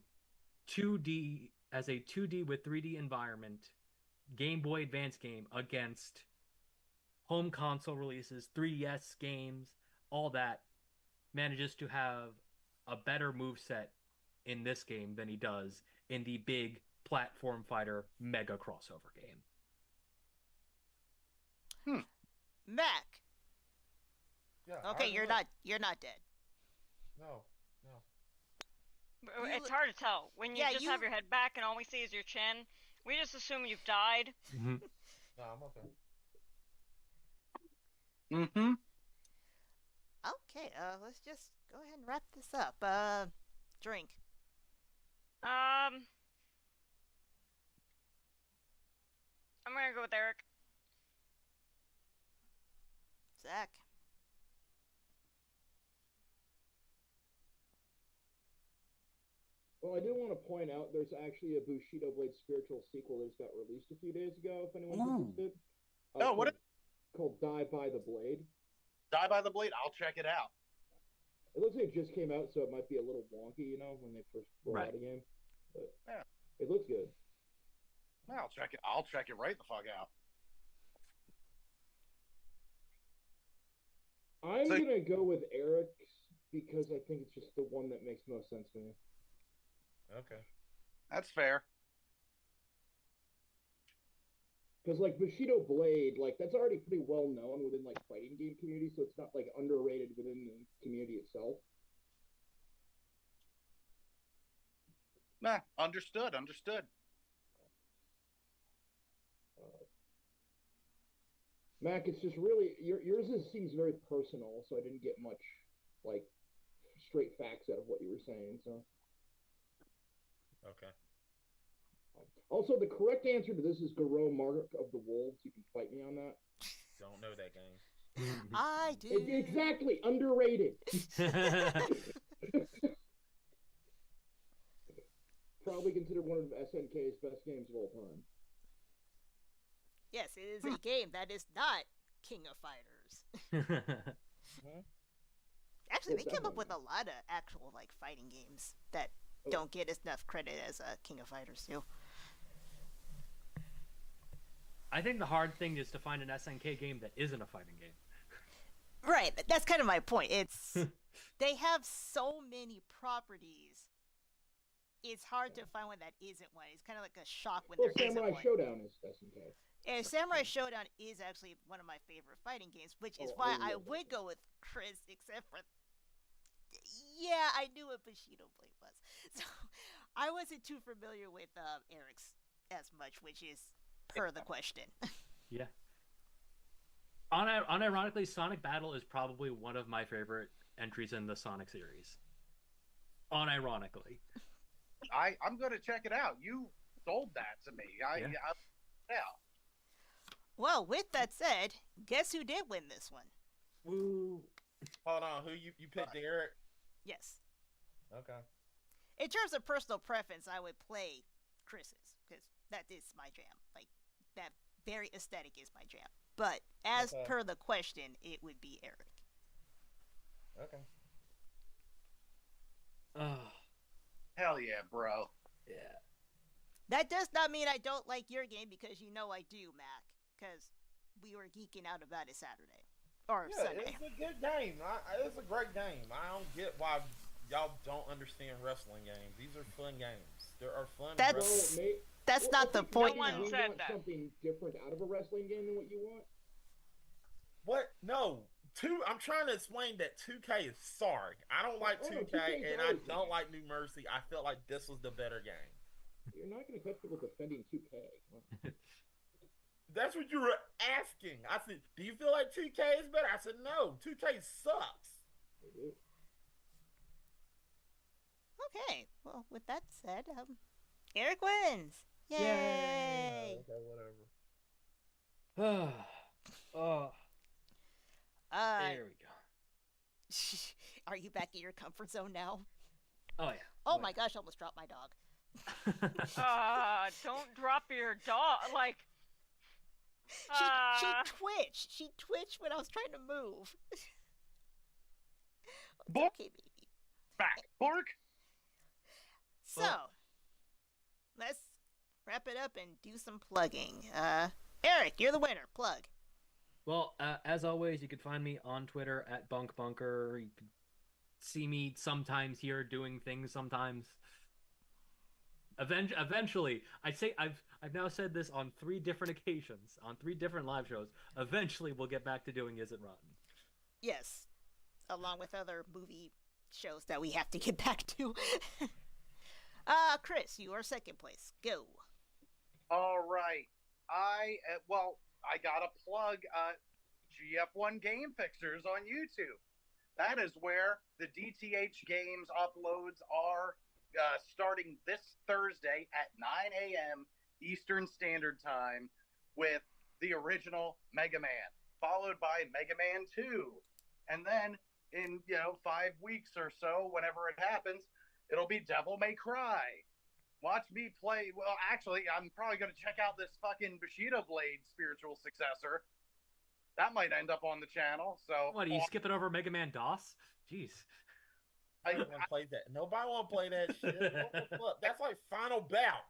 2D with 3D environment Game Boy Advance game against home console releases, 3DS games, all that. Manages to have a better moveset in this game than he does in the big platform fighter mega crossover game. Mac. Yeah, Okay, you're not dead. No. It's hard to tell. When you just have your head back and all we see is your chin, we just assume you've died. No, I'm okay. Mm-hmm. Okay, let's just go ahead and wrap this up. Drink. I'm gonna go with Eric. Zach. Well, I do want to point out there's actually a Bushido Blade spiritual sequel that just got released a few days ago, if anyone's interested. Oh, what? Called Die by the Blade. Die by the Blade? I'll check it out. It looks like it just came out, so it might be a little wonky, you know, when they first roll out a game. But yeah, it looks good. I'll check it. I'll check it right the fuck out. I'm gonna go with Eric's because I think it's just the one that makes most sense to me. Okay. That's fair. Because like Bushido Blade, like that's already pretty well known within like fighting game community, so it's not like underrated within the community itself. Nah, understood. Mac, it's just really yours seems very personal, so I didn't get much like straight facts out of what you were saying. So okay. Also, the correct answer to this is Garou, Mark of the Wolves. You can fight me on that. Don't know that game. I do. Exactly, underrated. Probably considered one of SNK's best games of all time. Yes, it is a game that is not King of Fighters. Actually, they came up with a lot of actual like fighting games that don't get enough credit as King of Fighters do. I think the hard thing is to find an SNK game that isn't a fighting game. Right, that's kind of my point. It's they have so many properties. It's hard to find one that isn't one. It's kind of like a shock when there isn't one. Samurai Showdown is SNK. And Samurai Showdown is actually one of my favorite fighting games, which is why I would go with Chris, except for yeah, I knew what Bushido Blade was, so I wasn't too familiar with Eric's as much, which is per the question. Yeah. Unironically, Sonic Battle is probably one of my favorite entries in the Sonic series. Unironically. I'm gonna check it out. You sold that to me. Yeah. Well, with that said, guess who did win this one? Woo. Hold on, who you picked Eric? Yes. Okay. In terms of personal preference, I would play Chris's, because that is my jam. Like, that very aesthetic is my jam. But as per the question, it would be Eric. Okay. Oh. Hell yeah, bro. Yeah. That does not mean I don't like your game, because you know I do, Mac. Because we were geeking out about it Saturday. Or Sunday. It's a good game. It's a great game. I don't get why y'all don't understand wrestling games. These are fun games. There are fun. That's not the point. No one said that. Something different out of a wrestling game than what you want. What? No. I'm trying to explain that 2K is sorry. I don't like 2K, and I don't like New Mercy. I felt like this was the better game. You're not going to catch people defending 2K. That's what you were asking. I said, do you feel like 2K is better? I said, no. 2K sucks. Okay. Well, with that said, Eric wins. Yay! Okay, whatever. There we go. Are you back in your comfort zone now? Oh, yeah. Oh my gosh, I almost dropped my dog. Don't drop your dog. Like, she twitched. She twitched when I was trying to move. Bark. Okay, baby. Back. Bark. So, let's wrap it up and do some plugging. Eric, you're the winner. Plug. Well, as always, you can find me on Twitter at BunkBunker. You can see me sometimes here doing things sometimes. Eventually, I'd say I've now said this on 3 different occasions, on 3 different live shows. Eventually, we'll get back to doing Is It Rotten? Yes, along with other movie shows that we have to get back to. Chris, you are second place. Go. All right. I got to plug GF1 Game Fixers on YouTube. That is where the DTH Games uploads are starting this Thursday at 9 a.m. Eastern Standard Time with the original Mega Man, followed by Mega Man 2. And then in, 5 weeks or so, whenever it happens, it'll be Devil May Cry. Watch me play. Well, actually, I'm probably going to check out this fucking Bushido Blade spiritual successor. That might end up on the channel. So what, are you skipping over Mega Man DOS? Jeez. I don't want to play that. Nobody want to play that shit. What the fuck? That's like Final Bout.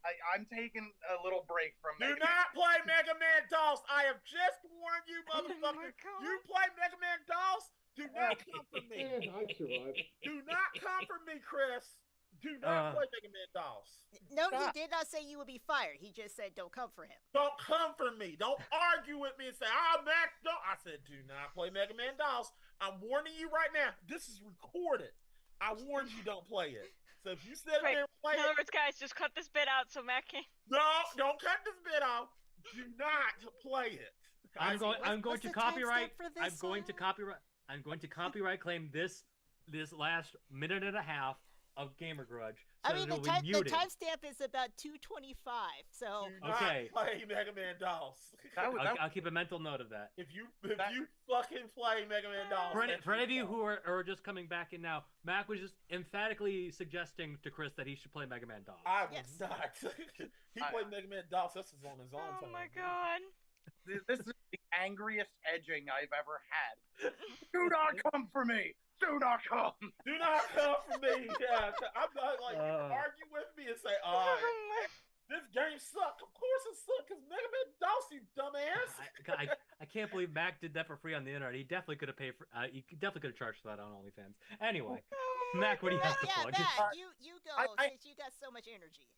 I'm taking a little break from Do Mega not play Mega Man DOS. I have just warned you, motherfucker. You play Mega Man DOS? Do not come for me. I survived. Do not come for me, Chris. Do not play Mega Man DOS. No, Stop. he did not say you would be fired. He just said don't come for him. Don't come for me. Don't argue with me and say, Mac, don't. I said, do not play Mega Man DOS. I'm warning you right now. This is recorded. I warned you, don't play it. So if you sit there and play In other words, guys, just cut this bit out so Matt can. No, don't cut this bit off. Do not play it. I'm going to copyright claim this last minute and a half of Gamer Grudge. So I mean, the timestamp is about 2:25, so... Do not play Mega Man DOS. I'll keep a mental note of that. If you fucking play Mega Man DOS... For any of you who are just coming back in now, Mac was just emphatically suggesting to Chris that he should play Mega Man DOS. I was not. He played Mega Man DOS. This is on his own time. Oh my god. This is the angriest edging I've ever had. Do not come for me. Do not come. Do not come for me. Yeah, I'm not like argue with me and say, this game sucked. Of course it sucked because Mega Man DOS, you dumbass. I can't believe Mac did that for free on the internet. He definitely could have paid for. He definitely could have charged for that on OnlyFans. Anyway, Mac, what do you have to plug? Mac, you go since you got so much energy.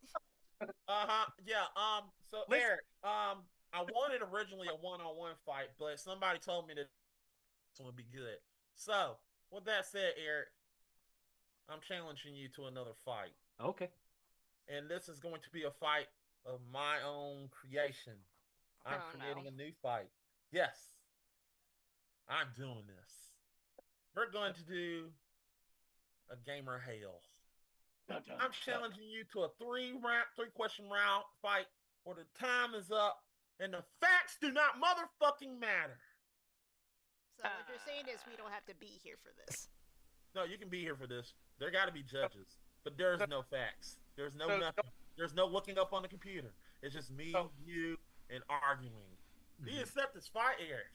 Yeah. So Eric, I wanted originally a one-on-one fight, but somebody told me that this would be good. So. With that said, Eric, I'm challenging you to another fight. Okay. And this is going to be a fight of my own creation. I'm creating a new fight. Yes. I'm doing this. We're going to do a gamer hail. I'm challenging you to a three-question round fight where the time is up and the facts do not motherfucking matter. So what you're saying is we don't have to be here for this. No, you can be here for this. There got to be judges, but there's no facts. There's no nothing. There's no looking up on the computer. It's just me, you, and arguing. Do you accept this fight, Eric?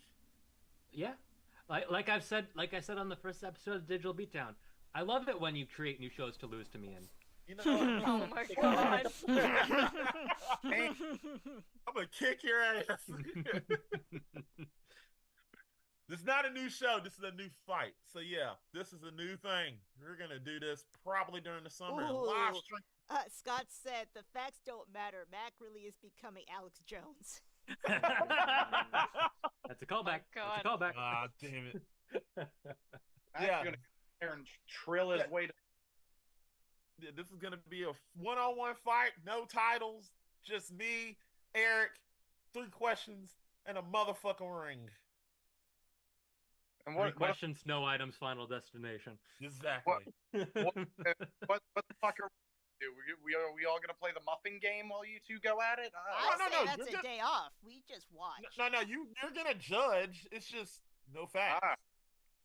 Yeah, like I said on the first episode of Digital Beatdown, I love it when you create new shows to lose to me in. You know, oh my god! I'm gonna kick your ass. This is not a new show. This is a new fight. So yeah, this is a new thing. We're gonna do this probably during the summer. Live stream. Scott said the facts don't matter. Mac really is becoming Alex Jones. That's a callback. That's a callback. Ah, damn it. Yeah, gonna there and trill his way to. Yeah, this is gonna be a one-on-one fight. No titles. Just me, Eric, 3 questions, and a motherfucking ring. And what questions, no items, final destination. Exactly. What the fuck are we all gonna play the muffin game while you two go at it? No, that's a day off. We just watch. No, you're gonna judge. It's just no facts.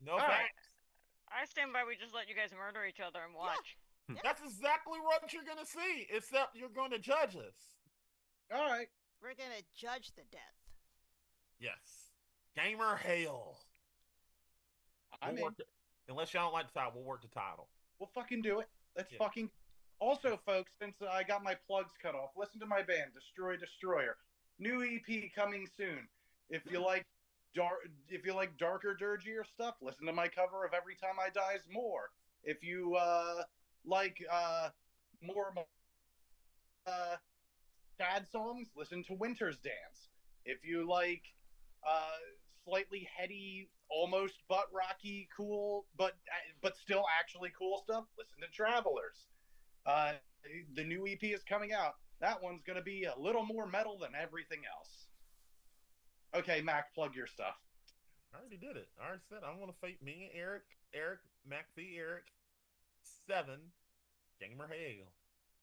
No facts. I stand by. We just let you guys murder each other and watch. Yeah. That's exactly what you're gonna see. Except you're gonna judge us. All right. We're gonna judge the death. Yes. Gamer hail. Unless y'all don't like the title, we'll work the title. We'll fucking do it. Let's fucking. Also, folks, since I got my plugs cut off, listen to my band, Destroy Destroyer. New EP coming soon. If you like darker, dirgier stuff, listen to my cover of Every Time I Die's More. If you like more sad songs, listen to Winter's Dance. If you like slightly heady, almost butt rocky, cool, but still actually cool stuff, listen to Travelers. The new EP is coming out. That one's going to be a little more metal than everything else. Okay, Mac, plug your stuff. I already did it. I already said I want to fight me and Eric, Mac v. Eric, 7, Gamer Hell.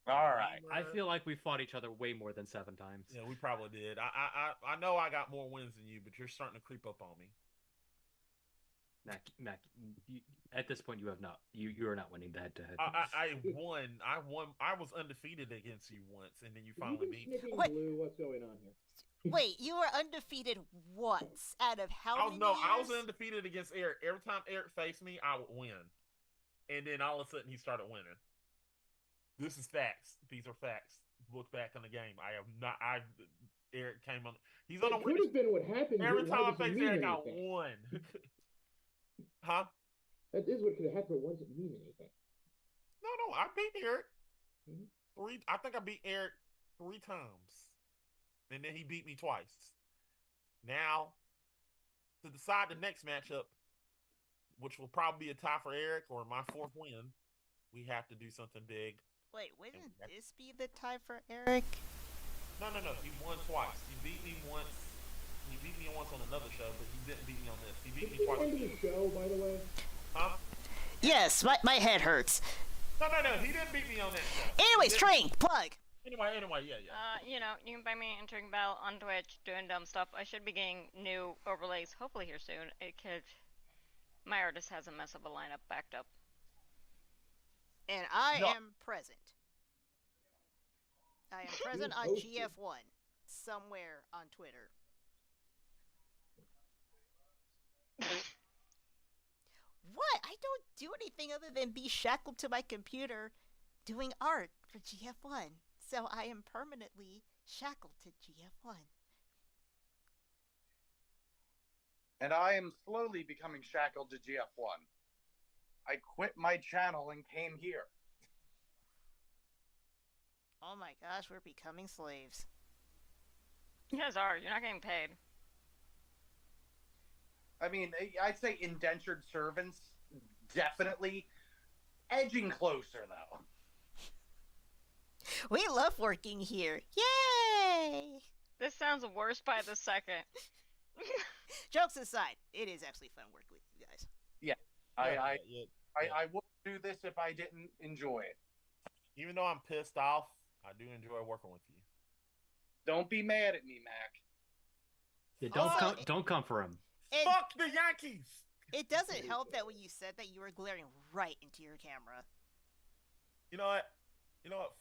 All right. I feel like we fought each other way more than 7 times. Yeah, we probably did. I know I got more wins than you, but you're starting to creep up on me. Mac, at this point, you have not. You are not winning the head-to-head. I won. I was undefeated against you once, and then you finally beat me. Blue, what's going on here? Wait, you were undefeated once out of how many years? I was undefeated against Eric. Every time Eric faced me, I would win, and then all of a sudden he started winning. This is facts. These are facts. Look back on the game. I have not. Eric came on. He's on a win. Could have been what happened. Every time I faced Eric, I won. Huh? That is what could have happened. It doesn't mean anything. No, I beat Eric. 3. I think I beat Eric 3 times. And then he beat me twice. Now, to decide the next matchup, which will probably be a tie for Eric or my 4th win, we have to do something big. Wait, wouldn't this be the tie for Eric? No. He won twice. He beat me once. He beat me once on another show, but he didn't beat me on this. He beat me twice. End of the show, by the way. Huh? Yes, my head hurts. No. He didn't beat me on that show. Anyways, Train, plug. Anyway, yeah. You can find me entering Battle on Twitch, doing dumb stuff. I should be getting new overlays, hopefully here soon. My artist has a mess of a lineup backed up. And I am present. I am present on GF1, somewhere on Twitter. What? I don't do anything other than be shackled to my computer doing art for GF1. So I am permanently shackled to GF1. And I am slowly becoming shackled to GF1. I quit my channel and came here. Oh my gosh, we're becoming slaves. You guys are. You're not getting paid. I mean, I'd say indentured servants, definitely. Edging closer, though. We love working here. Yay! This sounds worse by the second. Jokes aside, it is actually fun working with you guys. Yeah. I wouldn't do this if I didn't enjoy it. Even though I'm pissed off, I do enjoy working with you. Don't be mad at me, Mac. Yeah, don't come for him. Fuck the Yankees! It doesn't help that when you said that you were glaring right into your camera. You know what?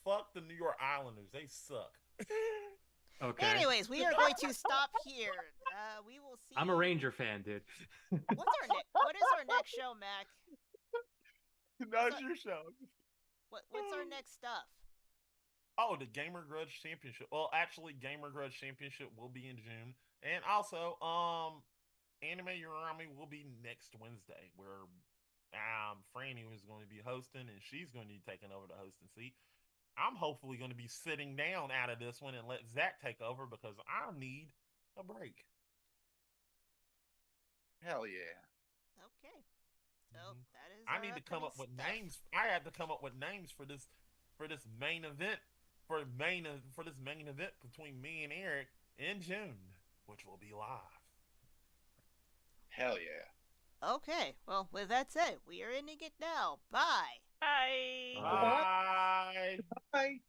Fuck the New York Islanders. They suck. Okay. Anyways, we are going to stop here. We will see. I'm a Ranger fan, dude. What is our next show, Mac? That's your show. What's our next stuff? Oh, the Gamer Grudge Championship. Well, actually, Gamer Grudge Championship will be in June, and also, Anime Urami will be next Wednesday, where Franny is going to be hosting, and she's going to be taking over the hosting seat. I'm hopefully going to be sitting down out of this one and let Zach take over because I need a break. Hell yeah. Okay. So that is. I need to come up with names. I had to come up with names for this main event for this main event between me and Eric in June, which will be live. Hell yeah. Okay. Well, with that said, we are ending it now. Bye. Bye. Bye. Bye.